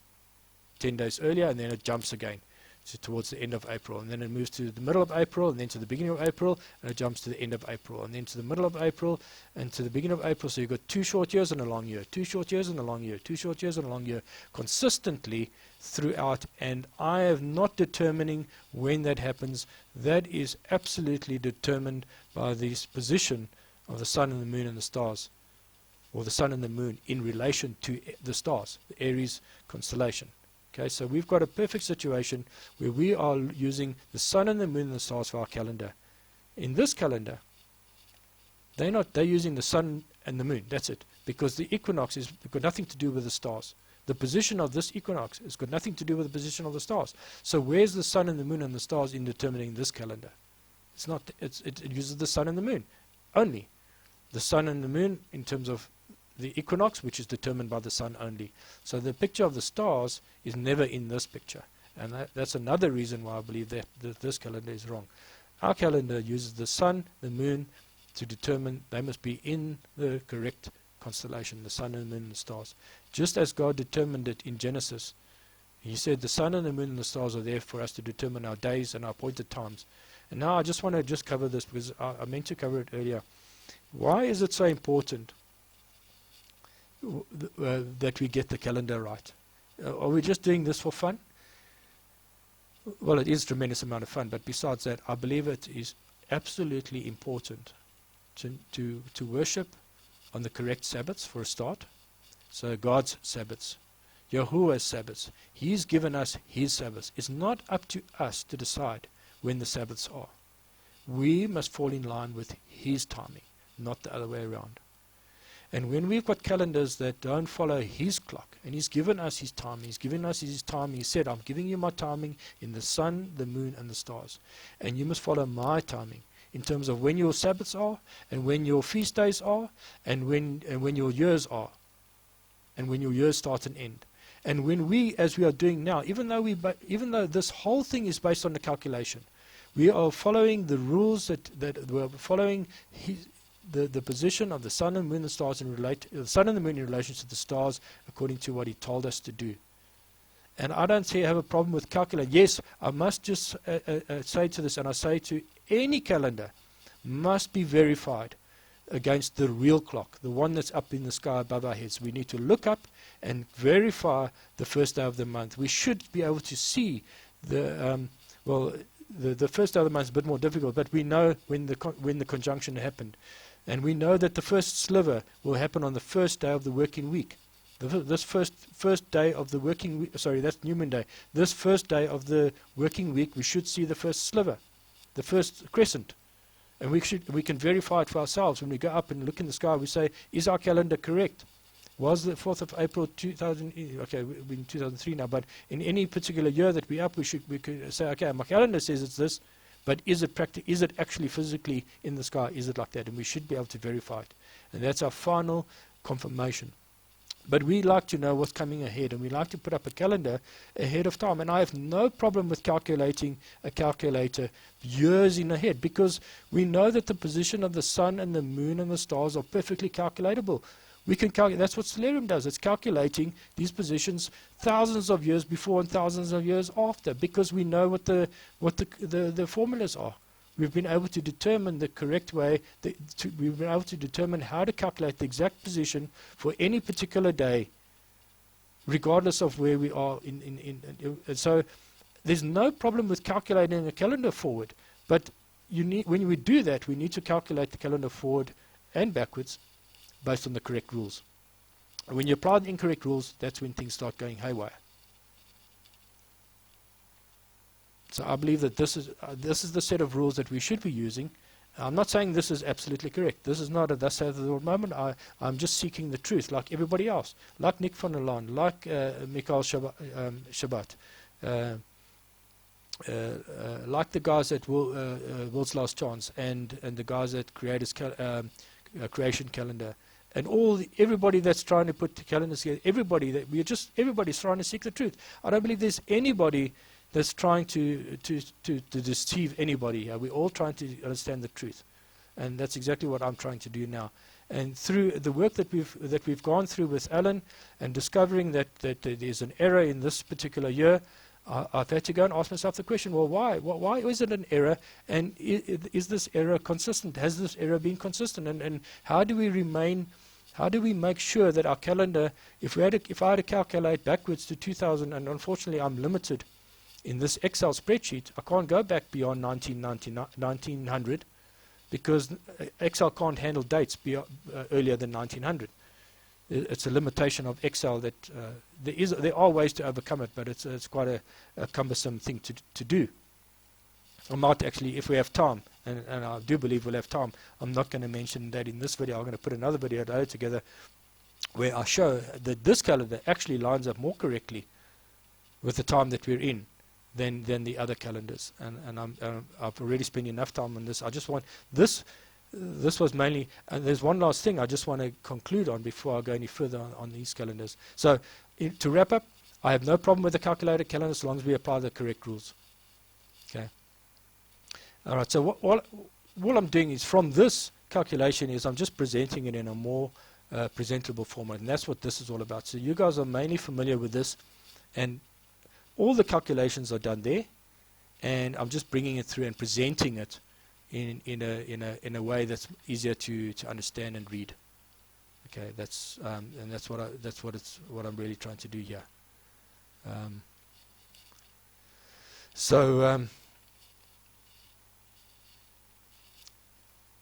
10 days earlier, and then it jumps again. So towards the end of April, and then it moves to the middle of April, and then to the beginning of April, and it jumps to the end of April, and then to the middle of April, and to the beginning of April. So you've got 2 short years and a long year, 2 short years and a long year, 2 short years and a long year, consistently throughout. And I am not determining when that happens. That is absolutely determined by the position of the sun and the moon and the stars, or the sun and the moon in relation to the stars, the Aries constellation. Okay, so we've got a perfect situation where we are using the sun and the moon and the stars for our calendar. In this calendar, they're using the sun and the moon, that's it, because the equinox has got nothing to do with the stars. The position of this equinox has got nothing to do with the position of the stars. So where's the sun and the moon and the stars in determining this calendar? It's not. It uses the sun and the moon only. The sun and the moon in terms of the equinox, which is determined by the sun only. So the picture of the stars is never in this picture, and that's another reason why I believe that this calendar is wrong. Our calendar uses the sun, the moon, to determine they must be in the correct constellation, the sun and the moon and the stars. Just as God determined it in Genesis, He said the sun and the moon and the stars are there for us to determine our days and our appointed times. And now I just want to cover this because I meant to cover it earlier. Why is it so important that we get the calendar right? Are we just doing this for fun? Well, it is a tremendous amount of fun, but besides that, I believe it is absolutely important to worship on the correct Sabbaths for a start. So God's Sabbaths, Yahuwah's Sabbaths. He's given us His Sabbaths. It's not up to us to decide when the Sabbaths are. We must fall in line with His timing, not the other way around. And when we've got calendars that don't follow His clock, and He's given us His time, He's given us His time, He said, I'm giving you my timing in the sun, the moon, and the stars. And you must follow my timing in terms of when your Sabbaths are, and when your feast days are, and when your years are, and when your years start and end. And when we, as we are doing now, even though this whole thing is based on the calculation, we are following the rules that we're following the position of the sun and moon and stars the sun and the moon in relation to the stars according to what He told us to do. And I don't have a problem with calculating. Yes, I must just say to this, and I say to any calendar, must be verified against the real clock, the one that's up in the sky above our heads. We need to look up and verify the first day of the month. We should be able to see the first day of the month is a bit more difficult, but we know when the conjunction happened. And we know that the first sliver will happen on the first day of the working week. This first day of the working week, sorry, that's New Moon Day. This first day of the working week, we should see the first sliver, the first crescent. And we can verify it for ourselves. When we go up and look in the sky, we say, is our calendar correct? Was the 4th of April 2000, okay, we're in 2003 now, but in any particular year that we're up, we could say, okay, my calendar says it's this, but is it actually physically in the sky? Is it like that? And we should be able to verify it. And that's our final confirmation. But we like to know what's coming ahead, and we like to put up a calendar ahead of time. And I have no problem with calculating a calculator years in ahead, because we know that the position of the sun and the moon and the stars are perfectly calculatable. We can calculate. That's what Stellarium does. It's calculating these positions thousands of years before and thousands of years after, because we know what the formulas are. We've been able to determine the correct way. We've been able to determine how to calculate the exact position for any particular day, regardless of where we are and so there's no problem with calculating a calendar forward, but when we do that, we need to calculate the calendar forward and backwards based on the correct rules. And when you apply the incorrect rules, that's when things start going haywire. So I believe that this is the set of rules that we should be using. I'm not saying this is absolutely correct. This is not a thus saith the Lord moment. I'm just seeking the truth, like everybody else, like Nick van der Laan, like Michael Shabbat, like the guys at World's Last Chance, and the guys at Creation Calendar, and everybody that's trying to put the calendars together. Everybody's trying to seek the truth. I don't believe there's anybody that's trying to deceive anybody. We're all trying to understand the truth, and that's exactly what I'm trying to do now. And through the work that we've gone through with Alan, and discovering that there's an error in this particular year, I've had to go and ask myself the question: well, why? Why is it an error? And is this error consistent? Has this error been consistent? And how do we remain? How do we make sure that our calendar, if I had to calculate backwards to 2000, and unfortunately I'm limited in this Excel spreadsheet, I can't go back beyond 1900, because Excel can't handle dates earlier than 1900. It's a limitation of Excel that there are ways to overcome it, but it's quite a cumbersome thing to do. I might actually, if we have time, and I do believe we'll have time, I'm not going to mention that in this video. I'm going to put another video together where I show that this calendar actually lines up more correctly with the time that we're in than the other calendars. And I've already spent enough time on this. I just want this. This was mainly, and there's one last thing I just want to conclude on before I go any further on these calendars. So, to wrap up, I have no problem with the calculated calendar as long as we apply the correct rules. Okay. All right. So what I'm doing is, from this calculation, is I'm just presenting it in a more presentable format, and that's what this is all about. So you guys are mainly familiar with this, and all the calculations are done there, and I'm just bringing it through and presenting it in a way that's easier to understand and read. Okay, and that's what I'm really trying to do here.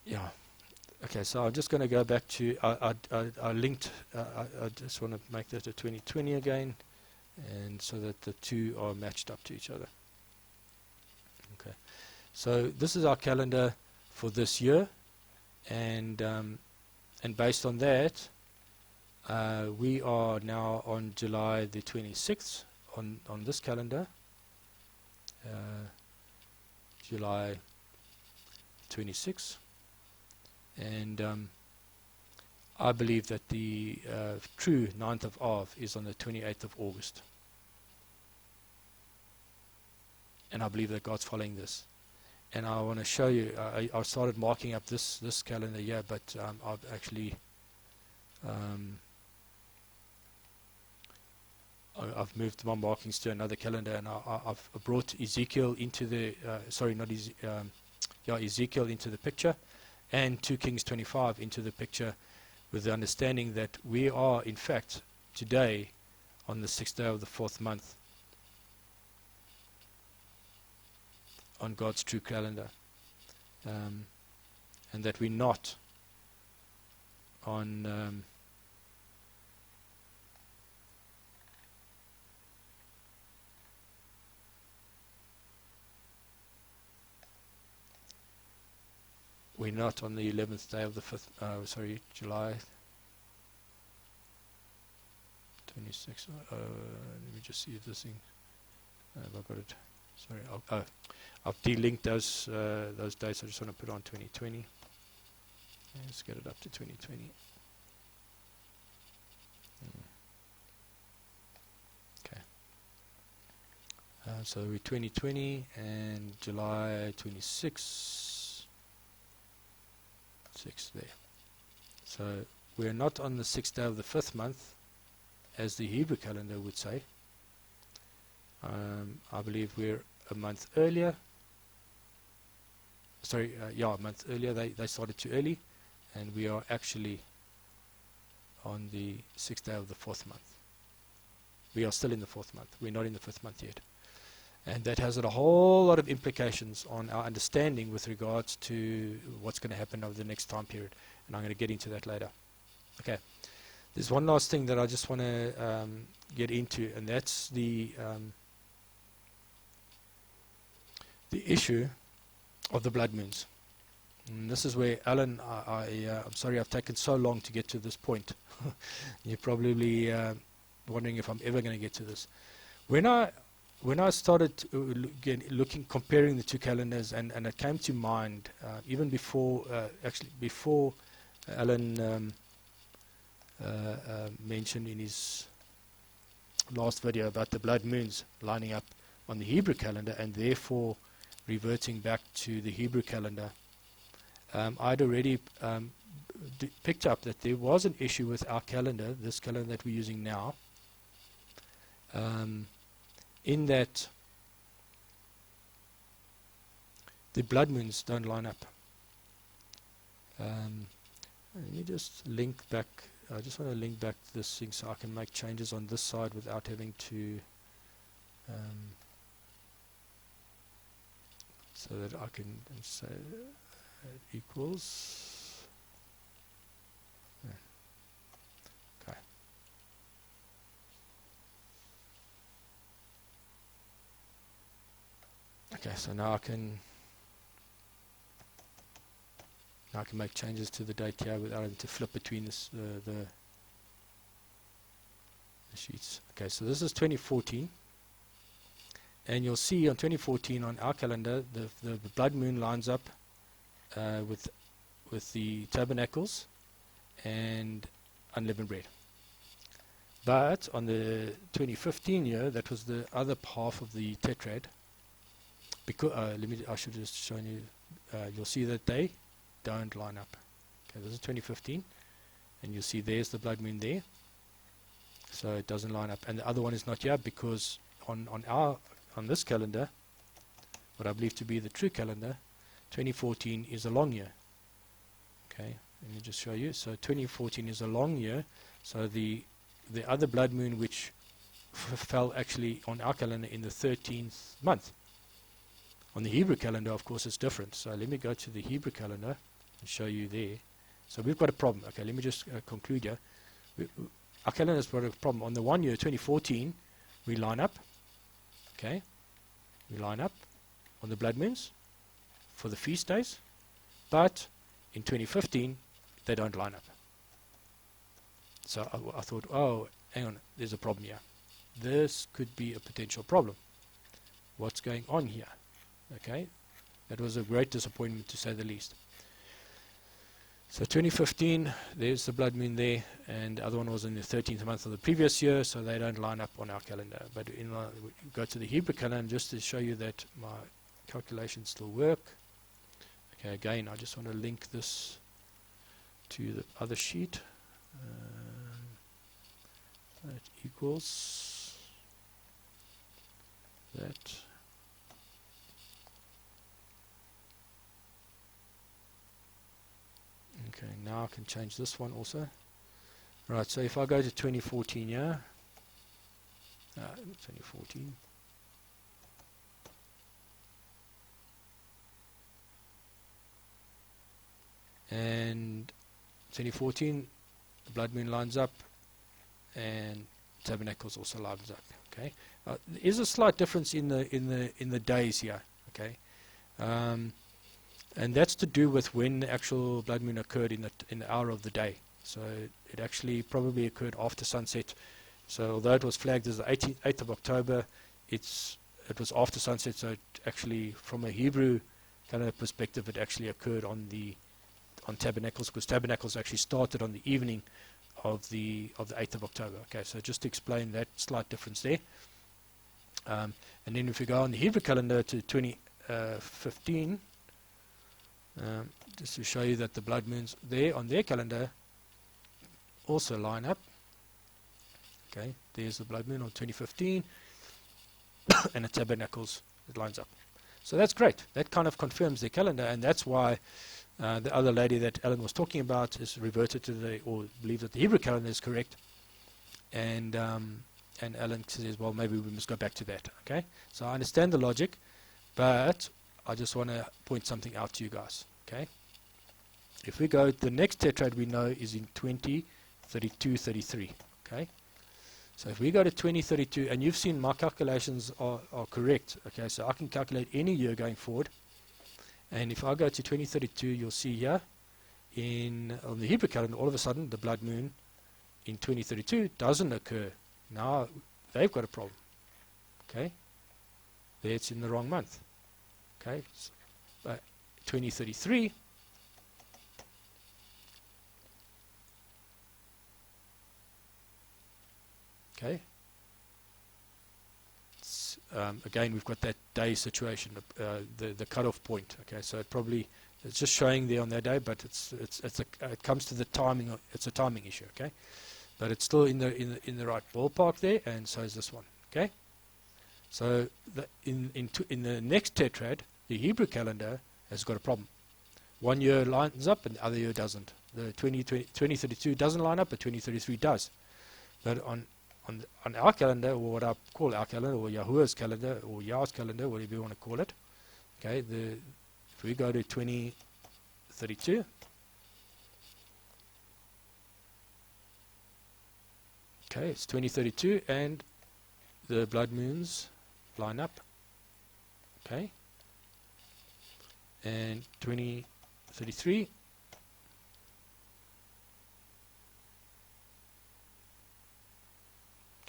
Yeah. Okay, so I'm just going to go back to I linked. I just want to make that a 2020 again, and so that the two are matched up to each other. Okay. So this is our calendar for this year, and based on that, we are now on July the 26th on this calendar. July 26th, and I believe that the true 9th of Av is on the 28th of August, and I believe that God's following this. And I want to show you, I started marking up this calendar here, but I've actually, I've moved my markings to another calendar, and I've brought Ezekiel into the, Ezekiel into the picture, and 2 Kings 25 into the picture, with the understanding that we are, in fact, today on the 6th day of the 4th month, on God's true calendar, and that we're not on we're not on the 11th day of the 5th, July 26th. Let me just see if this thing, have I got it? Sorry, I've delinked those dates. I just want to put on 2020. Let's get it up to 2020. Okay. So we're 2020 and July 26th. 6 there. So we're not on the 6th day of the 5th month, as the Hebrew calendar would say. I believe we're a month earlier. Sorry, yeah, a month earlier. They started too early, and we are actually on the 6th day of the 4th month. We are still in the 4th month. We're not in the 5th month yet. And that has a whole lot of implications on our understanding with regards to what's going to happen over the next time period. And I'm going to get into that later. Okay. There's one last thing that I just want to get into, and that's the issue of the blood moons. And this is where, Alan, I'm sorry I've taken so long to get to this point. You're probably wondering if I'm ever going to get to this. When I started comparing the two calendars, and it came to mind even before, actually before Alan mentioned in his last video about the blood moons lining up on the Hebrew calendar and therefore reverting back to the Hebrew calendar. I'd already picked up that there was an issue with our calendar, this calendar that we're using now, in that the blood moons don't line up. Let me just link back. I just want to link back this thing so I can make changes on this side without having to, so that I can say it equals. Okay. Okay, so now I can make changes to the date here without having to flip between this, the sheets. Okay, so this is 2014, and you'll see on 2014 on our calendar the blood moon lines up with the tabernacles and unleavened bread. But on the 2015 year, that was the other half of the tetrad. Because I should just show you. You'll see that they don't line up. Okay, this is 2015, and you'll see there's the blood moon there. So it doesn't line up, and the other one is not here because on this calendar, what I believe to be the true calendar, 2014 is a long year. Okay, let me just show you. So 2014 is a long year. So the other blood moon, which fell actually on our calendar in the 13th month. On the Hebrew calendar, of course, it's different. So let me go to the Hebrew calendar and show you there. So we've got a problem. Okay, let me just conclude here. Our calendar has got a problem. On the 1 year, 2014, we line up. Okay, we line up on the blood moons for the feast days. But in 2015, they don't line up. So I thought, oh, hang on, there's a problem here. This could be a potential problem. What's going on here? Okay, that was a great disappointment to say the least. So 2015, there's the blood moon there, and the other one was in the 13th month of the previous year, so they don't line up on our calendar. But we go to the Hebrew calendar just to show you that my calculations still work. Okay, again, I just want to link this to the other sheet. That equals that. Okay, now I can change this one also. Right, so if I go to 2014 here, 2014, and 2014, the blood moon lines up, and tabernacles also lines up. Okay, there is a slight difference in the days here. Okay. And that's to do with when the actual blood moon occurred in the hour of the day. So it actually probably occurred after sunset. So although it was flagged as the 8th of October, it was after sunset. So it actually, from a Hebrew kind of perspective, it actually occurred on tabernacles, because tabernacles actually started on the evening of the 8th of October. Okay, so just to explain that slight difference there. And then if we go on the Hebrew calendar to 2015. Just to show you that the blood moons there on their calendar also line up. Okay, there's the blood moon on 2015, and the tabernacles, it lines up. So that's great. That kind of confirms their calendar, and that's why the other lady that Alan was talking about is reverted to or believes that the Hebrew calendar is correct, and Alan says, well, maybe we must go back to that. Okay, so I understand the logic, but I just want to point something out to you guys. Okay, if we go, the next tetrad we know is in 2032, 33. Okay, so if we go to 2032, and you've seen my calculations are correct. Okay, so I can calculate any year going forward. And if I go to 2032, you'll see here on the Hebrew calendar, all of a sudden the blood moon in 2032 doesn't occur. Now they've got a problem. Okay, there it's in the wrong month. Okay, so, 2033. Okay. Again, we've got that day situation, the cutoff point. Okay, so it's just showing there on that day, but it comes to the timing. It's a timing issue. Okay, but it's still in the right ballpark there, and so is this one. Okay, so in the next tetrad, the Hebrew calendar has got a problem. One year lines up, and the other year doesn't. The 2032 doesn't line up, but 2033 does. But on our calendar, or what I call our calendar, or Yahuwah's calendar, or Yah's calendar, whatever you want to call it, okay, if we go to 2032, okay, it's 2032, and the blood moons line up, okay, and 2033,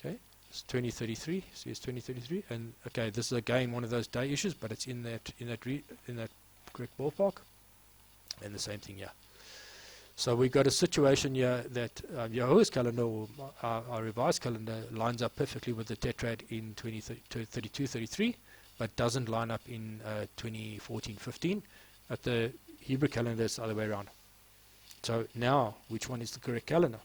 okay, it's 2033. See, it's 2033, and okay, this is again one of those day issues, but it's in that correct ballpark, and the same thing here. So we've got a situation here that Yahuwah's calendar, or our revised calendar, lines up perfectly with the tetrad in 2032, 33, but doesn't line up in 2014, 15. But the Hebrew calendar is the other way around. So now, which one is the correct calendar?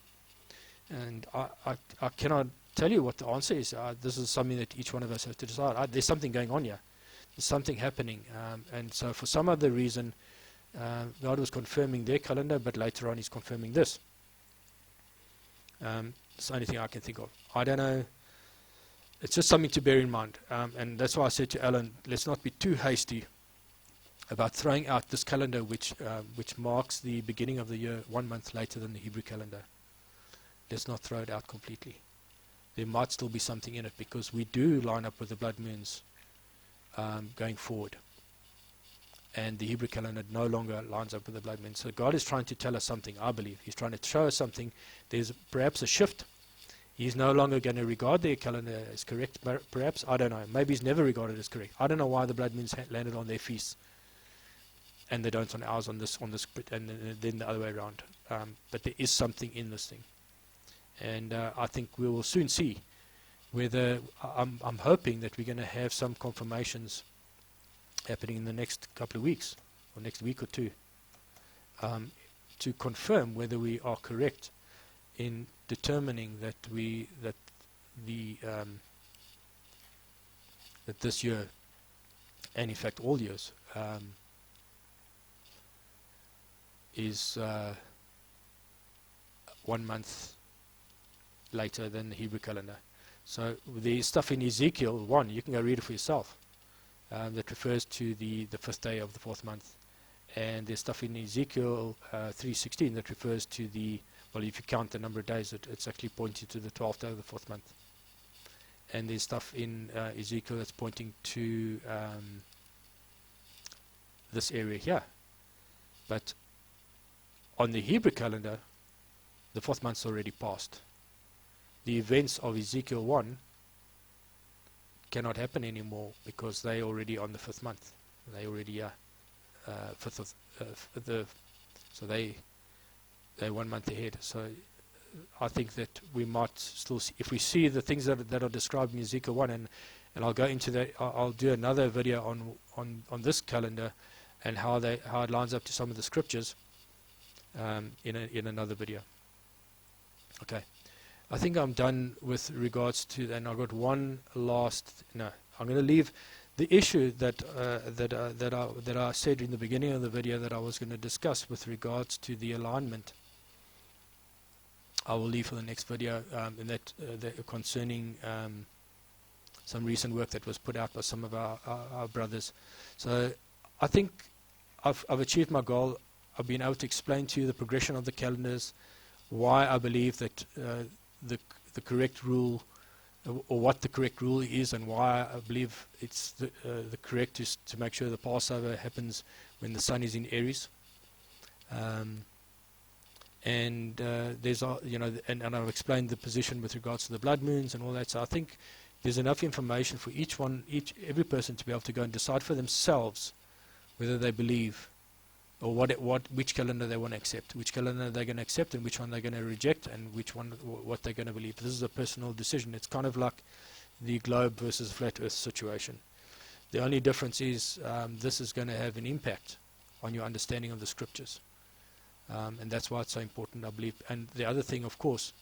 And I cannot tell you what the answer is. This is something that each one of us has to decide. There's something going on here. There's something happening. And so for some other reason, God was confirming their calendar, but later on he's confirming this. It's the only thing I can think of. I don't know. It's just something to bear in mind. And that's why I said to Alan, let's not be too hasty about throwing out this calendar, which marks the beginning of the year 1 month later than the Hebrew calendar. Let's not throw it out completely. There might still be something in it, because we do line up with the blood moons going forward. And the Hebrew calendar no longer lines up with the blood moon. So God is trying to tell us something, I believe. He's trying to show us something. There's perhaps a shift. He's no longer going to regard their calendar as correct, perhaps. I don't know. Maybe he's never regarded as correct. I don't know why the blood moons landed on their feasts and they don't on ours, on this, and then the other way around. But there is something in this thing. And I think we will soon see whether, I'm hoping that we're going to have some confirmations happening in the next couple of weeks, or next week or two, to confirm whether we are correct in determining that that this year, and in fact all years, is 1 month later than the Hebrew calendar. So there's stuff in Ezekiel 1, you can go read it for yourself, that refers to the 5th day of the 4th month. And there's stuff in Ezekiel 3:16 that refers to well, if you count the number of days, it's actually pointing to the 12th day of the 4th month. And there's stuff in Ezekiel that's pointing to this area here. But on the Hebrew calendar, the 4th month's already passed. The events of Ezekiel 1 cannot happen anymore, because they're already on the 5th month. They already are 5th of so they're 1 month ahead. So I think that we might still see, if we see the things that are described in Ezekiel 1, and I'll go into that. I'll do another video on this calendar and how it lines up to some of the scriptures in another video. Okay, I think I'm done with regards to that. And I've got one last. No, I'm going to leave the issue that I said in the beginning of the video that I was going to discuss with regards to the alignment. I will leave for the next video, and that concerning some recent work that was put out by some of our brothers. So I think I've achieved my goal. I've been able to explain to you the progression of the calendars, why I believe that the correct rule, or what the correct rule is, and why I believe it's the correct is to make sure the Passover happens when the sun is in Aries. And there's and I've explained the position with regards to the blood moons and all that. So I think there's enough information for every person to be able to go and decide for themselves whether they believe, or which calendar they want to accept, which calendar they're going to accept, and which one they're going to reject, and what they're going to believe. This is a personal decision. It's kind of like the globe versus flat Earth situation. The only difference is this is going to have an impact on your understanding of the scriptures. And that's why it's so important, I believe. And the other thing, of course,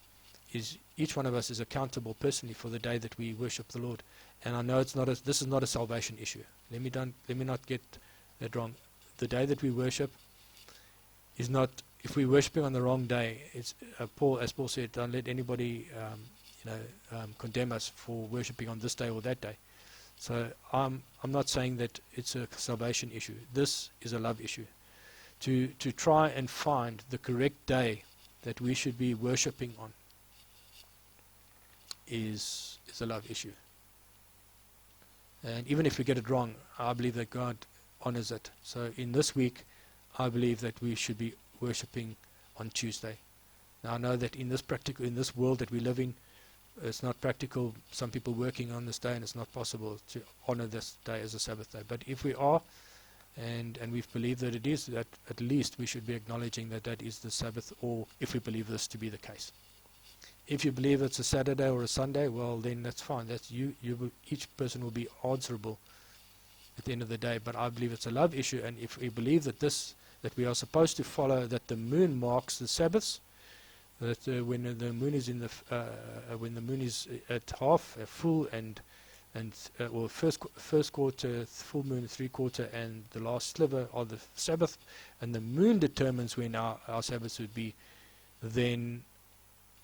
is each one of us is accountable personally for the day that we worship the Lord. And I know this is not a salvation issue. Let me not get that wrong. The day that we worship is not. If we're worshiping on the wrong day, it's as Paul said, don't let anybody condemn us for worshiping on this day or that day. So I'm not saying that it's a salvation issue. This is a love issue. To try and find the correct day that we should be worshipping on is a love issue. And even if we get it wrong, I believe that God honors it. So in this week, I believe that we should be worshipping on Tuesday. Now I know that in this world that we live in, it's not practical. Some people working on this day, and it's not possible to honor this day as a Sabbath day. But if we are, and we believe that it is, that at least we should be acknowledging that is the Sabbath, or if we believe this to be the case. If you believe it's a Saturday or a Sunday, well then that's fine. That's each person will be answerable at the end of the day. But I believe it's a love issue, and if we believe that we are supposed to follow, that the moon marks the Sabbaths, that when the moon is when the moon is at half, full, or first quarter, full moon, 3/4, and the last sliver of the Sabbath, and the moon determines when our Sabbaths would be, then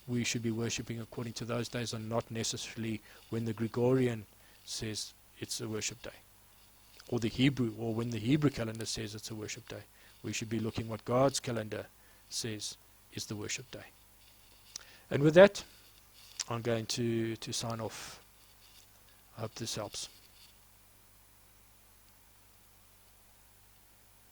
we should be worshipping according to those days, and not necessarily when the Gregorian says it's a worship day, or when the Hebrew calendar says it's a worship day. We should be looking what God's calendar says is the worship day. And with that, I'm going to sign off. I hope this helps.